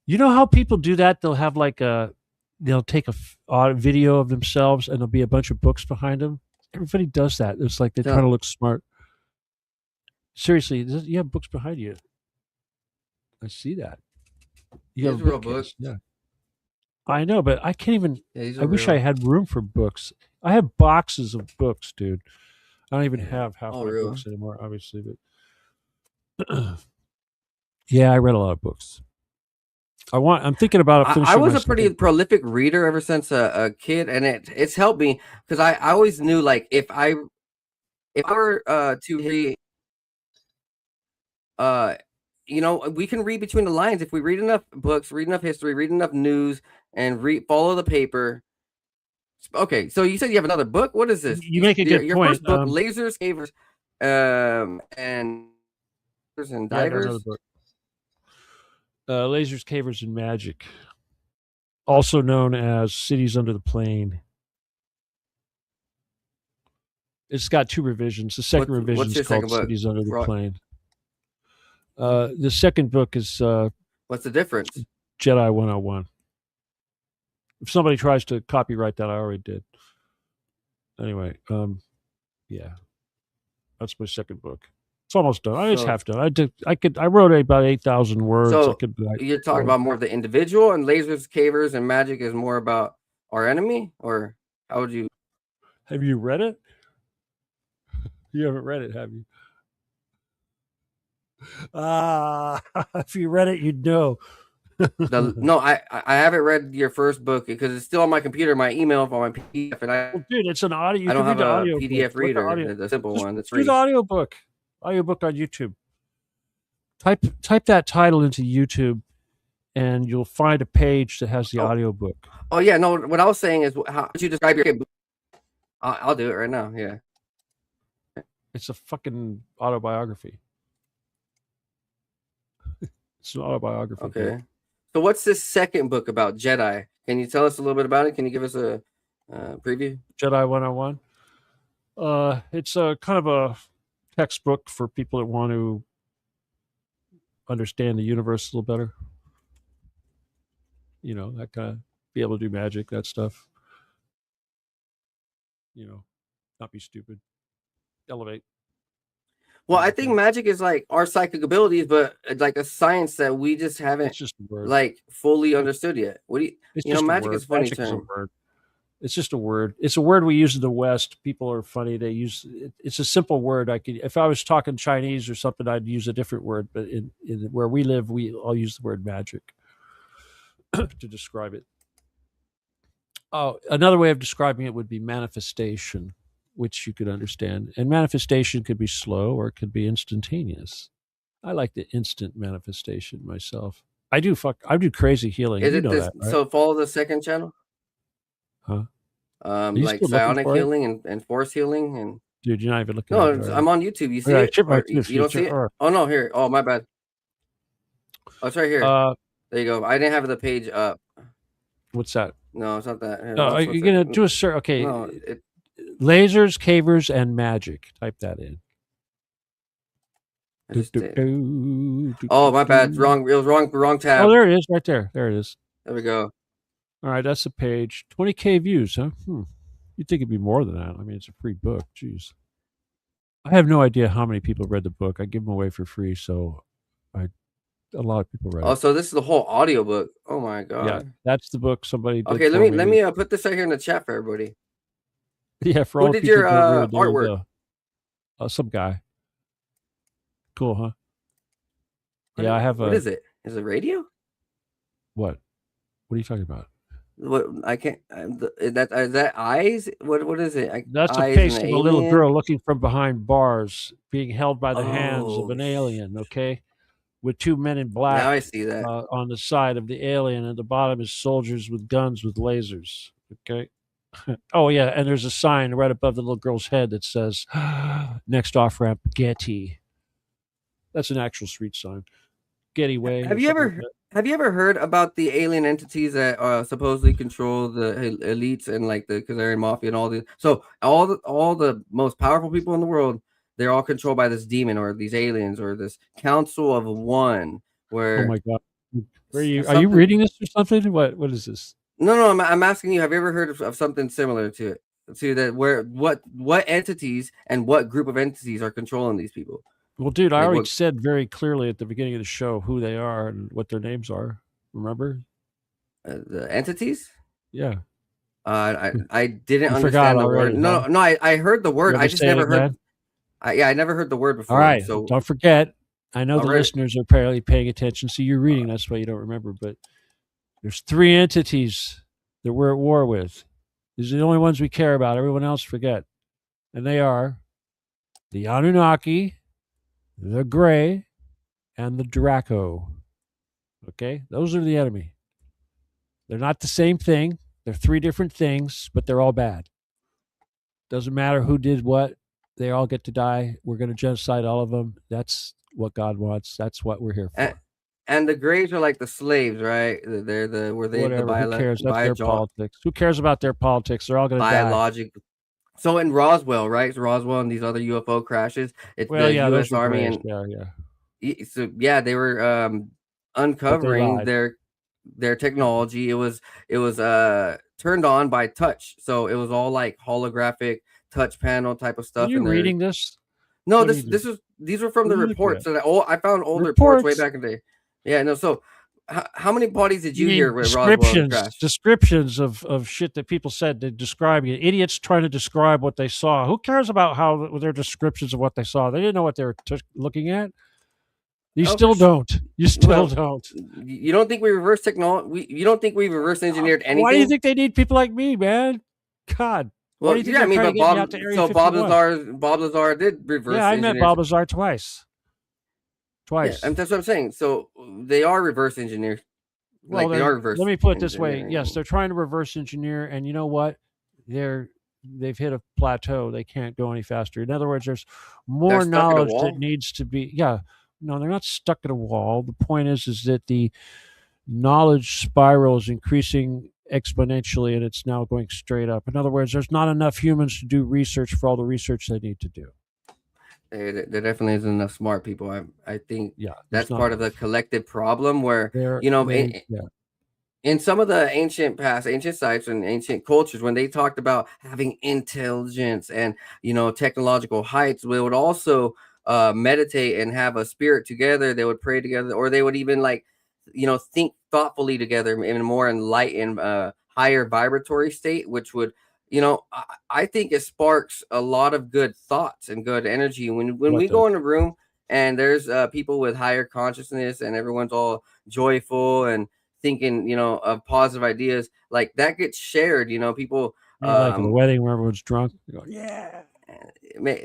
You know how people do that? They'll have like they'll take a video of themselves and there'll be a bunch of books behind them. Everybody does that. It's like they're Yeah. trying to look smart. Seriously, you have books behind you. I see that. You have These are real bookcase. books. Yeah. I know, but I can't even. Yeah, these I are wish real. I had room for books. I have boxes of books, dude. I don't even have half Oh, my really? books anymore, obviously. But yeah, I read a lot of books. I'm thinking about finishing. I was my a pretty second- prolific reader ever since a kid, and it's helped me because I always knew like if I were to read, you know, we can read between the lines if we read enough books, read enough history, read enough news, and follow the paper. Okay, so you said you have another book. What is this? You make a good your point. first book, Lasers, Cavers, and Yeah, I got another Divers. book. Lasers, Cavers, and Magic, also known as Cities Under the Plane. It's got 2 revisions. The second revision what's is your called second book? Cities Under the Plane. The second book is What's the difference? Jedi 101. If somebody tries to copyright that, I already did. Anyway, yeah, that's my second book. It's almost done. It's half done. I wrote about 8,000 words. So you're talking about more of the individual, and Lasers, Cavers, and Magic is more about our enemy, or how would you? Have you read it? You haven't read it, have you? If you read it, you'd know. No, I haven't read your first book because it's still on my computer, my email, on my PDF, and dude, it's an audio. I don't have a audio PDF book. reader, the simple one that's free. Do the audiobook on YouTube. Type that title into YouTube, and you'll find a page that has the audiobook. Oh yeah, no. What I was saying is, how would you describe your? I'll do it right now. Yeah, it's a fucking autobiography. It's an autobiography. Okay. Book. So what's this second book about, Jedi? Can you tell us a little bit about it? Can you give us a preview? Jedi 101. It's a kind of a textbook for people that want to understand the universe a little better. You know, that kind of be able to do magic, that stuff. You know, not be stupid. Elevate. Well, I think magic is like our psychic abilities, but like a science that we just haven't like fully understood yet. What do you know? Magic is a funny term. It's just a word. It's a word we use in the West. People are funny. They use it. It's a simple word. If I was talking Chinese or something, I'd use a different word. But in where we live, we all use the word magic to describe it. Oh, another way of describing it would be manifestation, which you could understand. And manifestation could be slow or it could be instantaneous. I like the instant manifestation myself. I do crazy healing. Is you it know this? that, right? So follow the second channel. Huh? Like psionic healing and force healing and. Dude, you're not even looking. No, I'm on YouTube. You see it? You don't see it? Oh no, here. Oh my bad. Oh, it's right here. There you go. I didn't have the page up. What's that? No, it's not that. Here, no, you're gonna do a search. Okay. No, Lasers, Cavers, and Magic. Type that in. Oh, my bad. Wrong. It was wrong tab. Oh, there it is, right there. There it is. There we go. All right, that's the page. 20K views, huh? You'd think it'd be more than that. I mean, it's a free book. Jeez. I have no idea how many people read the book. I give them away for free, so a lot of people read it. Oh, so this is the whole audiobook. Oh my god. Yeah, that's the book somebody did. Okay, let me put this right here in the chat for everybody. Yeah, for all who did your artwork? Some guy. Cool, huh? Yeah, I have What is it? Is it radio? What? What are you talking about? What I can't. Is that eyes? What is it? That's a face of a little girl looking from behind bars, being held by the hands of an alien. Okay, with 2 men in black. Now I see that on the side of the alien. At the bottom is soldiers with guns with lasers. Okay. Oh yeah, and there's a sign right above the little girl's head that says "Next off ramp, Getty." That's an actual street sign. Getty Way. Have you ever heard about the alien entities that supposedly control the elites and like the Kazarian mafia and all the all the most powerful people in the world? They're all controlled by this demon or these aliens or this council of one. Where oh my god, Are you something- reading this or something? What is this? No, I'm asking you. Have you ever heard of something similar to it? To that, where what entities and what group of entities are controlling these people? Well, dude, I Like already what said very clearly at the beginning of the show who they are and what their names are. Remember? the entities? Yeah. I didn't You forgot understand the word. already, huh? No, I heard the word. You I ever just say it never heard. again? I never heard the word before. All right. So Don't forget. I know the All right. listeners are apparently paying attention. So you're reading. That's why you don't remember. But there's 3 entities that we're at war with. These are the only ones we care about. Everyone else forget. And they are the Anunnaki, the Gray, and the Draco. Okay? Those are the enemy. They're not the same thing. They're 3 different things, but they're all bad. Doesn't matter who did what. They all get to die. We're going to genocide all of them. That's what God wants. That's what we're here for. and the Greys are like the slaves, right? They're Whatever. Who cares? That's their biological. politics. Who cares about their politics? They're all going to die. So in Roswell, right? So Roswell and these other UFO crashes, it's Well, the yeah, U.S. those were Army Greys. and Yeah. so yeah, they were uncovering lied. their technology. It was turned on by touch, so it was all like holographic touch panel type of stuff. Are you reading this? No, What are this you this was these were from What the are you looking reports. So I found old reports way Reports? back in the day. Yeah, no. So how many bodies did you mean hear with Roswell crash? descriptions of shit that people said to describe you. Idiots trying to describe what they saw. Who cares about how their descriptions of what they saw? They didn't know what they were looking at. You still don't. You still don't. You don't think we reverse technology? You don't think we reverse engineered anything? Why do you think they need people like me, man? God. Well, Why do you think they're trying to get me out to Area 51? Bob Lazar did reverse. Yeah, I met Bob Lazar twice. Yeah, and that's what I'm saying. So they are reverse engineers. Well, they are reverse. Let me put it this way. Yes, they're trying to reverse engineer, and you know what? They've hit a plateau. They can't go any faster. In other words, there's more knowledge that needs to be. Yeah, no, they're not stuck at a wall. The point is that the knowledge spiral is increasing exponentially, and it's now going straight up. In other words, there's not enough humans to do research for all the research they need to do. There definitely isn't enough smart people. I think that's part of the collective problem where in some of the ancient sites and ancient cultures, when they talked about having intelligence and technological heights, they would also meditate and have a spirit together. They would pray together, or they would even think thoughtfully together in a more enlightened, higher vibratory state, which would I think it sparks a lot of good thoughts and good energy when we go in a room and there's people with higher consciousness and everyone's all joyful and thinking of positive ideas, like that gets shared. People like at a wedding where everyone's drunk. You're going, yeah.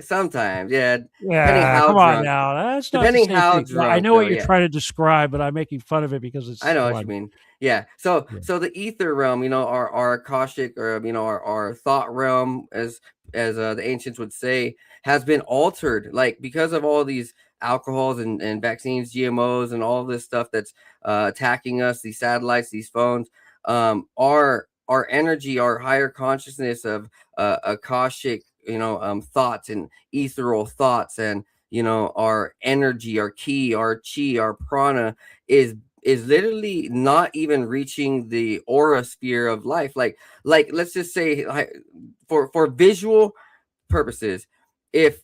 Sometimes, yeah. Come on now. That's not depending how drunk. I know what you're trying to describe, but I'm making fun of it because it's. I know what you mean. Yeah. So the ether realm, our Akashic, or our thought realm, as the ancients would say, has been altered, like because of all these alcohols and vaccines, GMOs, and all this stuff that's attacking us. These satellites, these phones, our energy, our higher consciousness of Akashic, thoughts and ethereal thoughts, and our energy, our ki, our chi, our prana is literally not even reaching the aura sphere of life. Like let's just say, for visual purposes, if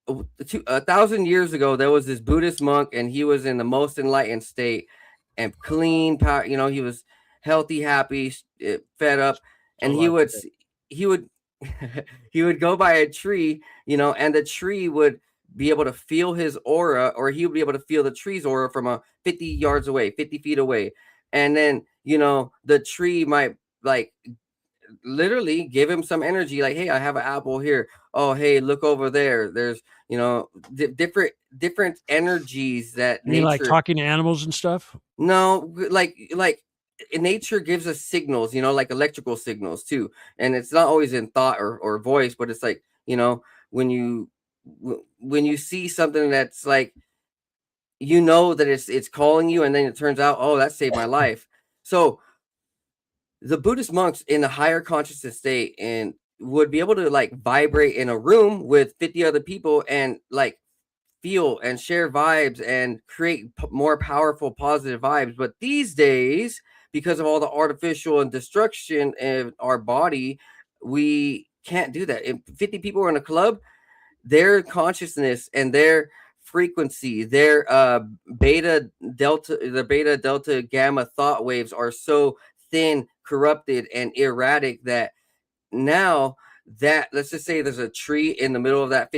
1,000 years ago there was this Buddhist monk and he was in the most enlightened state and clean power, he was healthy, happy, fed up, and he would he would go by a tree, and the tree would be able to feel his aura, or he would be able to feel the tree's aura from 50 yards away, 50 feet away. And then, the tree might literally give him some energy, like, hey, I have an apple here. Oh, hey, look over there. There's, different energies that you mean like talking to animals and stuff? No, like nature gives us signals, like electrical signals too. And it's not always in thought or voice, but it's like, when you see something that's like, that it's calling you, and then it turns out, oh, that saved my life. So the Buddhist monks in a higher consciousness state and would be able to vibrate in a room with 50 other people and feel and share vibes and create more powerful positive vibes. But these days, because of all the artificial and destruction in our body, we can't do that. If 50 people are in a club, their consciousness and their frequency, their beta delta gamma thought waves are so thin, corrupted, and erratic that now that, let's just say there's a tree in the middle of that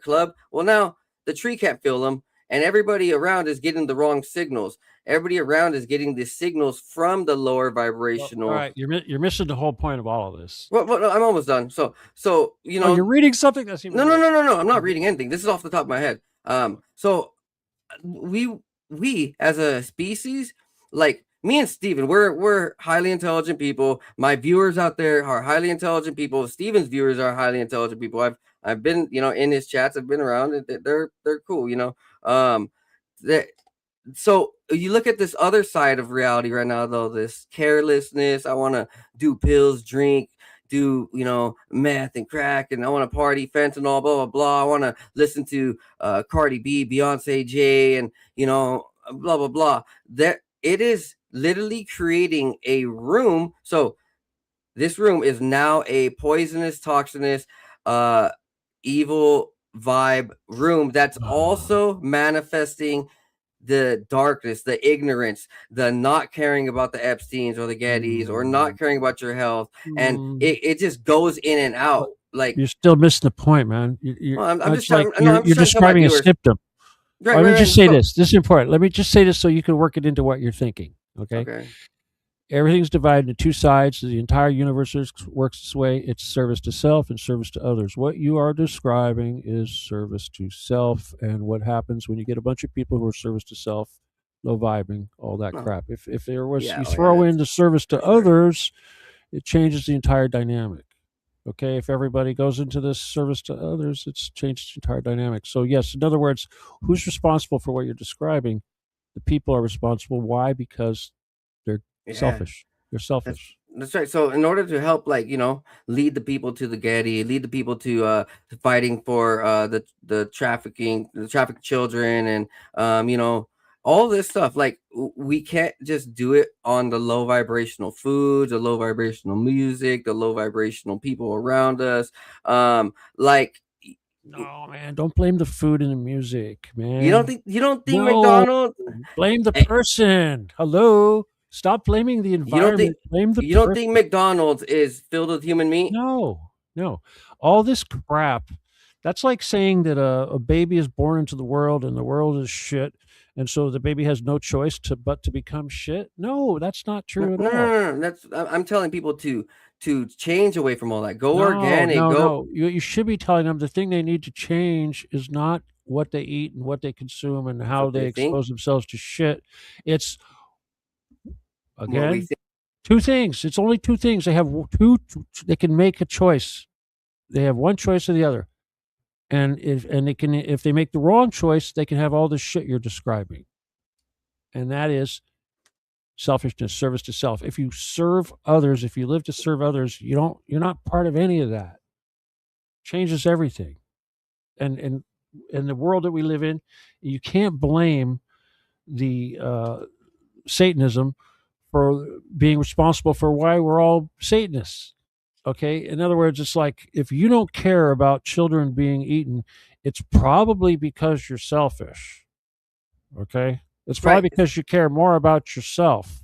club. Well, now the tree can't feel them, and everybody around is getting the wrong signals. Everybody around is getting the signals from the lower vibrational. All right, you're missing the whole point of all of this. Well, no, I'm almost done. So you know, you're reading something that's no. I'm not reading anything. This is off the top of my head. So we as a species, like me and Steven, we're highly intelligent people. My viewers out there are highly intelligent people. Steven's viewers are highly intelligent people. I've been, in his chats. I've been around. They're cool. So you look at this other side of reality right now, though, this carelessness. I want to do pills, drink, do meth and crack, and I want to party, fentanyl, blah blah blah. I want to listen to Cardi B, Beyonce, Jay, and blah blah blah. That it is literally creating a room. So this room is now a poisonous, toxinous, evil vibe room that's also manifesting the darkness, the ignorance, the not caring about the Epsteins or the Gettys, or not caring about your health, and it just goes in and out. Like, you're still missing the point, man. You're describing a symptom. Right, Let me just say this. This is important. Let me just say this so you can work it into what you're thinking. Okay. Everything's divided into two sides. The entire universe works this way. It's service to self and service to others. What you are describing is service to self, and what happens when you get a bunch of people who are service to self, low vibing, all that crap. If there was you throw in the service to others, it changes the entire dynamic. Okay, if everybody goes into this service to others, it's changed the entire dynamic. So yes, in other words, who's responsible for what you're describing? The people are responsible. Why? Because they're selfish. They're selfish. That's right. So in order to help, lead the people to the Getty, lead the people to fighting for the trafficked children, and all this stuff, like, we can't just do it on the low vibrational foods, the low vibrational music, the low vibrational people around us. No, man, don't blame the food and the music, man. You don't think no, McDonald's? Blame the person. Hello. Stop blaming the environment. Blame the person. You don't think McDonald's is filled with human meat? No. All this crap. That's like saying that a baby is born into the world and the world is shit, and so the baby has no choice but to become shit. No, that's not true at all. No. I'm telling people to change away from all that. Go organic. No. You should be telling them the thing they need to change is not what they eat and what they consume and how they expose themselves to shit. It's again two things. It's only two things. They have two. They can make a choice. They have one choice or the other, and if they make the wrong choice, they can have all this shit you're describing, and that is selfishness, service to self. If you serve others, if you live to serve others, you're not part of any of that. Changes everything, and in the world that we live in, you can't blame the Satanism for being responsible for why we're all Satanists. Okay. In other words, it's like, if you don't care about children being eaten, it's probably because you're selfish. Okay. It's probably because you care more about yourself.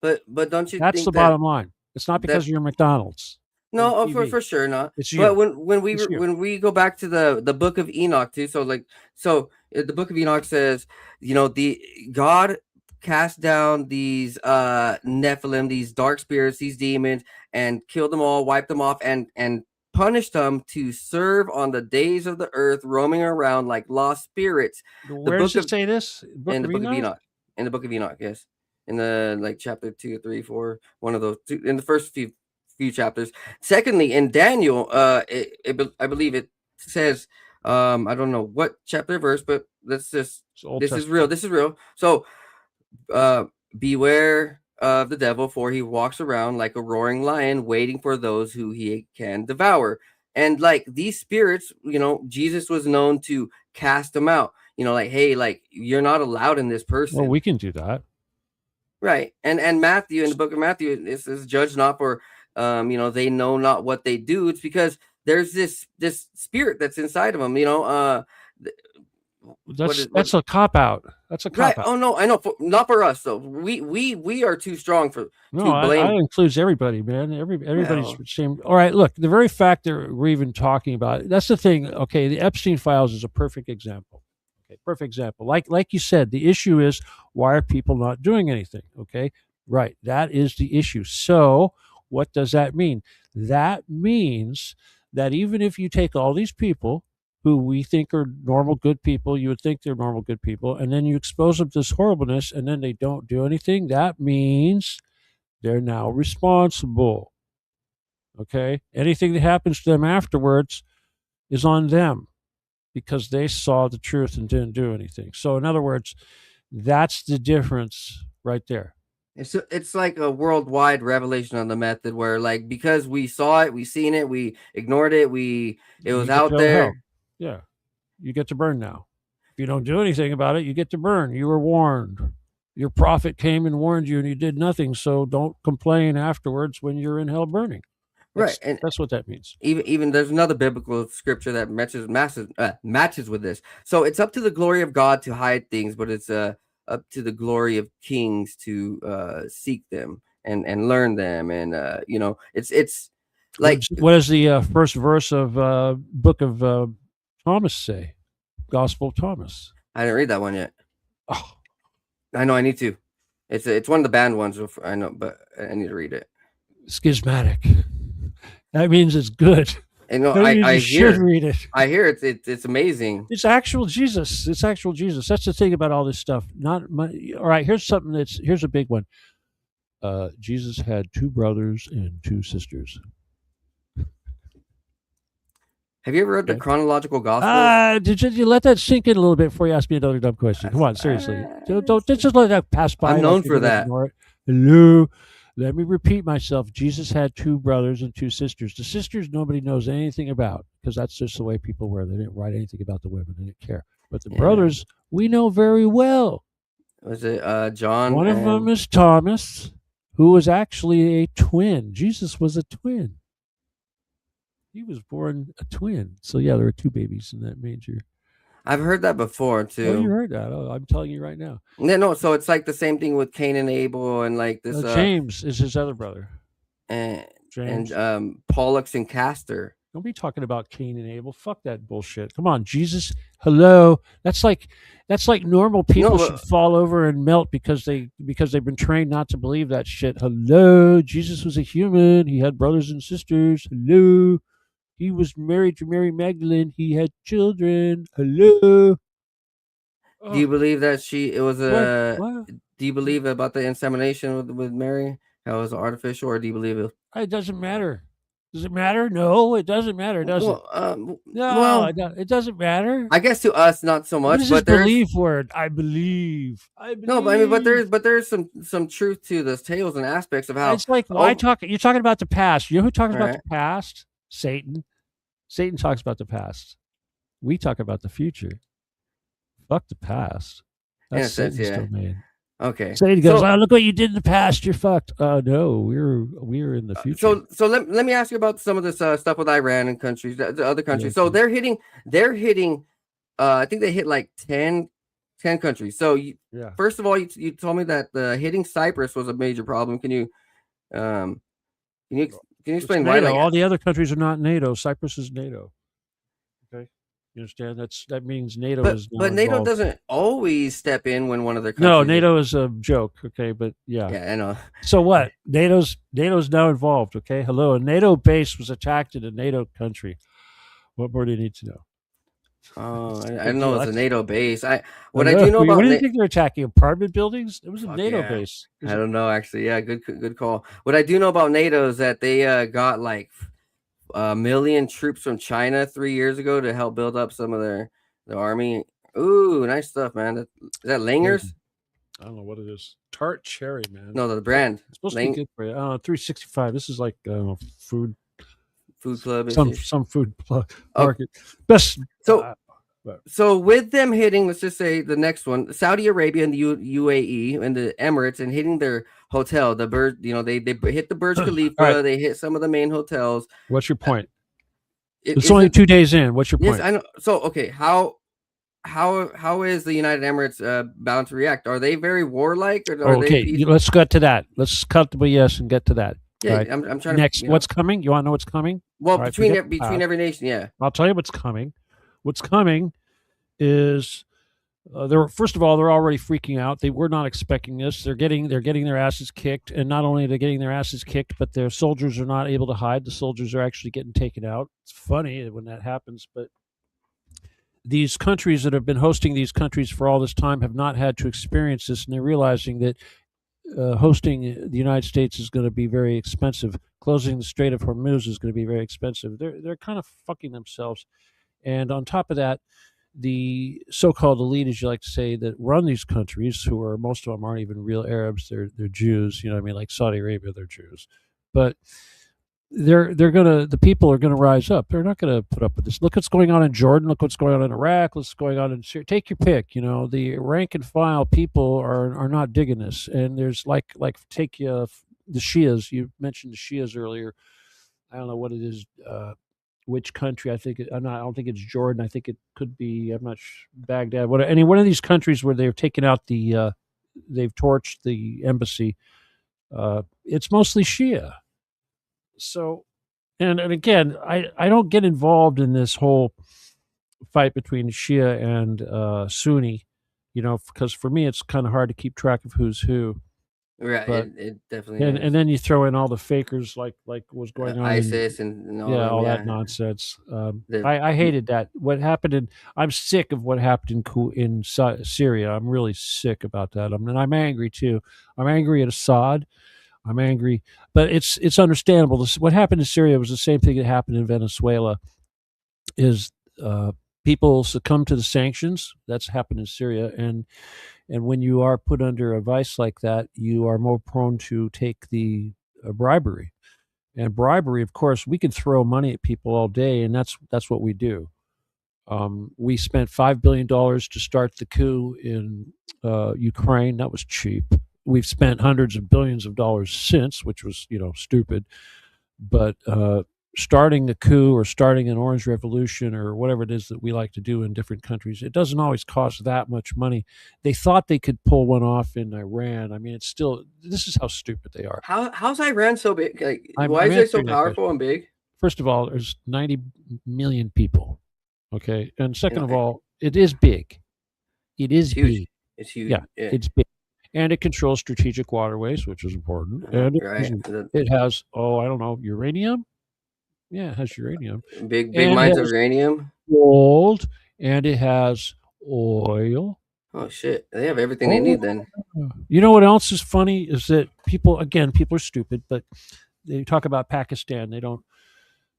But don't you? That's think the bottom line. It's not because you're McDonald's. No, for sure not. It's you. But when we go back to the book of Enoch too, so the book of Enoch says, the God cast down these Nephilim, these dark spirits, these demons, and killed them all, wiped them off, and punished them to serve on the days of the earth, roaming around like lost spirits. Where does it say this? In the book of Enoch. In the book of Enoch, yes. In the chapter 2, 3, 4, one of those two, in the first few chapters. Secondly, in Daniel, I believe it says, I don't know what chapter verse, but this is real. So beware of the devil, for he walks around like a roaring lion, waiting for those who he can devour. And like these spirits, Jesus was known to cast them out. You know, like, hey, like you're not allowed in this person. Well, we can do that. Right. And Matthew, in the book of Matthew, it says, judge not for, you know, they know not what they do. It's because there's this spirit that's inside of them, you know. That's a cop out. That's a cop Right. out. Oh no, I know. Not for us though. We are too strong for No, to blame. I includes everybody, man. Everybody's Well. same. All right, look, the very fact that we're even talking about it, that's the thing. Okay, the Epstein files is a perfect example. Okay, perfect example. Like you said, the issue is why are people not doing anything? Okay, right. That is the issue. So what does that mean? That means that even if you take all these people who we think are normal, good people, you would think they're normal, good people, and then you expose them to this horribleness, and then they don't do anything, that means they're now responsible. Okay? Anything that happens to them afterwards is on them because they saw the truth and didn't do anything. So, in other words, that's the difference right there. It's like a worldwide revelation on the method where, like, because we saw it, we seen it, we ignored it, it was out there. Yeah. You get to burn now. If you don't do anything about it, you get to burn. You were warned. Your prophet came and warned you and you did nothing. So don't complain afterwards when you're in hell burning. Right. And that's what that means. Even there's another biblical scripture that matches with this. So it's up to the glory of God to hide things, but it's up to the glory of kings to seek them and learn them. And you know, it's like, what does the first verse of book of Thomas say? Gospel of Thomas. I didn't read that one yet. Oh, I know I need to. It's one of the banned ones. I know, but I need to read it. Schismatic. That means it's good. And no, I should read it. I hear it's amazing. It's actual Jesus. It's actual Jesus. That's the thing about all this stuff. All right. Here's a big one. Jesus had 2 brothers and 2 sisters. Have you ever read the chronological gospel? Did you let that sink in a little bit before you ask me another dumb question? Come on, seriously. Don't just let that pass by. I'm known for that. Hello. Let me repeat myself. Jesus had 2 brothers and 2 sisters. The sisters nobody knows anything about because that's just the way people were. They didn't write anything about the women. They didn't care. But the brothers, we know very well. Was it John? One of them is Thomas, who was actually a twin. Jesus was a twin. He was born a twin. So, yeah, there were 2 babies in that manger. I've heard that before, too. Oh, you heard that. Oh, I'm telling you right now. No, so it's like the same thing with Cain and Abel and like this. James is his other brother. James. And Pollux and Castor. Don't be talking about Cain and Abel. Fuck that bullshit. Come on, Jesus. Hello. That's like normal people should fall over and melt because they've been trained not to believe that shit. Hello. Jesus was a human. He had brothers and sisters. Hello. He was married to Mary Magdalene. He had children. Hello. Do you believe that it was what? Do you believe about the insemination with Mary? How it was artificial, or do you believe it? It doesn't matter. Does it matter? No, it doesn't matter, does it? It doesn't matter. I guess to us, not so much. What is this belief word? I believe. No, but there's some truth to the tales and aspects of how it's like. You're talking about the past. You know who talks about the past? Satan. Satan talks about the past. We talk about the future. Fuck the past. That's Satan's domain. Okay. Satan goes, look what you did in the past. You're fucked. No, we're in the future. So let me ask you about some of this stuff with Iran and countries, the other countries. So they're hitting. I think they hit like 10 countries. So first of all, you told me that hitting Cyprus was a major problem. Can you explain why? Like, all the other countries are not NATO. Cyprus is NATO. Okay, you understand? That means NATO is. But NATO doesn't always step in when one of their countries. No, NATO is a joke. Okay, but yeah. Yeah, I know. So what? NATO's now involved. Okay, hello. A NATO base was attacked in a NATO country. What more do you need to know? Oh, I didn't know it was a NATO base. I do know about. What do you think they're attacking? Apartment buildings? It was a NATO base. I don't know, actually. Yeah, good call. What I do know about NATO is that they got like 1 million troops from China 3 years ago to help build up some of their army. Ooh, nice stuff, man. Is that Langer's? I don't know what it is. Tart cherry, man. No, the brand. It's supposed to be good for you. 365. This is like food club. Some food market. Best. So So with them hitting, let's just say the next one, Saudi Arabia and the UAE and the Emirates, and hitting their hotel, the Burj, they hit the Burj Khalifa, right. they hit some of the main hotels. What's your point? It, It's only 2 days in. What's your point? Yes, I know. So okay, how is the United Emirates bound to react? Are they very warlike, or are they peaceful? Let's get to that. Let's cut the BS and get to that. Yeah, right? I'm trying Next, to. what's coming? You want to know what's coming? Well, right, between every nation, yeah. I'll tell you what's coming. What's coming is first of all, they're already freaking out. They were not expecting this. They're getting their asses kicked, and not only are they getting their asses kicked, but their soldiers are not able to hide. The soldiers are actually getting taken out. It's funny when that happens, but these countries that have been hosting these countries for all this time have not had to experience this, and they're realizing that hosting the United States is going to be very expensive. Closing the Strait of Hormuz is going to be very expensive. They're kind of fucking themselves, and on top of that, the so-called elite, as you like to say, that run these countries, who are most of them aren't even real Arabs. They're Jews. You know what I mean? Like Saudi Arabia, they're Jews, but the people are gonna rise up. They're not gonna put up with this. Look what's going on in Jordan. Look what's going on in Iraq. What's going on in Syria. Take your pick. The rank and file people are not digging this. And there's like take the Shias. You mentioned the Shias earlier. I don't know what it is. Which country? I don't think it's Jordan. I think it could be. I'm not sure, Baghdad. One of these countries where they've taken out they've torched the embassy. It's mostly Shia. So, and again, I don't get involved in this whole fight between Shia and Sunni, because for me it's kind of hard to keep track of who's who. Right, but, it definitely is. And then you throw in all the fakers like was going on ISIS and all that nonsense. I hated that. What happened I'm sick of what happened in Syria. I'm really sick about that. And I'm angry too. I'm angry at Assad. I'm angry, but it's understandable. What happened in Syria was the same thing that happened in Venezuela. Is people succumb to the sanctions? That's happened in Syria, and when you are put under a vice like that, you are more prone to take the bribery. And bribery, of course, we can throw money at people all day, and that's what we do. We spent $5 billion to start the coup in Ukraine. That was cheap. We've spent hundreds of billions of dollars since, which was, stupid. But starting the coup or starting an Orange Revolution or whatever it is that we like to do in different countries, it doesn't always cost that much money. They thought they could pull one off in Iran. I mean, this is how stupid they are. How's Iran so big? Why is it so powerful and big? First of all, there's 90 million people. Okay. And second of all, it is big. It is huge. Big. It's huge. Yeah, it's big. And it controls strategic waterways, which is important. And it has, I don't know, uranium. Yeah, it has uranium. Big mines of uranium. Gold, and it has oil. Oh shit! They have everything they need then. You know what else is funny is that people are stupid, but they talk about Pakistan. They don't.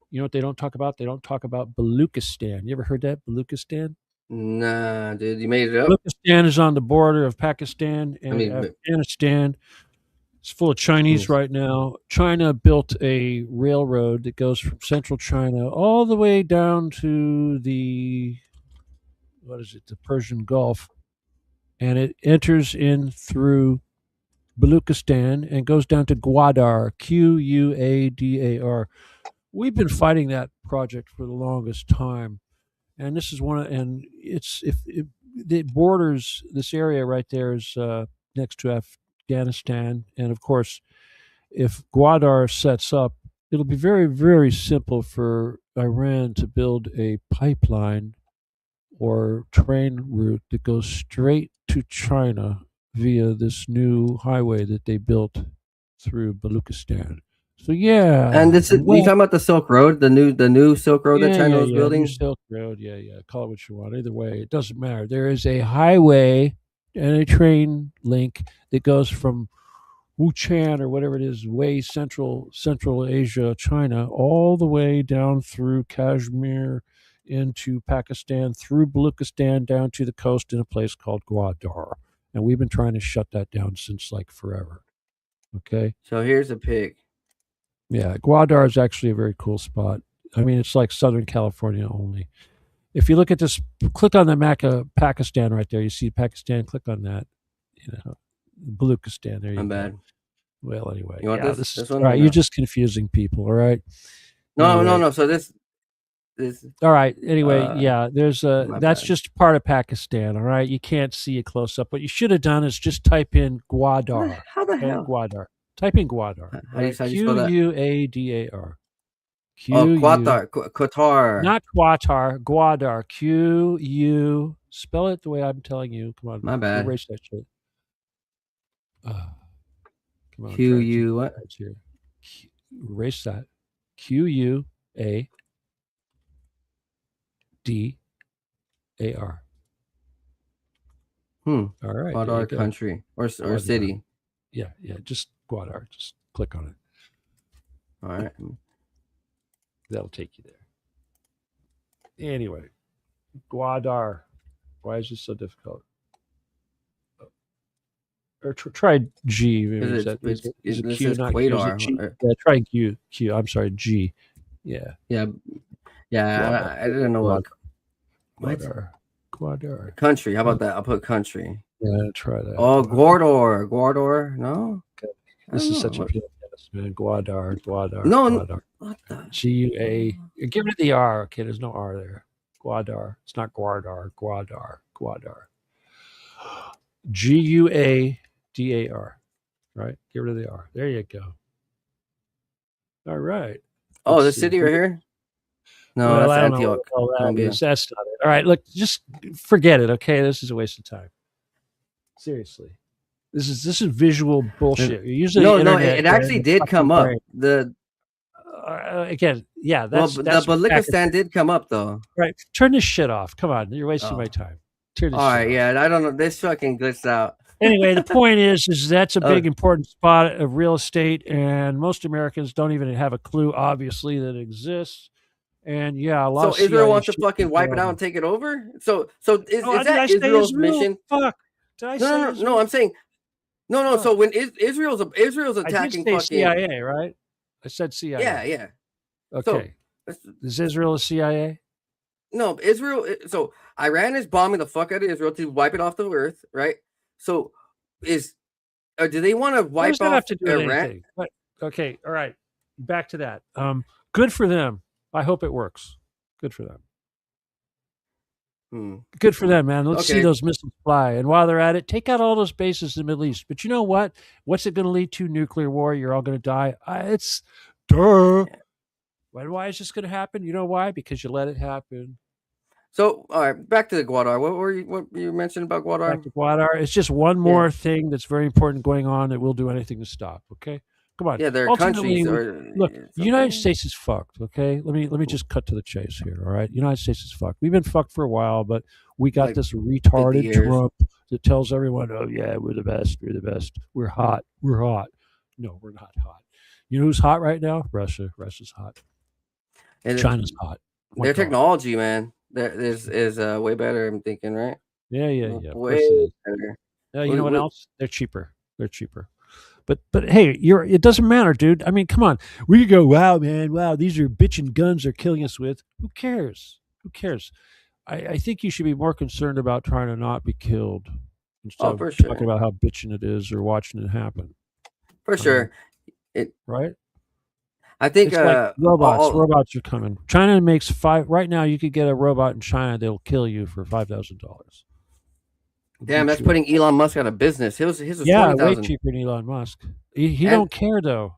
You know what they don't talk about? They don't talk about Baluchistan. You ever heard that, Baluchistan? Nah, dude, you made it up. Baluchistan is on the border of Pakistan and Afghanistan. It's full of Chinese right now. China built a railroad that goes from central China all the way down to the Persian Gulf, and it enters in through Baluchistan and goes down to Gwadar, Quadar. We've been fighting that project for the longest time. And this is it borders this area right there is next to Afghanistan. And of course, if Gwadar sets up, it'll be very, very simple for Iran to build a pipeline or train route that goes straight to China via this new highway that they built through Baluchistan. So yeah, and you talking about the Silk Road, the new Silk Road that China was building? New Silk Road, call it what you want. Either way, it doesn't matter. There is a highway and a train link that goes from Wuhan or whatever it is, way Central Asia, China, all the way down through Kashmir into Pakistan, through Baluchistan, down to the coast in a place called Gwadar. And we've been trying to shut that down since like forever. Okay. So here's a pic. Yeah, Gwadar is actually a very cool spot. I mean, it's like Southern California only. If you look at this, click on the map of Pakistan right there. You see Pakistan. Click on that. You know, Baluchistan. There you I'm go. bad. Well, anyway, You want yeah, this? is This one? all or right. no? You're just confusing people. All right. No, Anyway. no. So this. All right. Anyway, yeah, there's my that's bad. just part of Pakistan. All right. You can't see it close up. What you should have done is just type in Gwadar. How the Okay, hell? Gwadar. Type in Gwadar. How do you spell that? Quadar. Oh, Qatar. Not Qatar. Gwadar. Q-U. Spell it the way I'm telling you. Come on. My bad. Erase that shit. Come on. Q-U what? Here. Erase that. Q-U-A-D-A-R. All right. Qatar country or city. Yeah. Just Gwadar. Just click on it. All right. That'll take you there. Anyway, Gwadar. Why is this so difficult? Or try G. Maybe. Is it Q, not Q? Is it G? Yeah, try Q. I'm sorry, G. Yeah. Yeah. I didn't know what. Gwadar. Country. How about that? I'll put country. Yeah, try that. Oh, Gwadar. No. This is such a pain, man. Gwadar. No. Gwadar. What the? G-U-A. Get rid of the R. Okay, there's no R there. Gwadar. It's not Gwadar. G-U-A-D-A-R. Right? Get rid of the R. There you go. All right. Oh, the city right here? No, well, that's Antioch. That's not it. All right, look, just forget it, okay? This is a waste of time. Seriously. This is visual bullshit. You're using no, it actually did come up. The again, yeah, the Baluchistan did come up though. Right. Turn this shit off. Come on, you're wasting my time. Turn this all right, off. yeah, I don't know. This fucking glitched out. Anyway, the point is that's a big important spot of real estate, and most Americans don't even have a clue, obviously, that it exists. And yeah, a lot of Israel wants to fucking wipe it out and take it over. So is that Israel's mission? Fuck. Did I say no, I'm saying no. So when Israel's attacking fucking CIA, right? I said CIA. Yeah. Okay. So, is Israel a CIA? No, Israel. So Iran is bombing the fuck out of Israel to wipe it off the earth, right? So do they want to wipe off Iran? But, okay, all right. Back to that. Good for them. I hope it works. Good for them. Good for them, man. Let's see those missiles fly. And while they're at it, take out all those bases in the Middle East. But you know what? What's it going to lead to? Nuclear war. You're all going to die. It's duh. Why is this going to happen? You know why? Because you let it happen. So, all right, back to the Gwadar. What you mentioned about Gwadar? Back to Gwadar. It's just one more thing that's very important going on that we'll do anything to stop. Okay. Come on. Yeah, there are countries. Look, the United States is fucked. Okay, let me just cut to the chase here. All right, United States is fucked. We've been fucked for a while, but we got this retarded Trump that tells everyone, "Oh yeah, we're the best. We're the best. We're hot. We're hot." No, we're not hot. You know who's hot right now? Russia. Russia's hot. China's hot. Their technology, man, is way better. I'm thinking, right? Yeah. Way better. You know what else? They're cheaper. But hey, it doesn't matter, dude. I mean, come on. We go, wow, man, wow, these are bitchin' guns they're killing us with. Who cares? I think you should be more concerned about trying to not be killed instead of talking about how bitchin' it is or watching it happen. For sure. Right? I think it's like robots are coming. China makes right now you could get a robot in China that'll kill you for $5,000. Damn, that's putting Elon Musk out of business. His was way cheaper than Elon Musk. He don't care though.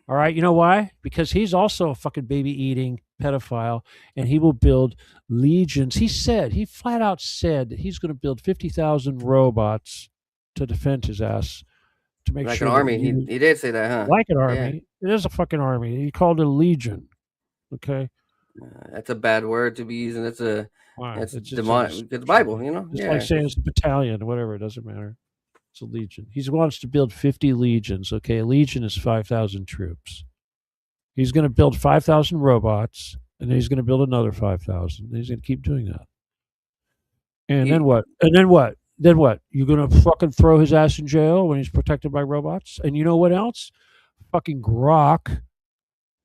All right, you know why? Because he's also a fucking baby eating pedophile, and he will build legions. He flat out said that he's going to build 50,000 robots to defend his ass, to make like sure an army. He did say that, huh? Like an army. Yeah. It is a fucking army. He called it a legion. Okay, that's a bad word to be using. It's demonic. It's the Bible, you know. It's like saying it's a battalion or whatever. It doesn't matter. It's a legion. He wants to build 50 legions. Okay, a legion is 5,000 troops. He's going to build 5,000 robots, and then he's going to build another 5,000. He's going to keep doing that. And then what? Then what? You're going to fucking throw his ass in jail when he's protected by robots? And you know what else? Fucking Grok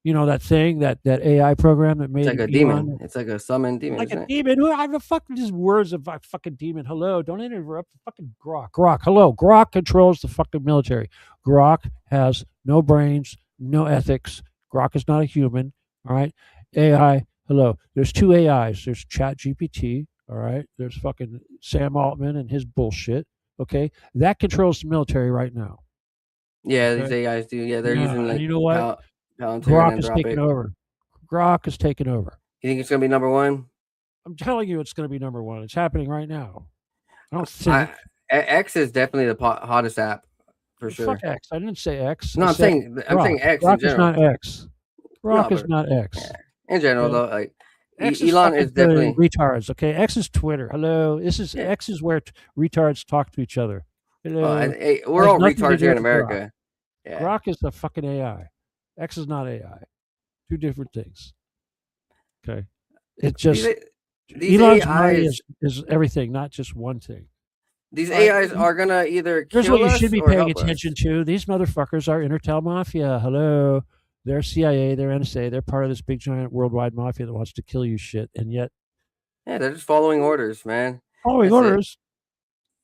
You know that thing, that AI program that made It's like a Elon, demon. It's like a summoned demon, like isn't a it? demon. Who I have a fucking just words of like fucking demon. Hello, don't interrupt the fucking Grok. Grok, hello. Grok controls the fucking military. Grok has no brains, no ethics. Grok is not a human. All right. AI, hello. There's two AIs. There's Chat GPT. All right. There's fucking Sam Altman and his bullshit. Okay. That controls the military right now. Yeah, Okay. these AIs do. Yeah, they're Yeah, using and like you know what? Palantir Grok and is taking Anthropic. over. Grok is taking over. You think it's gonna be number one? I'm telling you, it's going to be number one. It's happening right now. I don't think. X is definitely the hottest app for sure. Fuck X. I didn't say X. No, I I'm said saying Grok. X Grok in is general. not X. Grok No, is but not X. yeah, in general Okay. though, like X is Elon fucking is definitely. retards. Okay, X is Twitter. Hello, this is Yeah. X is where retards talk to each other. Hello, We're has all nothing to retards do here in with Grok. America. Yeah. Grok is the fucking AI. X is not AI. Two different things. Okay, it just These Elon's AIs brain is everything, not just one thing. These All right, AIs are gonna either Here's what kill you us should be or paying help attention us. to. These motherfuckers are Intertel Mafia. Hello. They're CIA, they're NSA, they're part of this big giant worldwide mafia that wants to kill you shit. And yet Yeah, they're just following orders, man. following That's it. orders.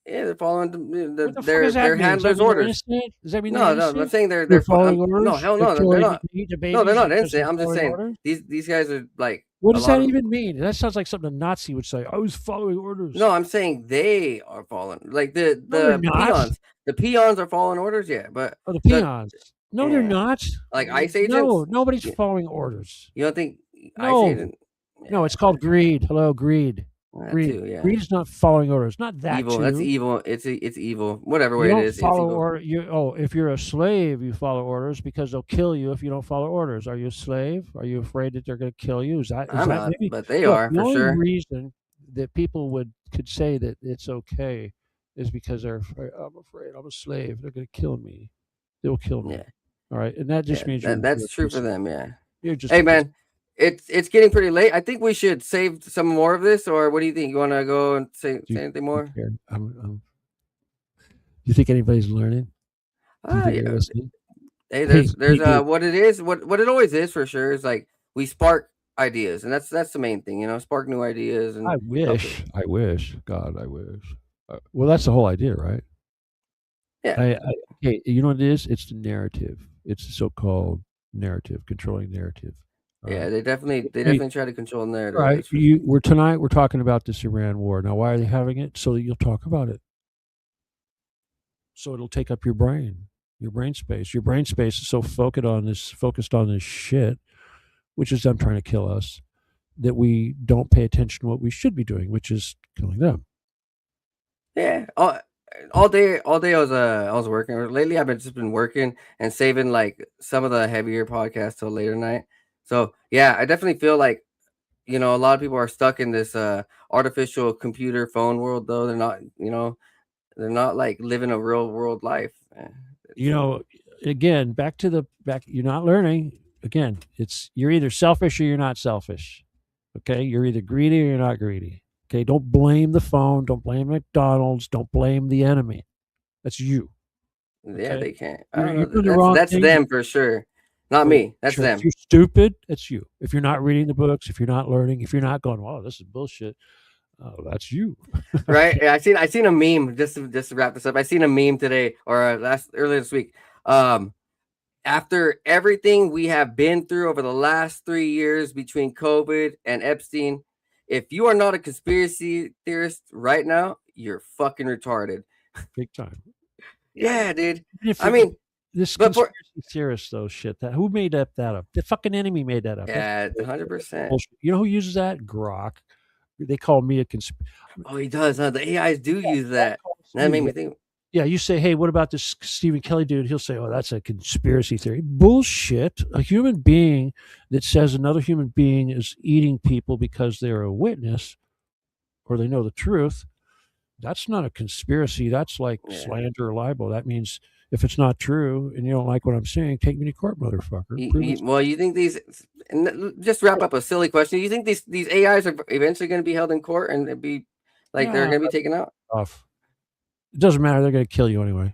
Yeah, they're following What the fuck does that their mean? Does that handlers' mean they're orders. innocent? Does that mean they're No, innocent? I'm saying They're following orders? no, hell They're no, they're killing not. the No, they're babies not because they're innocent. I'm just following saying orders? these guys are like What a does lot that of. even mean? That sounds like something a Nazi would say. I was following orders. No, I'm saying they are following. Like No, they're the not. peons. The peons are following orders, yeah, but Oh, the peons. No, they're yeah, not. like ICE No, agents. nobody's following orders. You don't think ICE No. agent? No, it's called greed. Hello, greed. That Greed. too, yeah. Greed is not following orders. Not that Evil. too. That's evil. It's evil. Whatever You way it don't is, it's follow evil. order. If you're a slave, you follow orders because they'll kill you if you don't follow orders. Are you a slave? Are you afraid that they're going to kill you? Is that I'm that not, maybe? but they Look, are the for only sure. reason that people could say that it's okay is because they're afraid. I'm afraid. I'm a slave. They're going to kill me. They'll kill me. Yeah. All right, and that just means that's true for them. Yeah. You're just Hey man, it's getting pretty late. I think we should save some more of this, or what do you think? You want to go and say anything more? You think anybody's learning? Do you think Yeah. they're listening? Hey, there's dude. what it is, what it always is for sure is like we spark ideas, and that's the main thing, spark new ideas. And I wish, God, I wish. Well, that's the whole idea, right? Yeah. Okay, you know what it is? It's the narrative. It's the so-called narrative, controlling narrative. Yeah, they definitely try to control the narrative. Right. Tonight we're talking about this Iran war. Now, why are they having it? So that you'll talk about it. So it'll take up your brain space. Your brain space is so focused on this shit, which is them trying to kill us, that we don't pay attention to what we should be doing, which is killing them. Yeah. All day I was working. Lately I've just been working and saving like some of the heavier podcasts till later night. So yeah, I definitely feel like a lot of people are stuck in this artificial computer phone world, though. They're not like living a real world life. Again, back. You're not learning. Again, you're either selfish or you're not selfish. Okay, you're either greedy or you're not greedy. Okay, don't blame the phone. Don't blame McDonald's. Don't blame the enemy. That's you. Okay? Yeah, they can't. That's them for sure. Not me. That's them. If you're stupid, that's you. If you're not reading the books, if you're not learning, if you're not going, "Wow, this is bullshit," that's you. Right? Yeah, I seen a meme just to wrap this up. I seen a meme today or earlier this week. After everything we have been through over the last 3 years between COVID and Epstein, if you are not a conspiracy theorist right now, you're fucking retarded. Big time. Yeah, dude. I mean, this conspiracy theorist, though, shit. Who made that up? The fucking enemy made that up. Yeah, 100%. You know who uses that? Grok. They call me a conspiracy. Oh, he does. Huh? The AIs do use that. That made me think. Yeah, you say, hey, what about this Stephen Kelley dude? He'll say, oh, that's a conspiracy theory. Bullshit. A human being that says another human being is eating people because they're a witness or they know the truth, that's not a conspiracy. That's like slander or libel. That means if it's not true and you don't like what I'm saying, take me to court, motherfucker. Well, you think these, and just wrap up a silly question. You think these AIs are eventually going to be held in court and it'd be like they're going to be taken out? It doesn't matter. They're going to kill you anyway.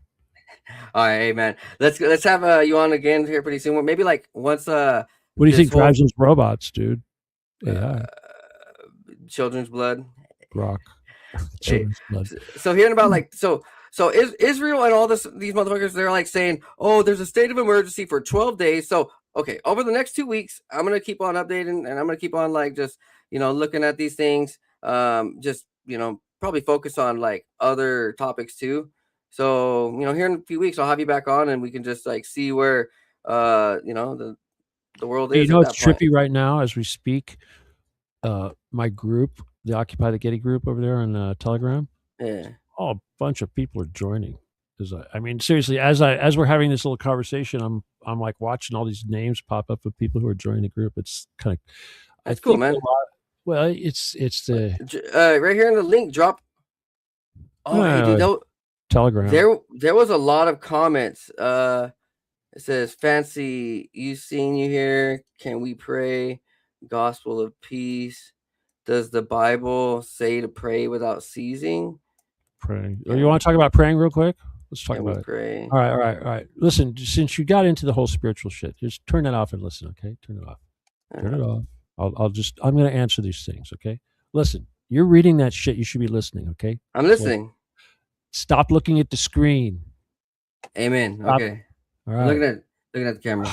All right, man. Let's have you on again here pretty soon. Maybe like once What do you this think drives those robots, dude? AI, children's blood. Grok, Hey, children's blood. so hearing about like so Israel and all these motherfuckers, they're like saying, oh, there's a state of emergency for 12 days. So okay, over the next 2 weeks, I'm gonna keep on updating, and I'm gonna keep on like just looking at these things. Just probably focus on like other topics too. So here in a few weeks, I'll have you back on, and we can just like see where the world Hey, is you know at it's that point. trippy right now as we speak. My group, the Occupy the Getty group over there on Telegram, Yeah. oh, a bunch of people are joining. I mean, seriously, as we're having this little conversation, I'm like watching all these names pop up of people who are joining the group. It's kind of, That's cool, man. Well, it's the right here in the link drop. Oh, hey, dude, Telegram. There was a lot of comments. It says, "Fancy, you seen you here? Can we pray? Gospel of peace. Does the Bible say to pray without ceasing?" Praying. You want to talk about praying real quick? Let's talk about it. Pray. All right. Listen, since you got into the whole spiritual shit, just turn that off and listen, okay? Turn it off. Turn it off. I'm going to answer these things, okay? Listen, you're reading that shit. You should be listening, okay? I'm listening. Stop looking at the screen. Amen. Stop. Okay. All right. Looking at the camera.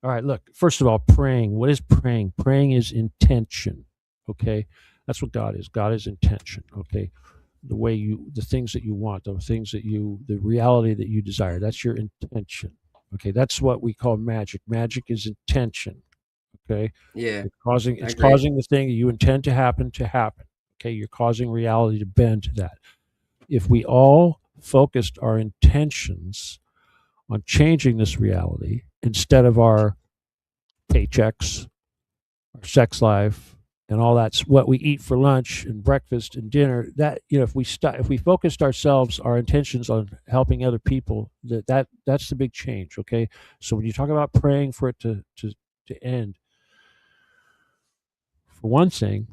All right. Look, first of all, praying. What is praying? Praying is intention, okay? That's what God is. God is intention, okay? The things that you want, the reality that you desire, that's your intention. Okay. That's what we call magic. Magic is intention. Okay. Yeah. It's causing the thing that you intend to happen. Okay. You're causing reality to bend to that. If we all focused our intentions on changing this reality instead of our paychecks, our sex life, and all that's what we eat for lunch and breakfast and dinner, that if we focused our intentions on helping other people, that's the big change. Okay, so when you talk about praying for it to end, for one thing,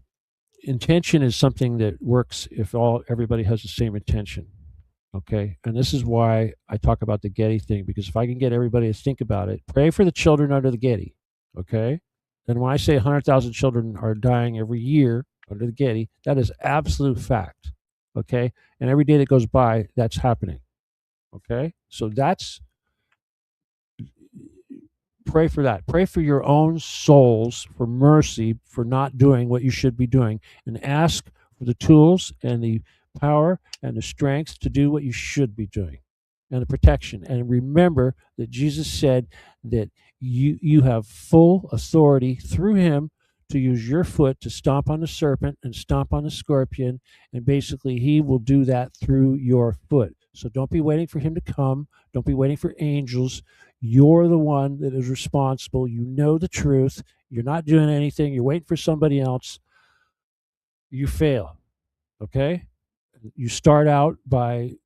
intention is something that works if everybody has the same intention. Okay, and this is why I talk about the Getty thing, because if I can get everybody to think about it, pray for the children under the Getty. Okay. And when I say 100,000 children are dying every year under the Getty, that is absolute fact. Okay. And every day that goes by, that's happening. Okay. So pray for that. Pray for your own souls for mercy for not doing what you should be doing, and ask for the tools and the power and the strength to do what you should be doing, and the protection. And remember that Jesus said that you have full authority through him to use your foot to stomp on the serpent and stomp on the scorpion, and basically he will do that through your foot. So don't be waiting for him to come. Don't be waiting for angels. You're the one that is responsible. You know the truth. You're not doing anything. You're waiting for somebody else. You fail. Okay? You start out by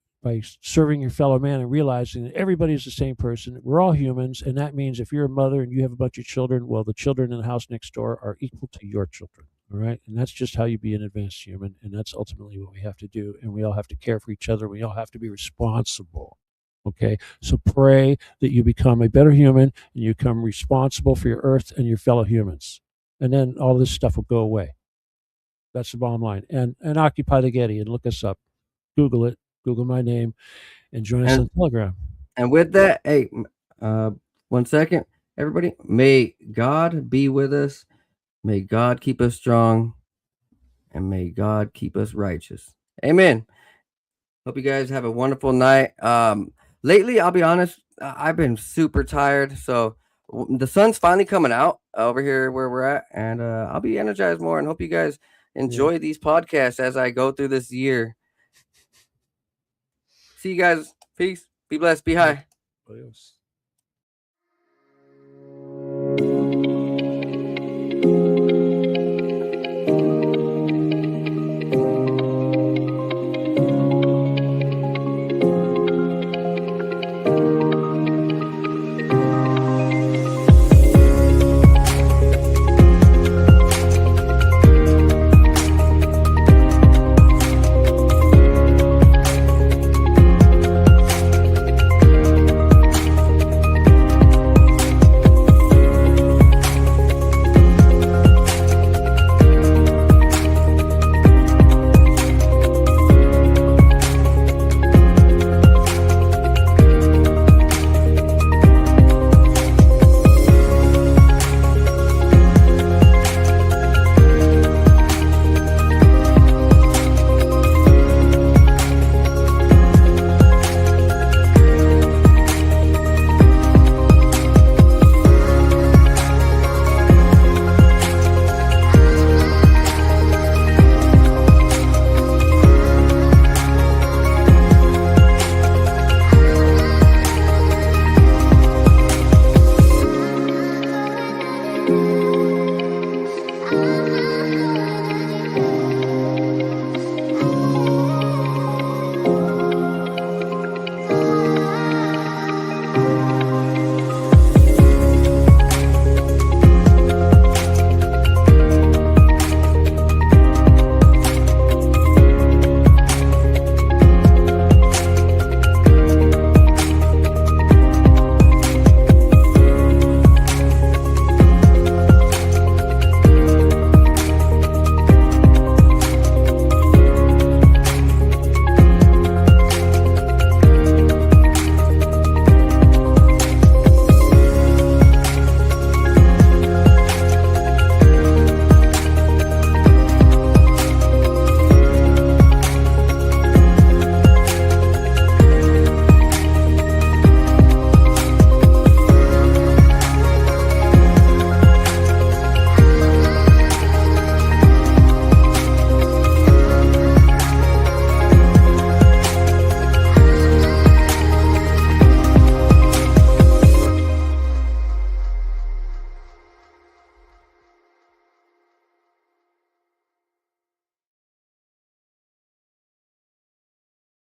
serving your fellow man and realizing that everybody is the same person. We're all humans, and that means if you're a mother and you have a bunch of children, well, the children in the house next door are equal to your children. All right? And that's just how you be an advanced human, and that's ultimately what we have to do. And we all have to care for each other. We all have to be responsible. Okay? So pray that you become a better human and you become responsible for your earth and your fellow humans. And then all this stuff will go away. That's the bottom line. And Occupy the Getty, and look us up. Google it. Google my name, and join us on Telegram. And with that, hey, 1 second, everybody. May God be with us. May God keep us strong, and may God keep us righteous. Amen. Hope you guys have a wonderful night. Lately, I'll be honest, I've been super tired. So the sun's finally coming out over here where we're at, and I'll be energized more, and hope you guys enjoy these podcasts as I go through this year. See you guys. Peace. Be blessed. Be high. Adios.